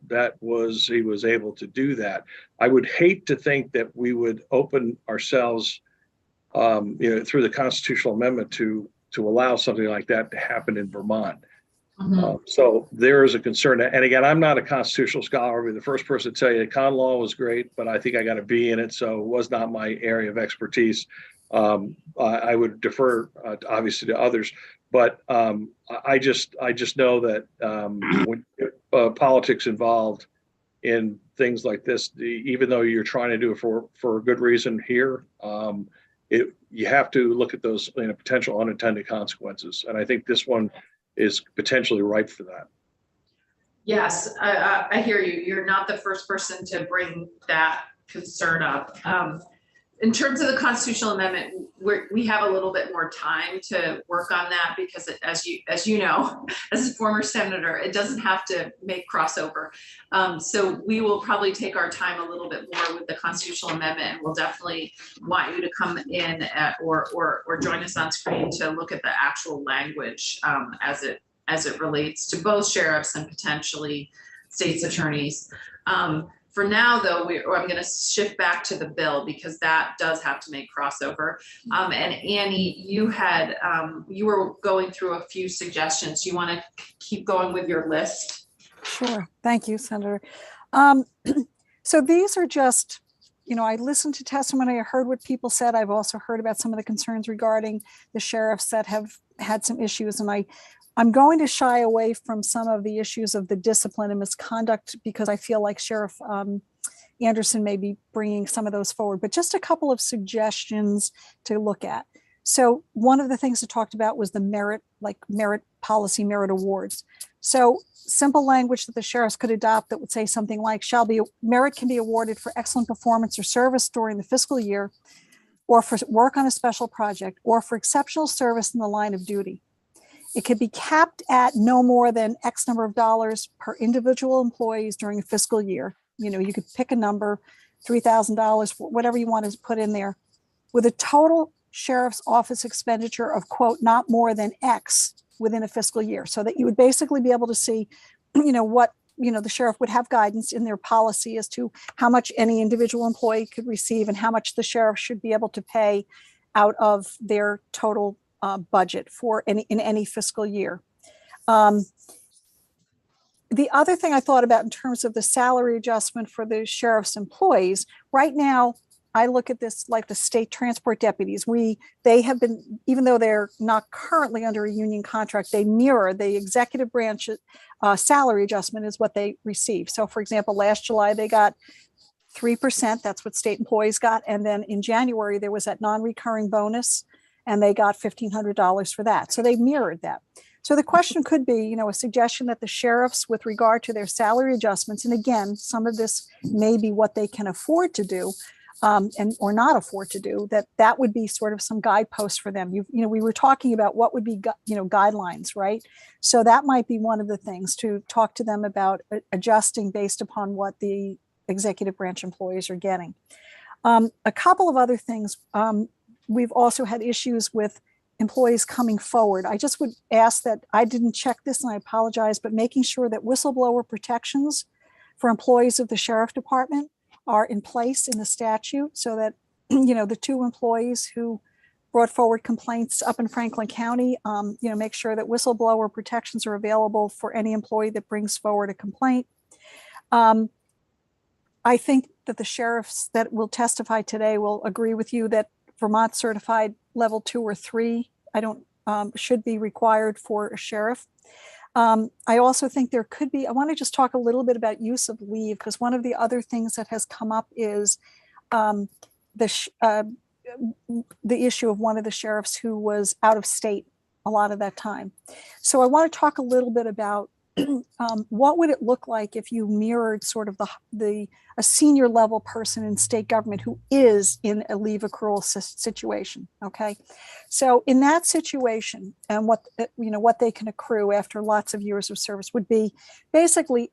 he was able to do that. I would hate to think that we would open ourselves, through the constitutional amendment to allow something like that to happen in Vermont. Mm-hmm. So there is a concern. And again, I'm not a constitutional scholar. I'll be the first person to tell you that con law was great, but I think I got a B in it. So it was not my area of expertise. I would defer obviously to others, but I just know that when politics involved in things like this, even though you're trying to do it for a good reason here, you have to look at those potential unintended consequences. And I think this one is potentially ripe for that. Yes, I hear you. You're not the first person to bring that concern up. In terms of the constitutional amendment, we have a little bit more time to work on that because as you know, as a former senator, it doesn't have to make crossover. So we will probably take our time a little bit more with the constitutional amendment, and we'll definitely want you to come in or join us on screen to look at the actual language as it relates to both sheriffs and potentially state's attorneys. For now, though, I'm going to shift back to the bill because that does have to make crossover. And Annie, you were going through a few suggestions. You want to keep going with your list? Sure. Thank you, Senator. So these are just, I listened to testimony. I heard what people said. I've also heard about some of the concerns regarding the sheriffs that have had some issues. And I'm going to shy away from some of the issues of the discipline and misconduct because I feel like Sheriff Anderson may be bringing some of those forward, but just a couple of suggestions to look at. So one of the things that talked about was the merit policy, merit awards. So simple language that the sheriffs could adopt that would say something like, merit can be awarded for excellent performance or service during the fiscal year, or for work on a special project, or for exceptional service in the line of duty. It could be capped at no more than X number of dollars per individual employees during a fiscal year. You could pick a number, $3,000, whatever you want to put in there, with a total sheriff's office expenditure of, quote, not more than X within a fiscal year. So that you would basically be able to see, what, the sheriff would have guidance in their policy as to how much any individual employee could receive and how much the sheriff should be able to pay out of their total budget in any fiscal year. The other thing I thought about in terms of the salary adjustment for the sheriff's employees, right now, I look at this like the state transport deputies. They have been, even though they're not currently under a union contract, they mirror the executive branch salary adjustment is what they receive. So for example, last July, they got 3%. That's what state employees got. And then in January, there was that non-recurring bonus and they got $1,500 for that. So they mirrored that. So the question could be, a suggestion that the sheriffs, with regard to their salary adjustments, and again, some of this may be what they can afford to do, or not afford to do, that would be sort of some guideposts for them. We were talking about what would be, guidelines, right? So that might be one of the things to talk to them about adjusting based upon what the executive branch employees are getting. A couple of other things. We've also had issues with employees coming forward. I just would ask that, I didn't check this and I apologize, but making sure that whistleblower protections for employees of the sheriff department are in place in the statute so that, the 2 employees who brought forward complaints up in Franklin County, make sure that whistleblower protections are available for any employee that brings forward a complaint. I think that the sheriffs that will testify today will agree with you that Vermont certified level 2 or 3, should be required for a sheriff. I also think there could be, I want to just talk a little bit about use of leave, because one of the other things that has come up is the issue of one of the sheriffs who was out of state a lot of that time. So I want to talk a little bit about what would it look like if you mirrored sort of a senior level person in state government who is in a leave accrual situation. Okay, so in that situation, and what they can accrue after lots of years of service would be basically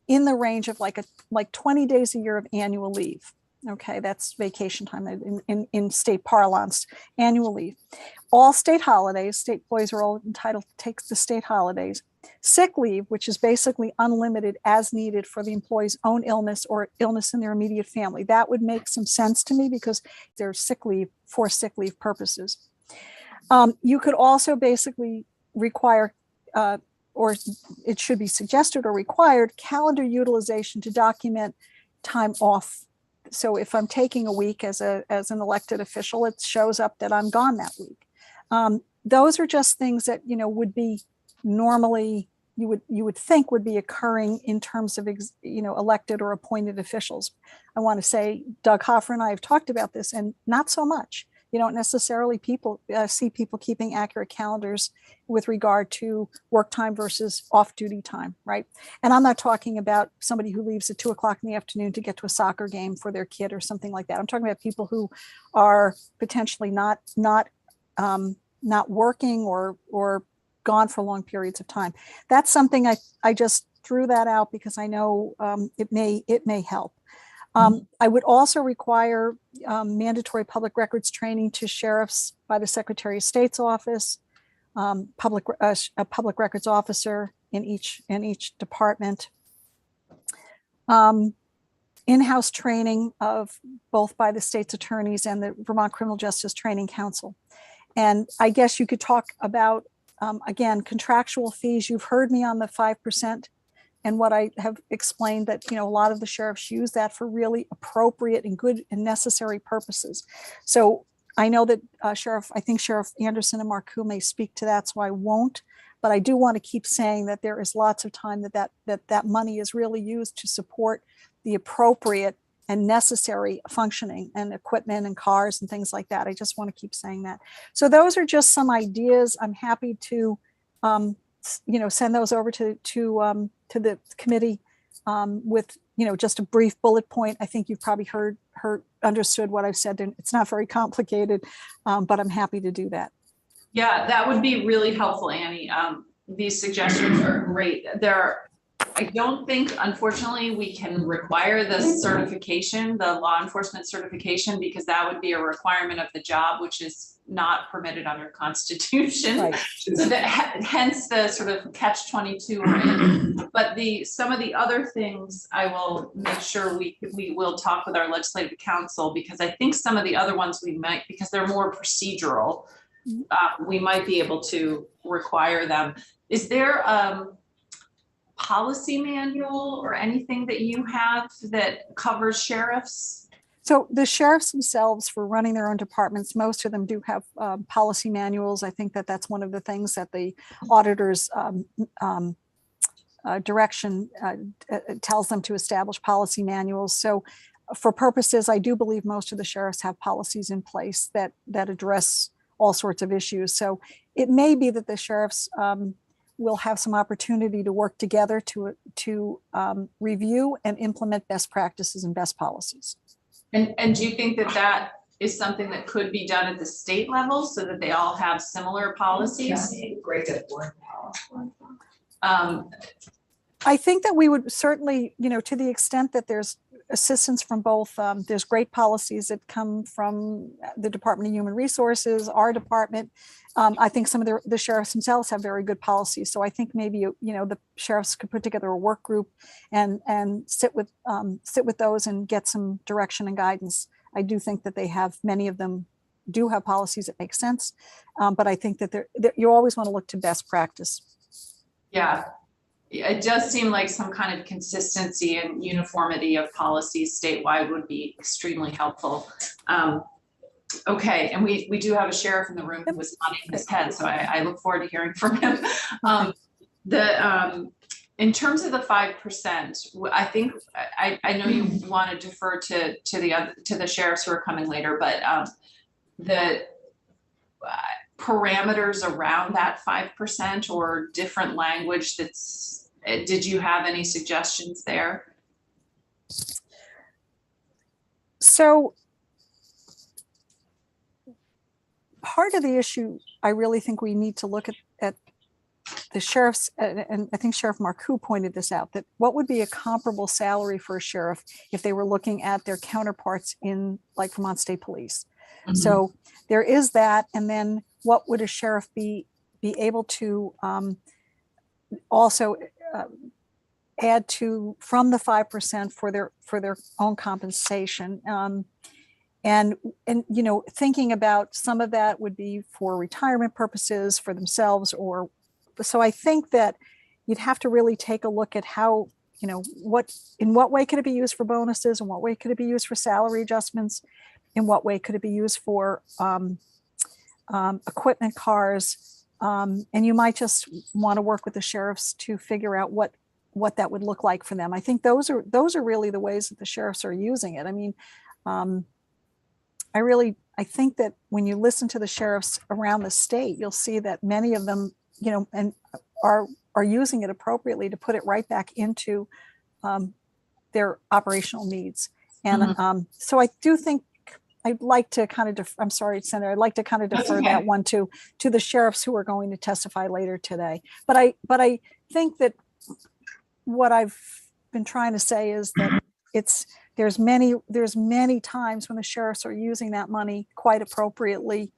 in the range of like 20 days a year of annual leave. Okay, that's vacation time in state parlance, annual leave. All state holidays, state employees are all entitled to take the state holidays. Sick leave, which is basically unlimited as needed for the employee's own illness or illness in their immediate family. That would make some sense to me because there's sick leave for sick leave purposes. You could also basically require, or it should be suggested or required, calendar utilization to document time off. So if I'm taking a week as an elected official, it shows up that I'm gone that week. Those are just things that, would be normally you would think would be occurring in terms of elected or appointed officials. I want to say Doug Hoffer and I have talked about this, and not so much. You don't necessarily see people keeping accurate calendars with regard to work time versus off-duty time, right? And I'm not talking about somebody who leaves at 2 o'clock in the afternoon to get to a soccer game for their kid or something like that. I'm talking about people who are potentially not working or gone for long periods of time. That's something I just threw that out because I know it may help. I would also require mandatory public records training to sheriffs by the Secretary of State's office, a public records officer in each department. In-house training of both by the state's attorneys and the Vermont Criminal Justice Training Council. And I guess you could talk about, again, contractual fees. You've heard me on the 5%. And what I have explained that, a lot of the sheriffs use that for really appropriate and good and necessary purposes. So I know that I think Sheriff Anderson and Marcoux may speak to that, so I won't. But I do want to keep saying that there is lots of time that money is really used to support the appropriate and necessary functioning and equipment and cars and things like that. I just want to keep saying that. So those are just some ideas. I'm happy to, send those over to the committee with, just a brief bullet point. I think you've probably understood what I've said. And it's not very complicated, but I'm happy to do that. Yeah, that would be really helpful, Annie. These suggestions are great. I don't think, unfortunately, we can require the certification, the law enforcement certification, because that would be a requirement of the job, which is not permitted under Constitution. Right. So hence the sort of catch-22 we're in. But some of the other things, I will make sure we will talk with our legislative counsel, because I think some of the other ones we might, because they're more procedural, we might be able to require them. Is there policy manual or anything that you have that covers sheriffs? So the sheriffs themselves, for running their own departments, most of them do have policy manuals. I think that that's one of the things that the auditor's direction tells them to establish policy manuals. So for purposes, I do believe most of the sheriffs have policies in place that address all sorts of issues. So it may be that the sheriffs will have some opportunity to work together to review and implement best practices and best policies. And do you think that that is something that could be done at the state level so that they all have similar policies? Great at board. I think that we would certainly, to the extent that there's assistance from both, there's great policies that come from the Department of Human Resources, our department. I think some of the sheriffs themselves have very good policies. So I think maybe, the sheriffs could put together a work group and sit with those and get some direction and guidance. I do think that many of them do have policies that make sense. But I think that you always want to look to best practice. Yeah. It does seem like some kind of consistency and uniformity of policies statewide would be extremely helpful. Okay, and we do have a sheriff in the room who was nodding his head, so I look forward to hearing from him. In terms of the 5%, I think I know you want to defer to the sheriffs who are coming later, but the parameters around that 5% or different language did you have any suggestions there? So part of the issue, I really think we need to look at the sheriffs, and I think Sheriff Marcoux pointed this out, that what would be a comparable salary for a sheriff if they were looking at their counterparts in like Vermont State Police. Mm-hmm. So there is that, and then what would a sheriff be able to also add to from the 5% for their own compensation, and thinking about some of that would be for retirement purposes for themselves, or so I think that you'd have to really take a look at how, in what way could it be used for bonuses, in what way could it be used for salary adjustments, in what way could it be used for equipment, cars, and you might just want to work with the sheriffs to figure out what that would look like for them. I think those are really the ways that the sheriffs are using it. I mean, I think that when you listen to the sheriffs around the state, you'll see that many of them, and are using it appropriately to put it right back into their operational needs. And so I do think I'd like to kind of, I'm sorry, Senator, I'd like to kind of defer that one to the sheriffs who are going to testify later today. But I think that what I've been trying to say is that there's many times when the sheriffs are using that money quite appropriately,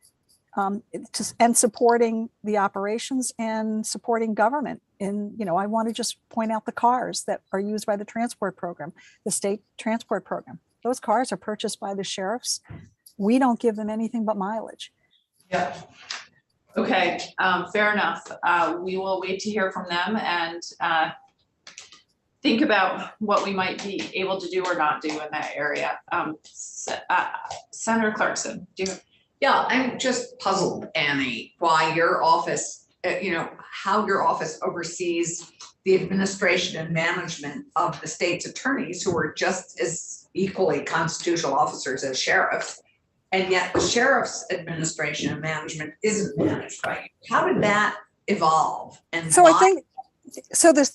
and supporting the operations and supporting government. And, I want to just point out the cars that are used by the transport program, the state transport program. Those cars are purchased by the sheriffs. We don't give them anything but mileage. Yeah. Okay, fair enough. We will wait to hear from them and think about what we might be able to do or not do in that area. Senator Clarkson, do you? Yeah, I'm just puzzled, Annie, why your office, how your office oversees the administration and management of the state's attorneys, who are just as equally constitutional officers as sheriffs. And yet the sheriff's administration and management isn't managed by you. How did that evolve? And so why? I think,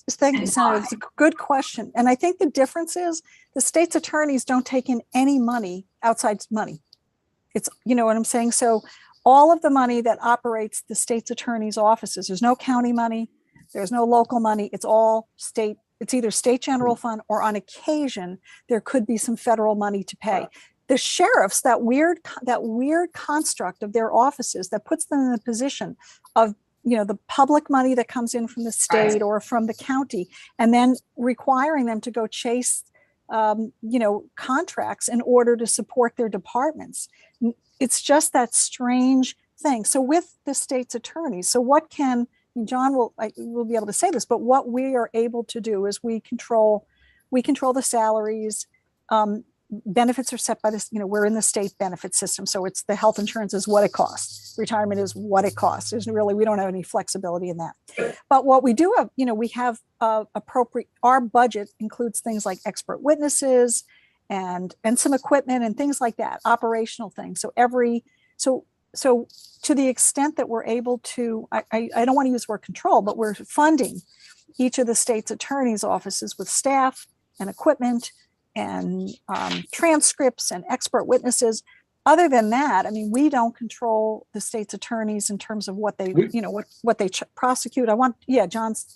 thank you, Senator, it's a good question. And I think the difference is the state's attorneys don't take in any money, outside money. It's, what I'm saying? So all of the money that operates the state's attorney's offices, there's no county money, there's no local money, it's all state. It's either state general fund, or on occasion, there could be some federal money to pay. The sheriffs, that weird construct of their offices that puts them in the position of, the public money that comes in from the state or from the county, and then requiring them to go chase, contracts in order to support their departments. It's just that strange thing. So with the state's attorneys, so what can, John will be able to say this, but what we are able to do is we control the salaries. benefits are set by this, we're in the state benefit system. So it's the health insurance is what it costs. Retirement is what it costs. There's really, we don't have any flexibility in that. But what we do have, we have appropriate, our budget includes things like expert witnesses and some equipment and things like that, operational things. So to the extent that we're able to, I don't want to use the word control, but we're funding each of the state's attorney's offices with staff and equipment and transcripts and expert witnesses. Other than that, I mean, we don't control the state's attorneys in terms of what they, what they prosecute. John,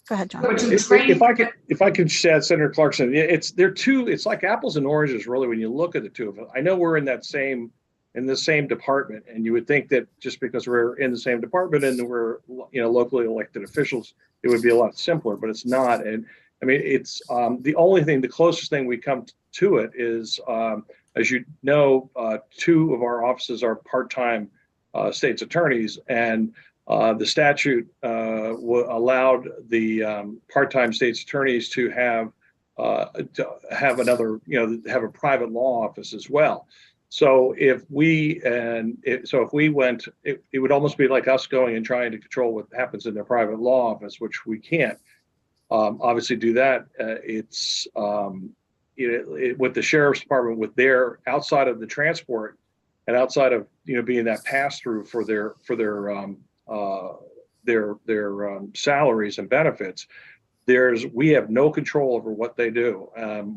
go ahead, John. If I could just add, Senator Clarkson, it's like apples and oranges, really, when you look at the two of them. I know we're in the same department, and you would think that just because we're in the same department and we're, locally elected officials, it would be a lot simpler, but it's not. And I mean, it's the closest thing we come to it is, as you know, two of our offices are part-time state's attorneys, and the statute allowed the part-time state's attorneys to have another, have a private law office as well. So if we went, it would almost be like us going and trying to control what happens in their private law office, which we can't obviously do that. With the sheriff's department, with their outside of the transport and outside of being that pass through for their salaries and benefits, we have no control over what they do,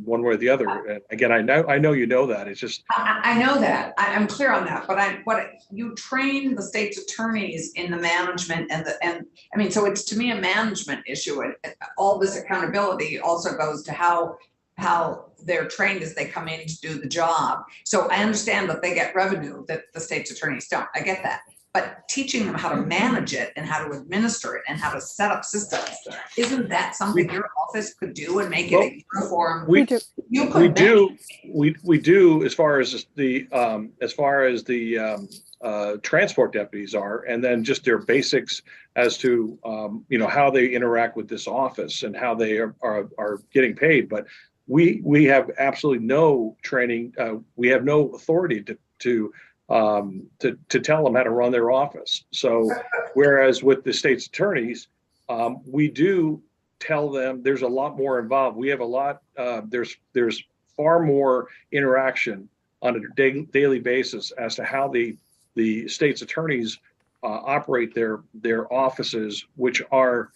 one way or the other. Again, I know you know that. It's just I know that. I'm clear on that. But you train the state's attorneys in the management and I mean, so it's to me a management issue. And all this accountability also goes to how they're trained as they come in to do the job. So I understand that they get revenue that the state's attorneys don't. I get that. But teaching them how to manage it and how to administer it and how to set up systems, isn't that something your office could do and make it a uniform? We do as far as the transport deputies are, and then just their basics as to how they interact with this office and how they are getting paid. But we have absolutely no training. We have no authority to tell them how to run their office. So whereas with the state's attorneys, we do tell them there's a lot more involved. We have a lot, there's far more interaction on a daily basis as to how the state's attorneys operate their offices, which are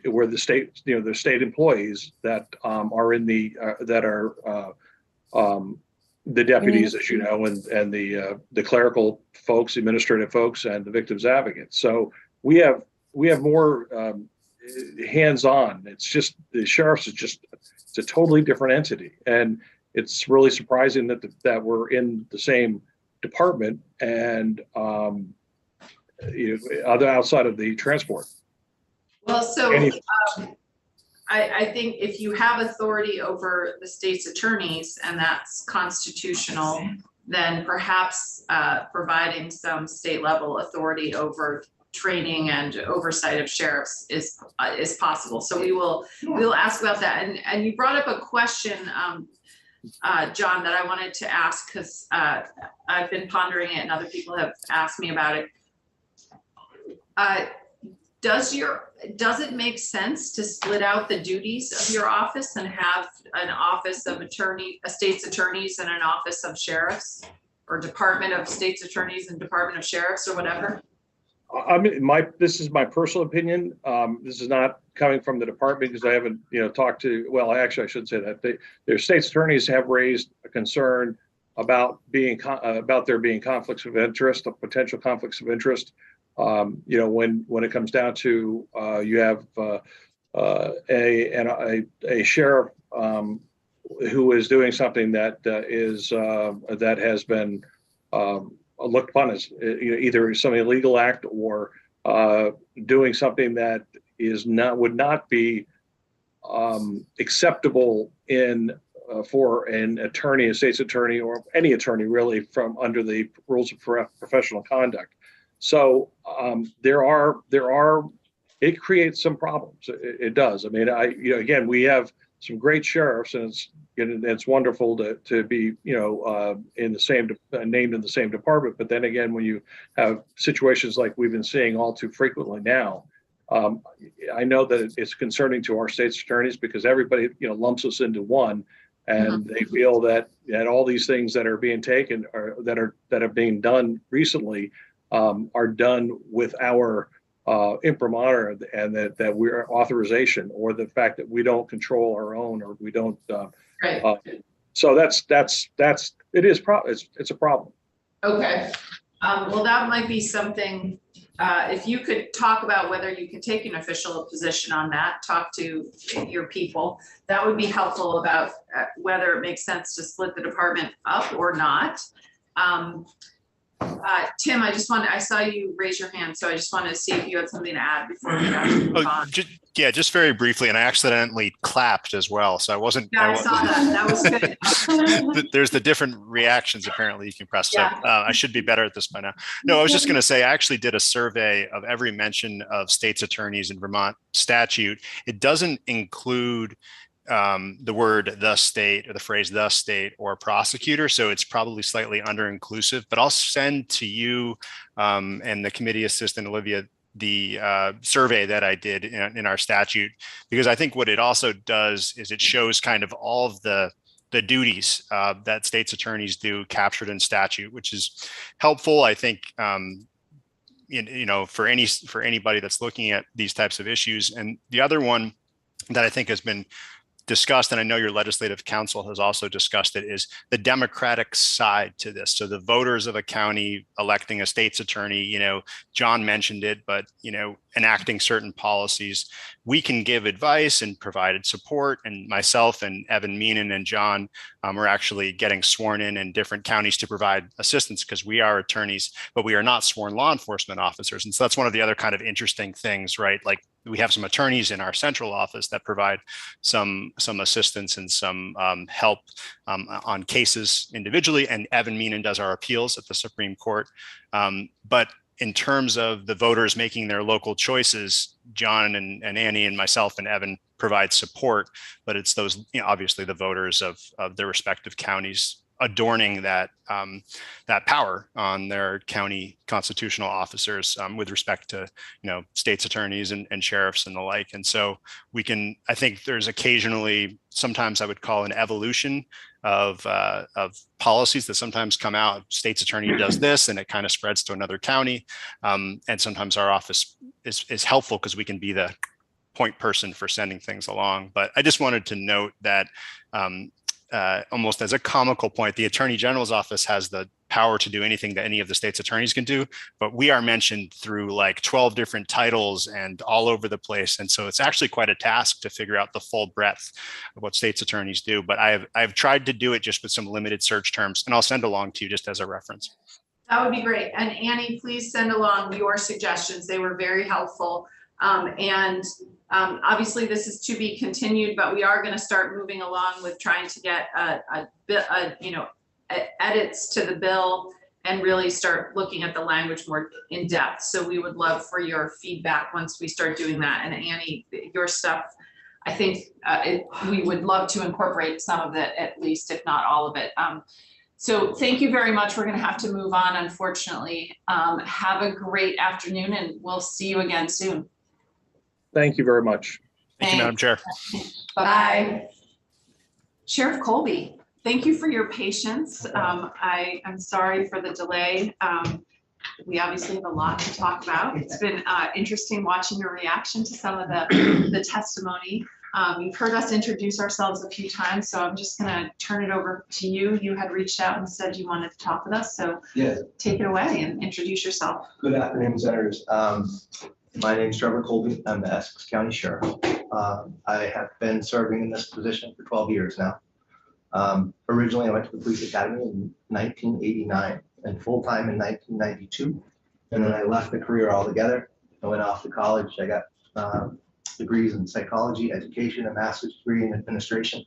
where the state, the state employees that are in the deputies, as you know, and the clerical folks, administrative folks, and the victims advocates. So we have more hands-on. It's just the sheriff's it's a totally different entity, and it's really surprising that we're in the same department and outside of the transport. Well, so I think if you have authority over the state's attorneys and that's constitutional, then perhaps providing some state level authority over training and oversight of sheriffs is possible. So we'll ask about that. And you brought up a question, John, that I wanted to ask because I've been pondering it and other people have asked me about it. Does it make sense to split out the duties of your office and have an office of state's attorneys and an office of sheriffs, or department of state's attorneys and department of sheriffs, or whatever? I mean, this is my personal opinion. This is not coming from the department because I haven't, talked to. Well, actually, I shouldn't say that. Their state's attorneys have raised a concern about there being conflicts of interest, potential conflicts of interest. When it comes down to you have a sheriff who is doing something that has been looked upon as either some illegal act or doing something that would not be acceptable for an attorney, a state's attorney, or any attorney really from under the rules of professional conduct. So it creates some problems. It does. I mean, again, we have some great sheriffs, and it's wonderful to be, in the same, named in the same department. But then again, when you have situations like we've been seeing all too frequently now, I know that it's concerning to our state's attorneys because everybody, lumps us into one, and they feel that all these things that are being taken or that are being done recently are done with our imprimatur, and that we're authorization, or the fact that we don't control our own, or we don't. Right. So it's a problem. Okay. Well, that might be something, if you could talk about whether you can take an official position on that, talk to your people, that would be helpful about whether it makes sense to split the department up or not. Tim, I saw you raise your hand, so I just wanted to see if you had something to add before we actually move on. Just very briefly, and I accidentally clapped as well, so I wasn't. Yeah, I saw that. That was good. There's the different reactions apparently you can press. So I should be better at this by now. No, I was just going to say I actually did a survey of every mention of state's attorneys in Vermont statute. It doesn't include the word the state or the phrase the state or prosecutor. So it's probably slightly under inclusive, but I'll send to you and the committee assistant, Olivia, the survey that I did in our statute, because I think what it also does is it shows kind of all of the duties that state's attorneys do captured in statute, which is helpful, I think, for anybody that's looking at these types of issues. And the other one that I think has been discussed, and I know your legislative council has also discussed it, is the democratic side to this. So the voters of a county electing a state's attorney, John mentioned it, but, enacting certain policies, we can give advice and provided support. And myself and Evan Meenan and John are actually getting sworn in different counties to provide assistance because we are attorneys, but we are not sworn law enforcement officers. And so that's one of the other kind of interesting things, right? Like we have some attorneys in our central office that provide some assistance and some help on cases individually. And Evan Meenan does our appeals at the Supreme Court. But in terms of the voters making their local choices, John and Annie and myself and Evan provide support, but it's those, obviously the voters of their respective counties adorning that power on their county constitutional officers with respect to state's attorneys and sheriffs and the like. And so I think there's occasionally, sometimes I would call an evolution of policies that sometimes come out. State's attorney does this and it kind of spreads to another county. And sometimes our office is helpful because we can be the point person for sending things along. But I just wanted to note that almost as a comical point, the Attorney General's office has the power to do anything that any of the state's attorneys can do, but we are mentioned through like 12 different titles and all over the place. And so it's actually quite a task to figure out the full breadth of what state's attorneys do. But I've tried to do it just with some limited search terms, and I'll send along to you just as a reference. That would be great. And Annie, please send along your suggestions. They were very helpful. Obviously this is to be continued, but we are going to start moving along with trying to get edits to the bill and really start looking at the language more in depth. So we would love for your feedback once we start doing that. And Annie, your stuff, I think we would love to incorporate some of it, at least, if not all of it. So thank you very much. We're going to have to move on, unfortunately. Have a great afternoon, and we'll see you again soon. Thank you very much. Thank you, Madam Chair. Bye. Sheriff Colby, thank you for your patience. I'm sorry for the delay. We obviously have a lot to talk about. It's been interesting watching your reaction to some of the testimony. You've heard us introduce ourselves a few times, so I'm just going to turn it over to you. You had reached out and said you wanted to talk with us, so take it away and introduce yourself. Good afternoon, Senators. My name is Trevor Colby. I'm the Essex County Sheriff. I have been serving in this position for 12 years now. Originally, I went to the Police Academy in 1989 and full-time in 1992. And then I left the career altogether. I went off to college. I got degrees in psychology, education, a master's degree in administration,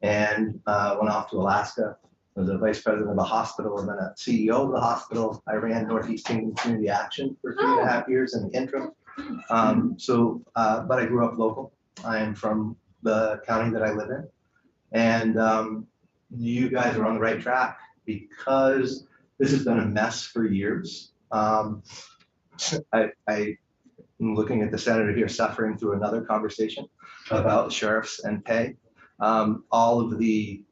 and went off to Alaska. I was a vice president of a hospital and then a CEO of the hospital. I ran Northeast Kingdom Community Action for 3.5 years in the interim. But I grew up local. I am from the county that I live in. And you guys are on the right track because this has been a mess for years. I'm looking at the senator here suffering through another conversation about sheriffs and pay. All of the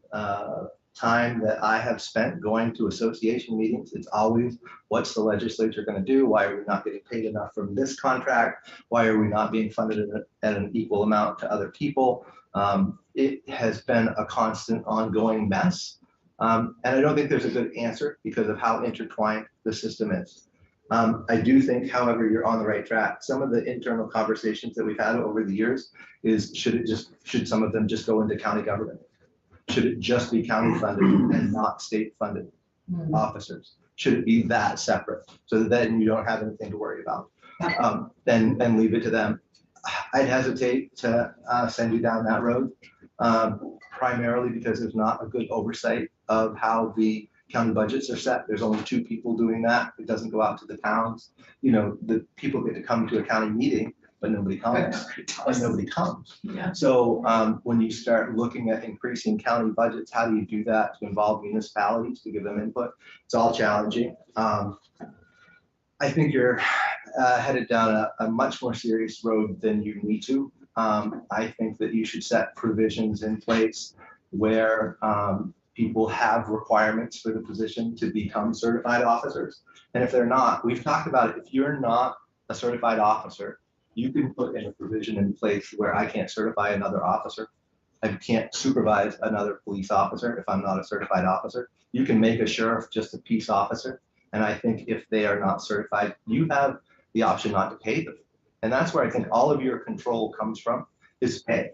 time that I have spent going to association meetings, it's always, what's the legislature going to do? Why are we not getting paid enough from this contract? Why are we not being funded at an equal amount to other people? It has been a constant ongoing mess. And I don't think there's a good answer because of how intertwined the system is. I do think, however, you're on the right track. Some of the internal conversations that we've had over the years is, should some of them just go into county government? Should it just be county funded and not state funded officers? Should it be that separate so that then you don't have anything to worry about? Then leave it to them. I'd hesitate to send you down that road, primarily because there's not a good oversight of how the county budgets are set. There's only 2 people doing that. It doesn't go out to the towns. You know, the people get to come to a county meeting, but nobody comes. And nobody comes. Yeah. So when you start looking at increasing county budgets, how do you do that to involve municipalities to give them input? It's all challenging. I think you're headed down a much more serious road than you need to. I think that you should set provisions in place where people have requirements for the position to become certified officers. And if they're not, we've talked about it, if you're not a certified officer, you can put in a provision in place where I can't certify another officer. I can't supervise another police officer if I'm not a certified officer. You can make a sheriff just a peace officer. And I think if they are not certified, you have the option not to pay them. And that's where I think all of your control comes from, is pay.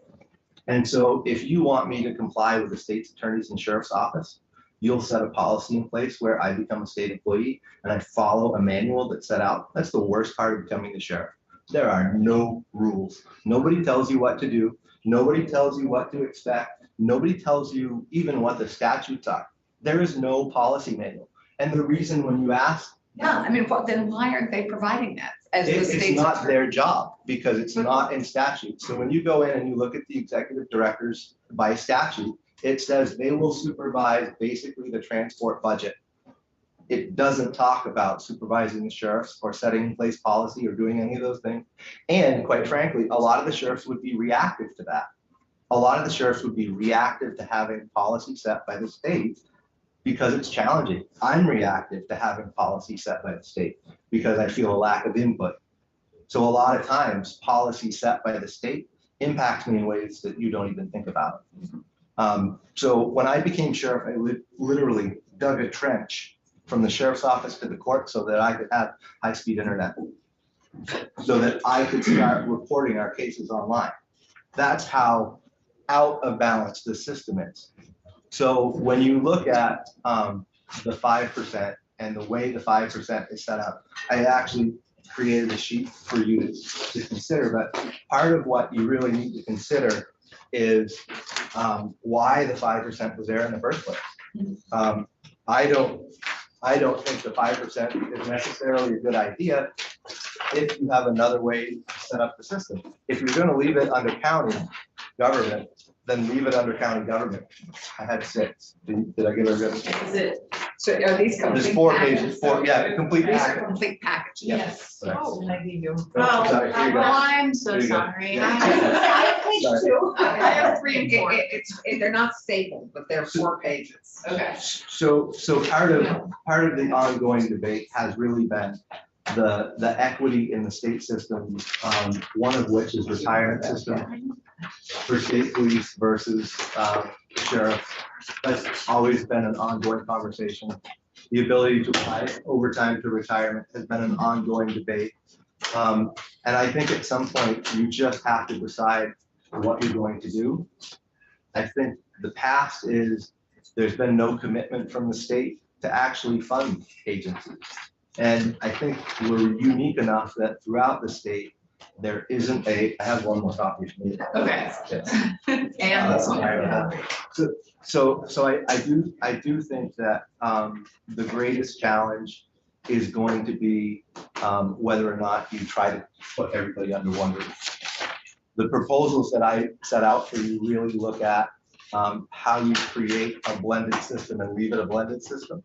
And so if you want me to comply with the state's attorneys and sheriff's office, you'll set a policy in place where I become a state employee and I follow a manual that's set out. That's the worst part of becoming the sheriff. There are no rules. Nobody tells you what to do. Nobody tells you what to expect. Nobody tells you even what the statutes are. There is no policy manual. And the reason when you ask, Yeah, I mean, then why aren't they providing that as the it's state's not attorney? their job because it's not in statute. So when you go in and you look at the executive directors by statute, it says they will supervise basically the transport budget. It doesn't talk about supervising the sheriffs or setting in place policy or doing any of those things. And quite frankly, a lot of the sheriffs would be reactive to that. A lot of the sheriffs would be reactive to having policy set by the state because it's challenging. I'm reactive to having policy set by the state because I feel a lack of input. So a lot of times policy set by the state impacts me in ways that you don't even think about. So when I became sheriff, I literally dug a trench from the sheriff's office to the court so that I could have high-speed internet, so that I could start reporting our cases online. That's how out of balance the system is. So when you look at the 5% and the way the 5% is set up, I actually created a sheet for you to consider, but part of what you really need to consider is why the 5% was there in the first place. I don't think the 5% is necessarily a good idea if you have another way to set up the system. If you're going to leave it under county government, then leave it under county government. I had 6. Did I give it a good? Is it, so are these complete? There's 4 packages? pages, complete These are package. complete packages. Yes. Correct. Oh, I gave you. Oh, sorry, here you go. I'm so There you go. sorry. Yeah. I have page Sorry. 2. I have 3 and 4. They're not stapled, but they're 4 pages. Okay. So part of the ongoing debate has really been the equity in the state system, one of which is retirement system for state police versus sheriff. That's always been an ongoing conversation. The ability to apply overtime to retirement has been an ongoing debate. And I think at some point you just have to decide what you're going to do. I think the past is there's been no commitment from the state to actually fund agencies. And I think we're unique enough that throughout the state, there isn't I have one more copy. If you need it. Okay. Yeah. And this one. So I do think that the greatest challenge is going to be whether or not you try to put everybody under one roof. The proposals that I set out for you really look at how you create a blended system and leave it a blended system,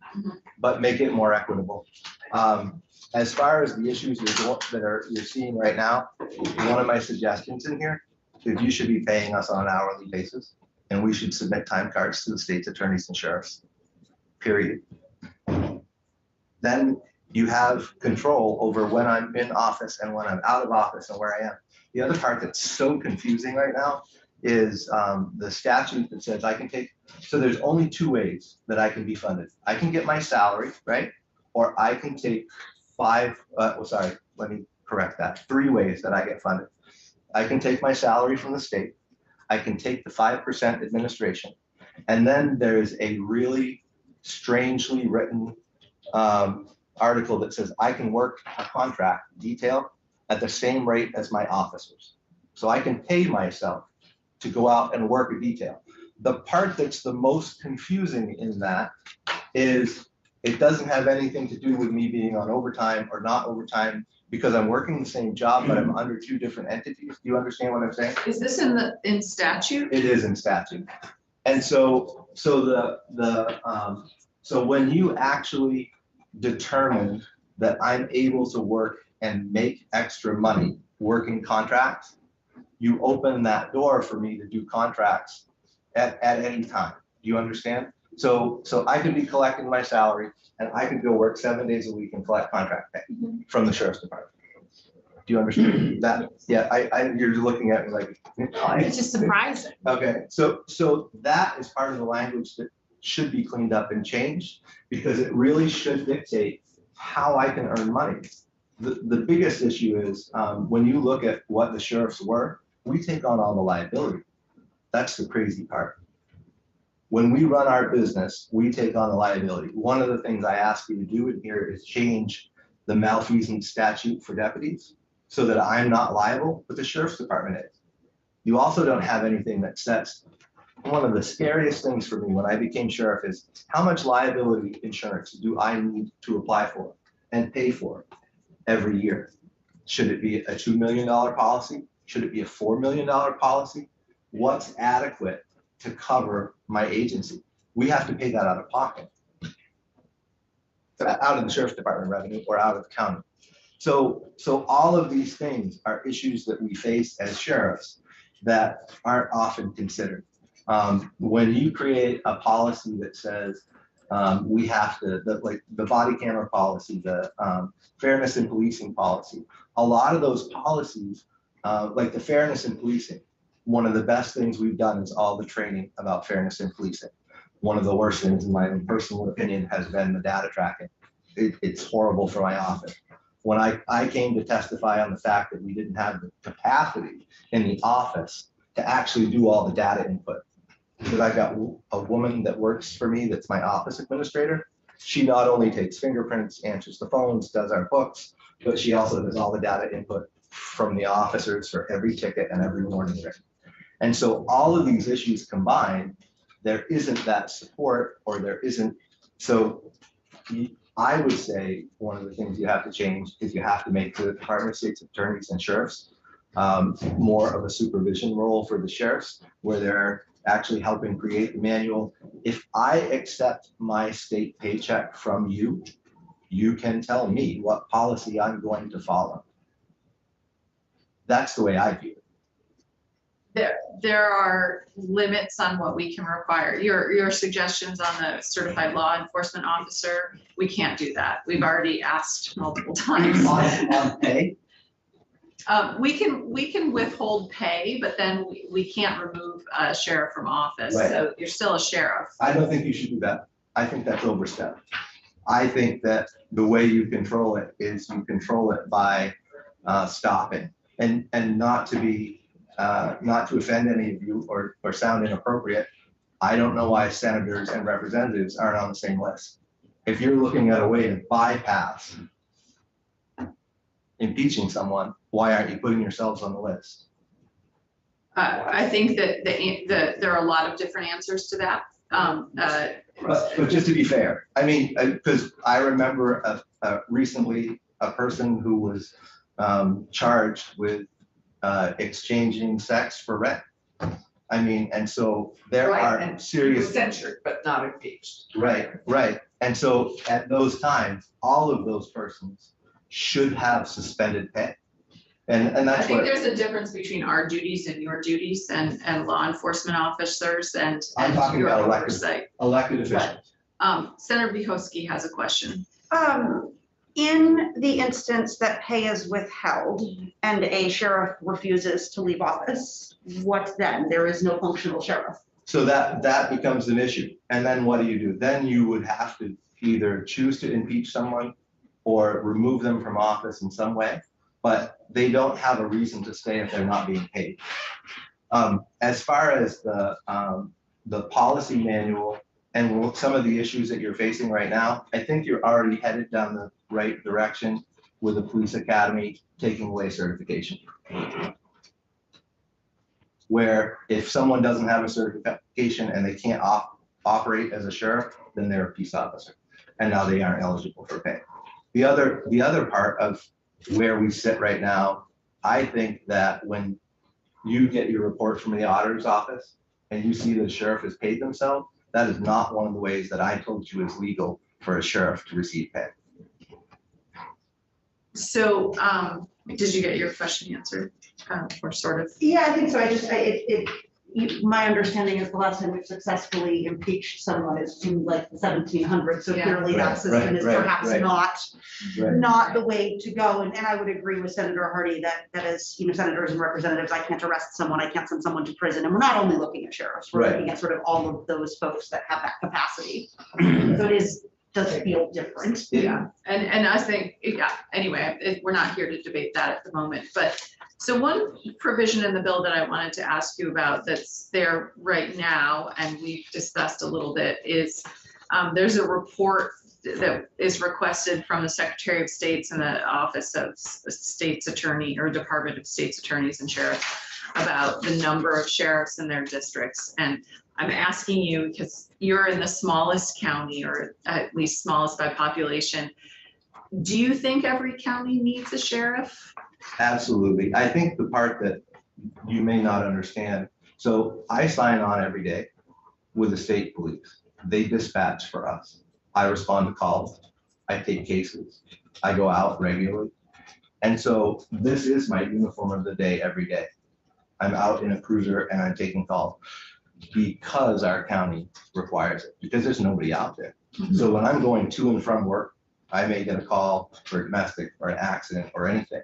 but make it more equitable. As far as the issues you're seeing right now, one of my suggestions in here is you should be paying us on an hourly basis, and we should submit time cards to the state's attorneys and sheriffs, period. Then you have control over when I'm in office and when I'm out of office and where I am. The other part that's so confusing right now is the statute that says I can take, so there's only two ways that I can be funded. I can get my salary, right? Or I can take let me correct that. 3 ways that I get funded. I can take my salary from the state. I can take the 5% administration. And then there's a really strangely written article that says I can work a contract detail at the same rate as my officers. So I can pay myself to go out and work a detail. The part that's the most confusing in that is it doesn't have anything to do with me being on overtime or not overtime, because I'm working the same job, but I'm under 2 different entities. Do you understand what I'm saying? Is this in statute? It is in statute. And so when you actually determine that I'm able to work and make extra money working contracts, you open that door for me to do contracts at any time. Do you understand? So I could be collecting my salary and I could go work 7 days a week and collect contract pay from the sheriff's department. Do you understand that? Yeah, you're looking at me like. It's just surprising. Okay, so that is part of the language that should be cleaned up and changed, because it really should dictate how I can earn money. The biggest issue is when you look at what the sheriffs were, we take on all the liability. That's the crazy part. When we run our business, we take on the liability. One of the things I ask you to do in here is change the malfeasance statute for deputies so that I'm not liable, but the sheriff's department is. You also don't have anything that sets, one of the scariest things for me when I became sheriff is how much liability insurance do I need to apply for and pay for every year? Should it be a $2 million policy? Should it be a $4 million policy? What's adequate to cover my agency? We have to pay that out of pocket, out of the sheriff's department revenue or out of the county. So all of these things are issues that we face as sheriffs that aren't often considered. When you create a policy that says we have to, like the body camera policy, the fairness in policing policy, a lot of those policies, like the fairness in policing, one of the best things we've done is all the training about fairness in policing. One of the worst things, in my personal opinion, has been the data tracking. It's horrible for my office. When I came to testify on the fact that we didn't have the capacity in the office to actually do all the data input, because I've got a woman that works for me that's my office administrator. She not only takes fingerprints, answers the phones, does our books, but she also does all the data input from the officers for every ticket and every warning ring. And so all of these issues combined, there isn't that support, or there isn't. So I would say one of the things you have to change is you have to make the Department of State's attorneys and sheriffs more of a supervision role for the sheriffs, where they're actually helping create the manual. If I accept my state paycheck from you, you can tell me what policy I'm going to follow. That's the way I view it. There are limits on what we can require. Your suggestions on the certified law enforcement officer, we can't do that. We've already asked multiple times. On pay? We can withhold pay, but then we can't remove a sheriff from office. Right. So you're still a sheriff. I don't think you should do that. I think that's overstep. I think that the way you control it is you control it by stopping and not to be not to offend any of you or sound inappropriate. I don't know why senators and representatives aren't on the same list. If you're looking at a way to bypass impeaching someone, why aren't you putting yourselves on the list? I think that there are a lot of different answers to that. But just to be fair, I mean, because I remember recently a person who was charged with exchanging sex for rent. I mean, and so there Right, are and serious. Censured, but not impeached. Right. And so at those times, all of those persons should have suspended pay. And I that's think what there's a difference between our duties and your duties and law enforcement officers and I'm talking your about oversight. elected officials. Senator Bukowski has a question. In the instance that pay is withheld and a sheriff refuses to leave office, what then? There is no functional sheriff. So that becomes an issue. And then what do? Then you would have to either choose to impeach someone or remove them from office in some way, but they don't have a reason to stay if they're not being paid. As far as the policy manual and some of the issues that you're facing right now, I think you're already headed down the right direction with the police academy taking away certification. Where if someone doesn't have a certification and they can't operate as a sheriff, then they're a peace officer. And now they aren't eligible for pay. The other part of where we sit right now, I think that when you get your report from the auditor's office and you see that a sheriff has paid themselves, that is not one of the ways that I told you is legal for a sheriff to receive pay. So, did you get your question answered? Or sort of? Yeah, I think so. My understanding is the last time we've successfully impeached someone is in like the 1700s. So Yeah. clearly that system is perhaps not the way to go. And I would agree with Senator Hardy that as, senators and representatives, I can't arrest someone, I can't send someone to prison. And we're not only looking at sheriffs, we're looking at sort of all of those folks that have that capacity. So does feel different. Yeah, and I think, anyway, we're not here to debate that at the moment, but so one provision in the bill that I wanted to ask you about that's there right now, and we've discussed a little bit, is there's a report that is requested from the Secretary of State's and the Office of State's Attorney or Department of State's Attorneys and Sheriffs about the number of sheriffs in their districts. And I'm asking you because you're in the smallest county, or at least smallest by population. Do you think every county needs a sheriff? Absolutely. I think the part that you may not understand, so I sign on every day with the state police. They dispatch for us. I respond to calls. I take cases. I go out regularly. And so this is my uniform of the day every day. I'm out in a cruiser and I'm taking calls because our county requires it, because there's nobody out there. So when I'm going to and from work, I may get a call for domestic or an accident or anything.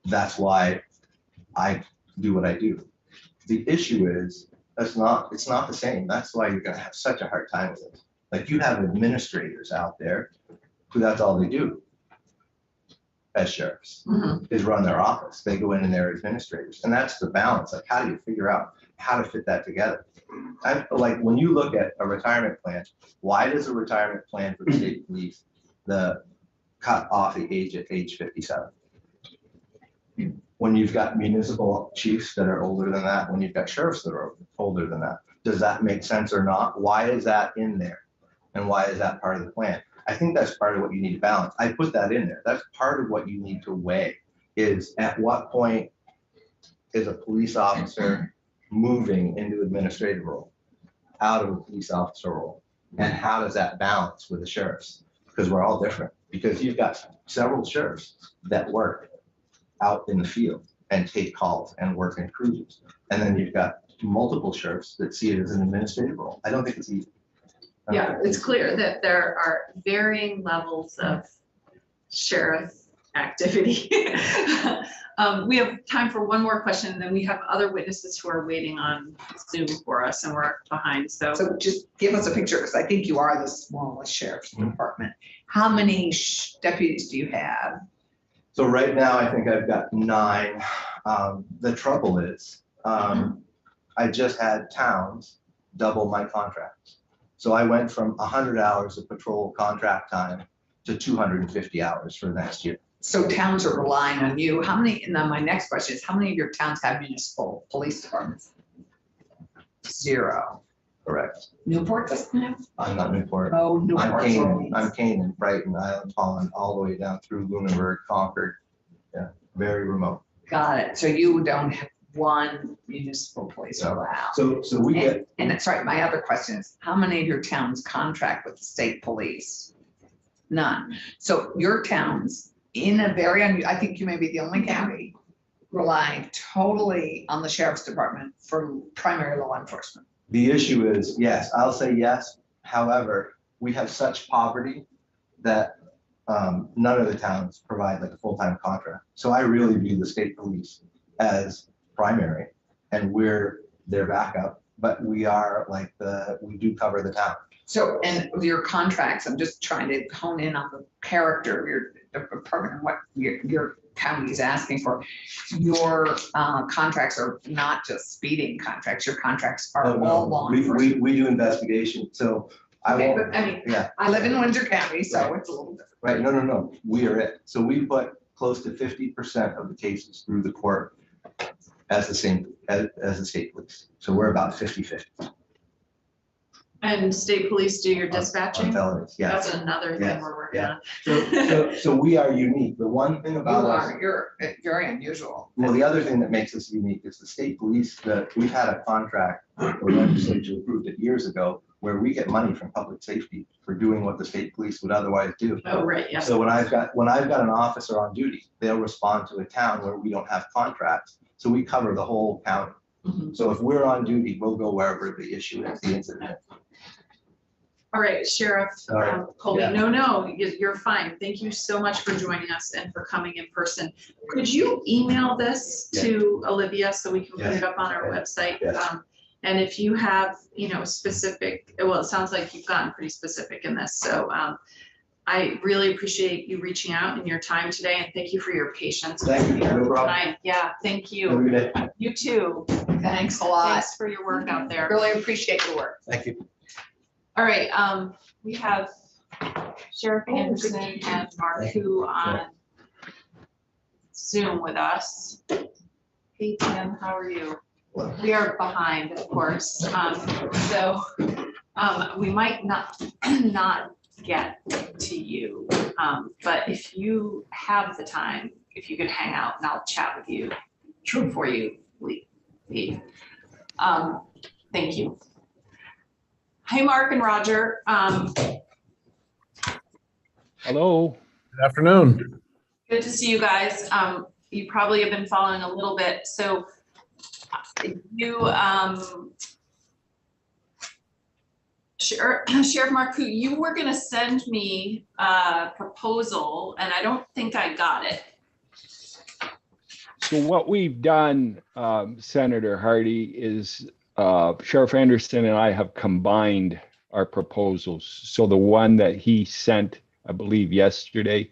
That's why I do what I do. The issue is, it's not the same. That's why you're gonna have such a hard time with it. Like you have administrators out there who that's all they do as sheriffs, is run their office. They go in and they're administrators. And that's the balance. Like, how do you figure out how to fit that together? Like when you look at a retirement plan, why does a retirement plan for the state police cut off the age at age 57? When you've got municipal chiefs that are older than that, when you've got sheriffs that are older than that, does that make sense or not? Why is that in there? And why is that part of the plan? I think that's part of what you need to balance. I put that in there. That's part of what you need to weigh, is at what point is a police officer moving into administrative role, out of a police officer role? And how does that balance with the sheriffs? Because we're all different. Because you've got several sheriffs that work out in the field and take calls and work in cruises. And then you've got multiple sheriffs that see it as an administrative role. I don't think it's easy. Yeah, it's clear that there are varying levels of sheriff activity. We have time for one more question, and then we have other witnesses who are waiting on Zoom for us, and we're behind, so. So just give us a picture, because I think you are the smallest sheriff's department. How many deputies do you have? So right now, I think I've got 9. The trouble is, I just had towns double my contracts. So I went from 100 hours of patrol contract time to 250 hours for next year. So towns are relying on you. How many, and then my next question is, how many of your towns have municipal police departments? 0. Correct. Newport doesn't have? I'm not Newport. Oh, Newport. I'm Canaan, Brighton, Island Pond, all the way down through Lunenburg, Concord. Yeah, very remote. Got it. So you don't have one municipal police allowed. So we get, And that's right. My other question is, how many of your towns contract with the state police? None. So your towns in a very, I think you may be the only county, rely totally on the sheriff's department for primary law enforcement. the issue is, yes, I'll say yes. However, we have such poverty that none of the towns provide like a full-time contract. So I really view the state police as primary and we're their backup, but we are like we do cover the town. So, and with your contracts, I'm just trying to hone in on the character of your department and what your county is asking for. Your contracts are not just speeding contracts, your contracts are all law enforcement. We do investigation, so I Okay, won't, but I mean, yeah, I live in Windsor County, so it's a little different. right, no, we are it. So we put close to 50% of the cases through the court as the same, as the state police. So we're about 50-50 And state police do your on dispatching? felonies, yes. That's another thing Yes, we're working yeah. on. So we are unique. The one thing You about us. are, you're very unusual. Well, the other thing that makes us unique is the state police, that we've had a contract, the legislature approved it years ago, where we get money from public safety for doing what the state police would otherwise do. Oh, right, yeah. So when I've got an officer on duty, they'll respond to a town where we don't have contracts. So we cover the whole county. Mhm. So if we're on duty, we'll go wherever the issue is, the incident. All right, Sheriff Sorry. Colby, Yeah. no, you're fine. Thank you so much for joining us and for coming in person. Could you email this to Olivia so we can put Yes. it up on our website? Yes. And if you have, specific, well, it sounds like you've gotten pretty specific in this, so I really appreciate you reaching out and your time today, and thank you for your patience. Thank you, no problem. tonight. Yeah, thank Have a you. good day. You too. Thanks a lot. Thanks for your work out there. Really appreciate your work. Thank you. All right, we have Sheriff Anderson and Marku on Zoom with us. Hey, Tim, how are you? We are behind, of course, so we might not get to you, but if you have the time, if you could hang out and I'll chat with you before you leave. Thank you. Hi, Mark and Roger. Hello. Good afternoon. Good to see you guys. You probably have been following a little bit. So you, Sheriff Marku, you were going to send me a proposal and I don't think I got it. So what we've done, Senator Hardy, is Sheriff Anderson and I have combined our proposals. So the one that he sent, I believe yesterday,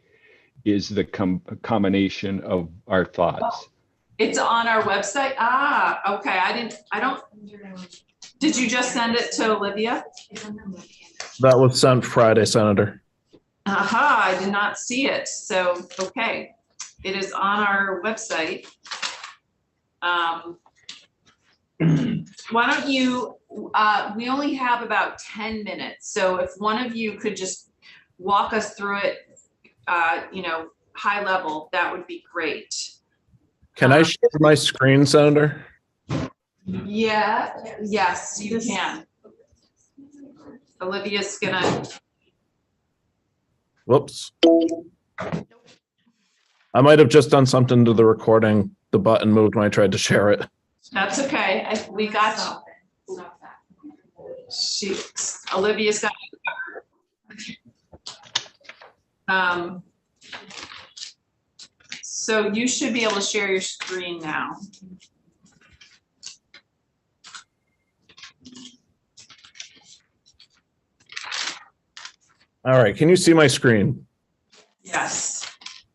is the combination of our thoughts. It's on our website. Ah, okay. Did you just send it to Olivia? That was sent Friday, Senator. Aha, I did not see it. So, okay. It is on our website. Why don't you, we only have about 10 minutes. So if one of you could just walk us through it, high level, that would be great. Can I share my screen, Senator? Yeah, yes, you can. Olivia's gonna, Whoops. I might have just done something to the recording. The button moved when I tried to share it. that's okay. We got Olivia's got. So you should be able to share your screen now. All right, can you see my screen? Yes.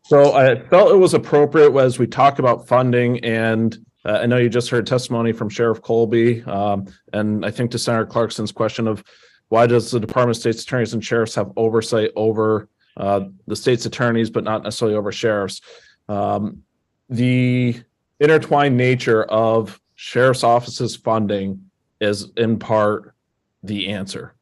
So I felt it was appropriate as we talk about funding, and I know you just heard testimony from Sheriff Colby, and I think to Senator Clarkson's question of why does the Department of State's attorneys and sheriffs have oversight over the state's attorneys, but not necessarily over sheriffs. The intertwined nature of sheriff's office's funding is in part the answer.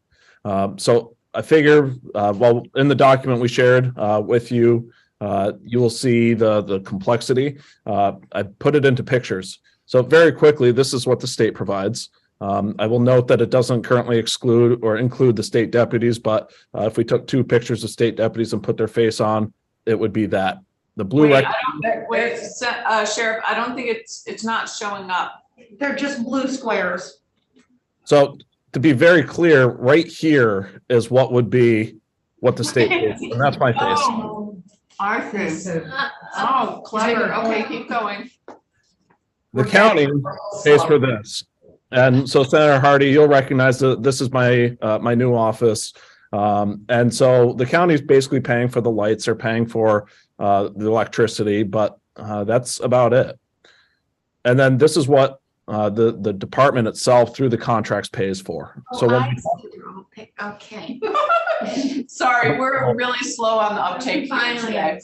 So I figure, well, in the document we shared with you, you will see the complexity. I put it into pictures. So very quickly, this is what the state provides. I will note that it doesn't currently exclude or include the state deputies, but if we took 2 pictures of state deputies and put their face on, it would be that. The blue. Wait, Sheriff, I don't think it's not showing up. They're just blue squares. So to be very clear, right here is what would be what the state is, and that's my face. Oh, I see. Oh, clever. Okay, keep going. The county pays for this. And so Senator Hardy, you'll recognize that this is my my new office. And so the county is basically paying for the lights, they're paying for the electricity, but that's about it. And then this is what the department itself through the contracts pays for. So when Okay. Sorry, we're really slow on the uptake here today.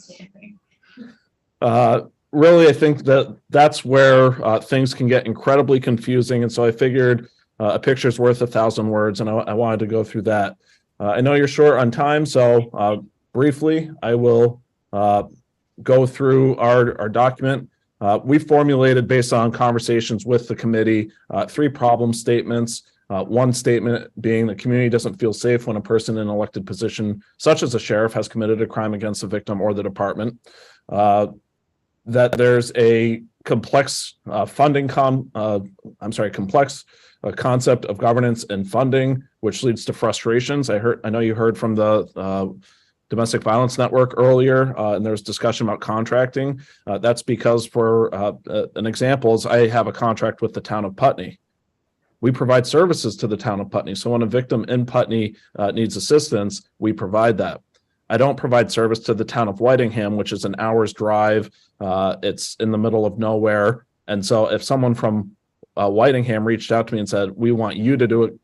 really, I think that that's where things can get incredibly confusing. And so I figured a picture's worth 1,000 words, and I wanted to go through that. I know you're short on time, so briefly, I will go through our document. We formulated, based on conversations with the committee, 3 problem statements. One statement being the community doesn't feel safe when a person in an elected position, such as a sheriff, has committed a crime against the victim or the department. That there's a complex complex concept of governance and funding, which leads to frustrations. I know you heard from the Domestic Violence Network earlier, and there was discussion about contracting. That's because, for an example, is I have a contract with the town of Putney. We provide services to the town of Putney. So when a victim in Putney needs assistance, we provide that. I don't provide service to the town of Whitingham, which is an hour's drive. It's in the middle of nowhere. And so if someone from Whitingham reached out to me and said, we want you to do it,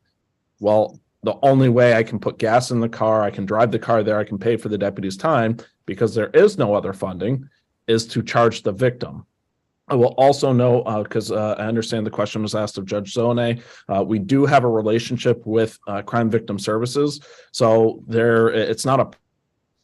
well, the only way I can put gas in the car, I can drive the car there, I can pay for the deputy's time, because there is no other funding, is to charge the victim. I will also know, because I understand the question was asked of Judge Zone, we do have a relationship with Crime Victim Services. So it's not a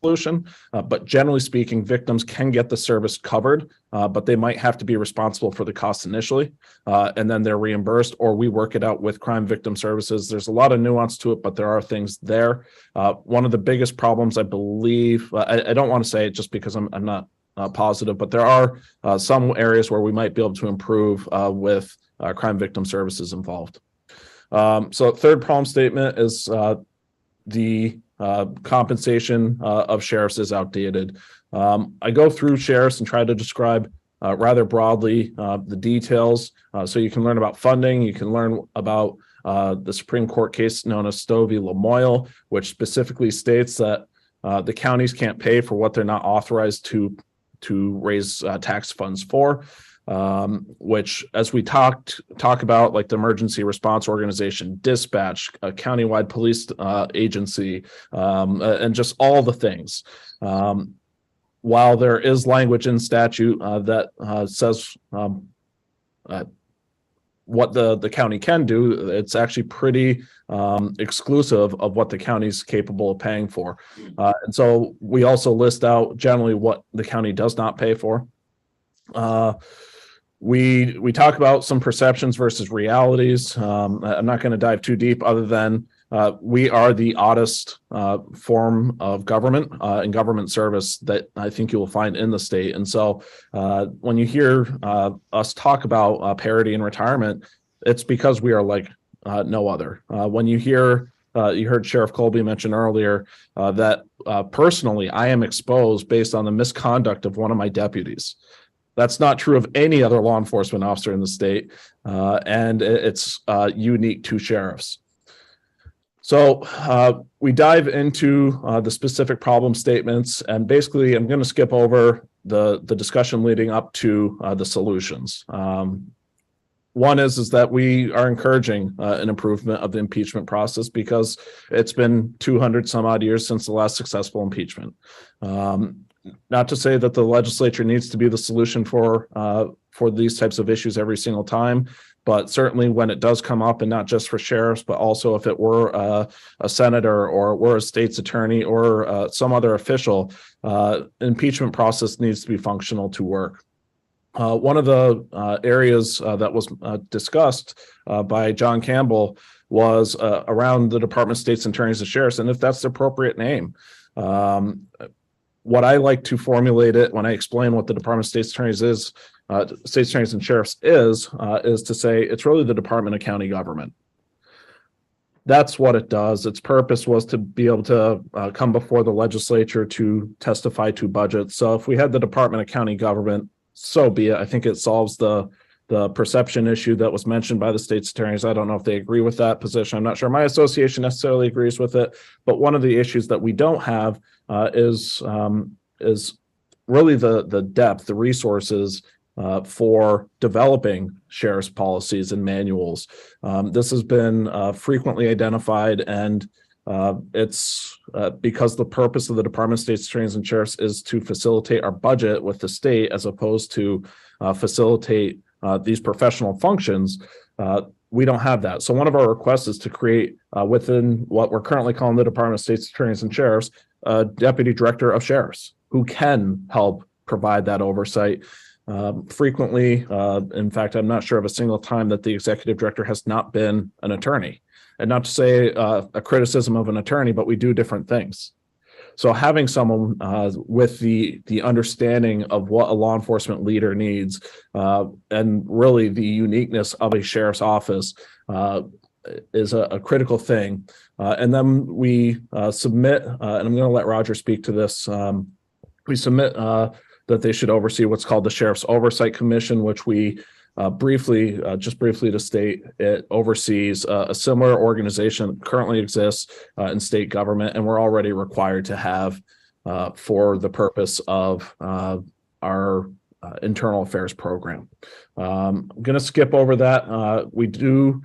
solution, but generally speaking, victims can get the service covered, but they might have to be responsible for the costs initially, and then they're reimbursed, or we work it out with Crime Victim Services. There's a lot of nuance to it, but there are things there. One of the biggest problems, I believe, I don't want to say it just because I'm not positive, but there are some areas where we might be able to improve with Crime Victim Services involved. So third problem statement is the compensation of sheriffs is outdated. I go through sheriffs and try to describe rather broadly the details, so you can learn about funding, you can learn about the Supreme Court case known as Stowe v. Lamoille, which specifically states that the counties can't pay for what they're not authorized to raise tax funds for, which, as we talk about, like the emergency response organization, dispatch, a countywide police agency, and just all the things. While there is language in statute that says what the county can do, it's actually pretty exclusive of what the county's capable of paying for. And so we also list out generally what the county does not pay for. We talk about some perceptions versus realities. I'm not going to dive too deep, other than we are the oddest form of government and government service that I think you will find in the state. And so when you hear us talk about parity in retirement, it's because we are like no other. When you hear, you heard Sheriff Colby mention earlier that personally I am exposed based on the misconduct of one of my deputies. That's not true of any other law enforcement officer in the state, and it's unique to sheriffs. So we dive into the specific problem statements, and basically I'm going to skip over the discussion leading up to the solutions. One is that we are encouraging an improvement of the impeachment process, because it's been 200 some odd years since the last successful impeachment. Not to say that the legislature needs to be the solution for these types of issues every single time, But certainly when it does come up, and not just for sheriffs, but also if it were a senator or were a state's attorney or some other official, impeachment process needs to be functional to work. One of the areas that was discussed by John Campbell was around the Department of State's attorneys and sheriffs, and if that's the appropriate name. What I like to formulate it when I explain what the Department of State's attorneys is, state's attorneys and sheriffs is to say it's really the Department of County Government. That's what it does. Its purpose was to be able to come before the legislature to testify to budgets. So if we had the Department of County Government, so be it. I think it solves the perception issue that was mentioned by the state's attorneys. I don't know if they agree with that position. I'm not sure my association necessarily agrees with it, but one of the issues that we don't have is really the depth, the resources for developing sheriff's policies and manuals. This has been frequently identified, and it's because the purpose of the Department of State's attorneys and sheriffs is to facilitate our budget with the state as opposed to facilitate these professional functions. We don't have that. So one of our requests is to create within what we're currently calling the Department of State's attorneys and sheriffs, a deputy director of sheriffs who can help provide that oversight. Frequently, in fact, I'm not sure of a single time that the executive director has not been an attorney. And not to say a criticism of an attorney, but we do different things. So having someone with the understanding of what a law enforcement leader needs and really the uniqueness of a sheriff's office is a critical thing. And then we submit, and I'm going to let Roger speak to this. We submit that they should oversee what's called the Sheriff's Oversight Commission, which we briefly to state, it oversees a similar organization that currently exists in state government, and we're already required to have for the purpose of our internal affairs program. I'm going to skip over that. We do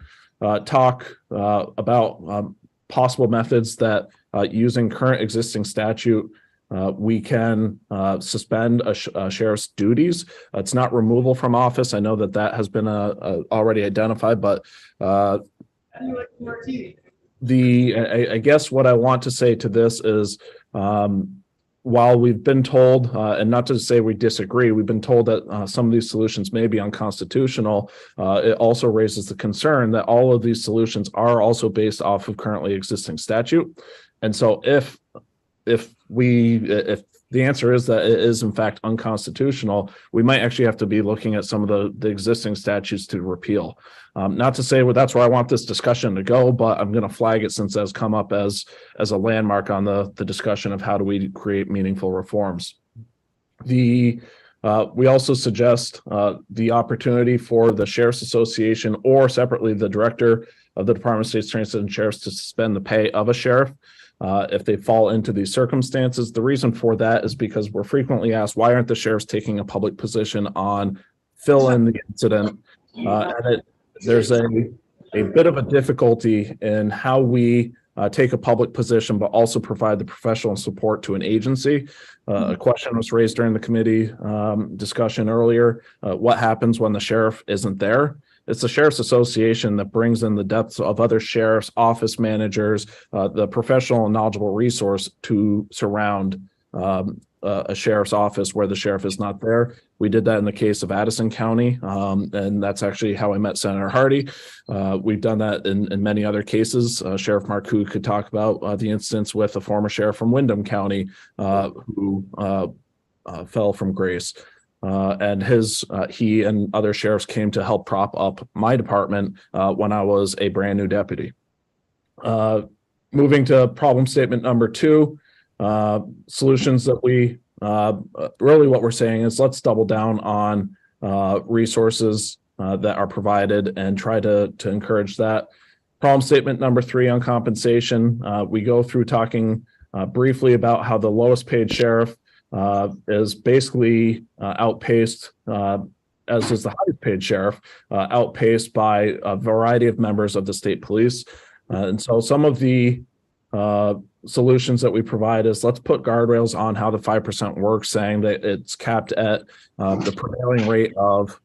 talk about possible methods that using current existing statute, we can suspend a sheriff's duties. It's not removal from office. I know that has been already identified, but I guess what I want to say to this is, while we've been told, and not to say we disagree, we've been told that some of these solutions may be unconstitutional. It also raises the concern that all of these solutions are also based off of currently existing statute. And so if the answer is that it is in fact unconstitutional, we might actually have to be looking at some of the existing statutes to repeal. Not to say that's where I want this discussion to go, but I'm going to flag it since it has come up as a landmark on the discussion of how do we create meaningful reforms. We also suggest the opportunity for the Sheriff's Association or separately the director of the Department of State's attorneys and sheriffs to suspend the pay of a sheriff if they fall into these circumstances. The reason for that is because we're frequently asked, why aren't the sheriffs taking a public position on fill in the incident? And there's a bit of a difficulty in how we take a public position, but also provide the professional support to an agency. A question was raised during the committee discussion earlier. What happens when the sheriff isn't there? It's the Sheriff's Association that brings in the depths of other sheriffs, office managers, the professional and knowledgeable resource to surround a sheriff's office where the sheriff is not there. We did that in the case of Addison County, and that's actually how I met Senator Hardy. We've done that in many other cases. Sheriff Marcoux could talk about the instance with a former sheriff from Windham County who fell from grace. And he and other sheriffs came to help prop up my department when I was a brand new deputy. Moving to problem statement number 2, solutions that we really what we're saying is let's double down on resources that are provided and try to encourage that. Problem statement number 3 on compensation. We go through talking briefly about how the lowest paid sheriff is basically outpaced, as is the highest paid sheriff, outpaced by a variety of members of the state police. And so some of the solutions that we provide is let's put guardrails on how the 5% works, saying that it's capped at the prevailing rate of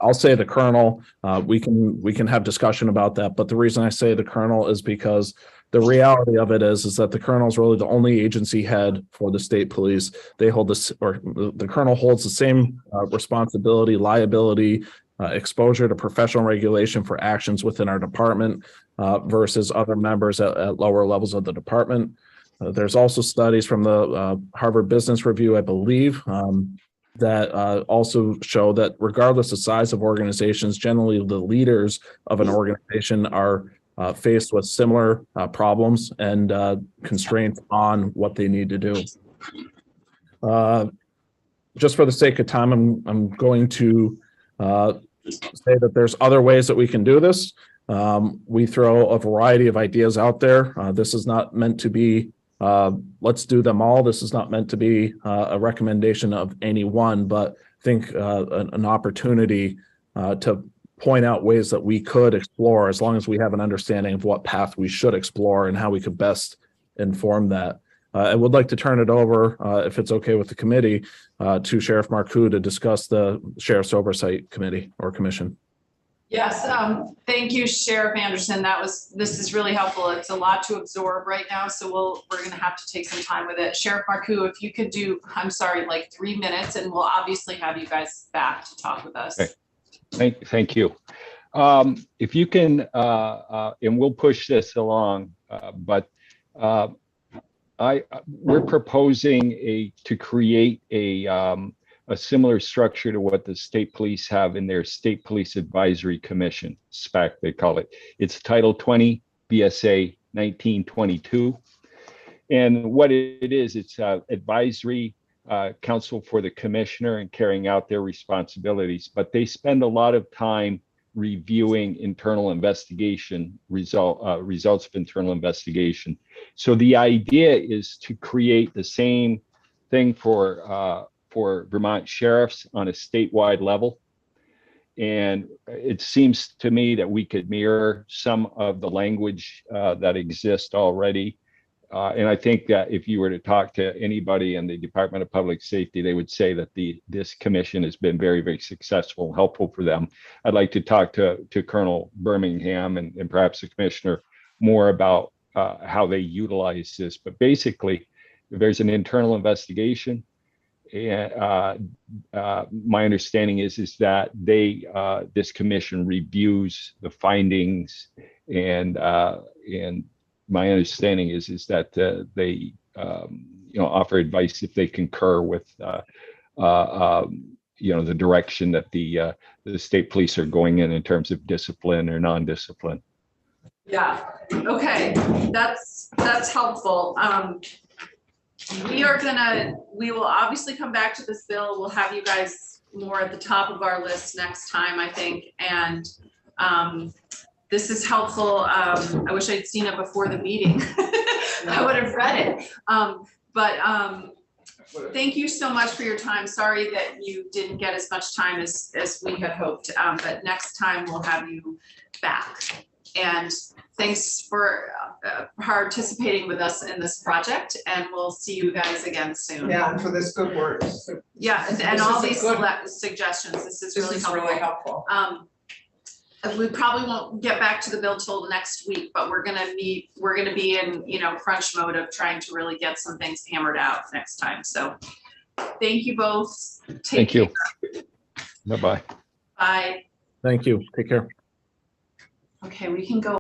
I'll say the colonel, we can have discussion about that, but the reason I say the colonel is because the reality of it is that the colonel is really the only agency head for the state police. They hold this, or the colonel holds the same responsibility, liability, exposure to professional regulation for actions within our department versus other members at lower levels of the department. There's also studies from the Harvard Business Review, I believe, that also show that regardless of size of organizations, generally the leaders of an organization are faced with similar problems and constraints on what they need to do. Just for the sake of time, I'm going to say that there's other ways that we can do this. We throw a variety of ideas out there. This is not meant to be let's do them all. This is not meant to be a recommendation of any one, but I think an opportunity to point out ways that we could explore as long as we have an understanding of what path we should explore and how we could best inform that. I would like to turn it over, if it's okay with the committee, to Sheriff Marcoux to discuss the Sheriff's Oversight Committee or Commission. Yes, thank you, Sheriff Anderson. This is really helpful. It's a lot to absorb right now, so we're gonna have to take some time with it. Sheriff Marcoux, if you could do, I'm sorry, like 3 minutes, and we'll obviously have you guys back to talk with us. Okay. Thank you. If you can, and we'll push this along, but we're proposing to create a similar structure to what the state police have in their State Police Advisory Commission, SPAC they call it. It's Title 20 BSA 1922. And what it is, it's advisory counsel for the commissioner and carrying out their responsibilities, but they spend a lot of time reviewing internal investigation results of internal investigation. So the idea is to create the same thing for Vermont sheriffs on a statewide level. And it seems to me that we could mirror some of the language that exists already. And I think that if you were to talk to anybody in the Department of Public Safety, they would say that this commission has been very, very successful and helpful for them. I'd like to talk to Colonel Birmingham and perhaps the commissioner more about how they utilize this. But basically, there's an internal investigation. And my understanding is that this commission reviews the findings, and my understanding is that they offer advice if they concur with the direction that the state police are going in terms of discipline or non-discipline. Yeah. Okay. That's helpful. We will obviously come back to this bill. We'll have you guys more at the top of our list next time, I think. And this is helpful. I wish I'd seen it before the meeting. I would have read it. But thank you so much for your time. Sorry that you didn't get as much time as we had hoped. But next time we'll have you back. And thanks for participating with us in this project, and we'll see you guys again soon. Yeah, and for this good work. Yeah, and all these suggestions, this is really helpful. We probably won't get back to the bill till next week, but we're gonna be in crunch mode of trying to really get some things hammered out next time. So thank you both. Thank you. Bye-bye. Bye. Thank you. Take care. Okay, we can go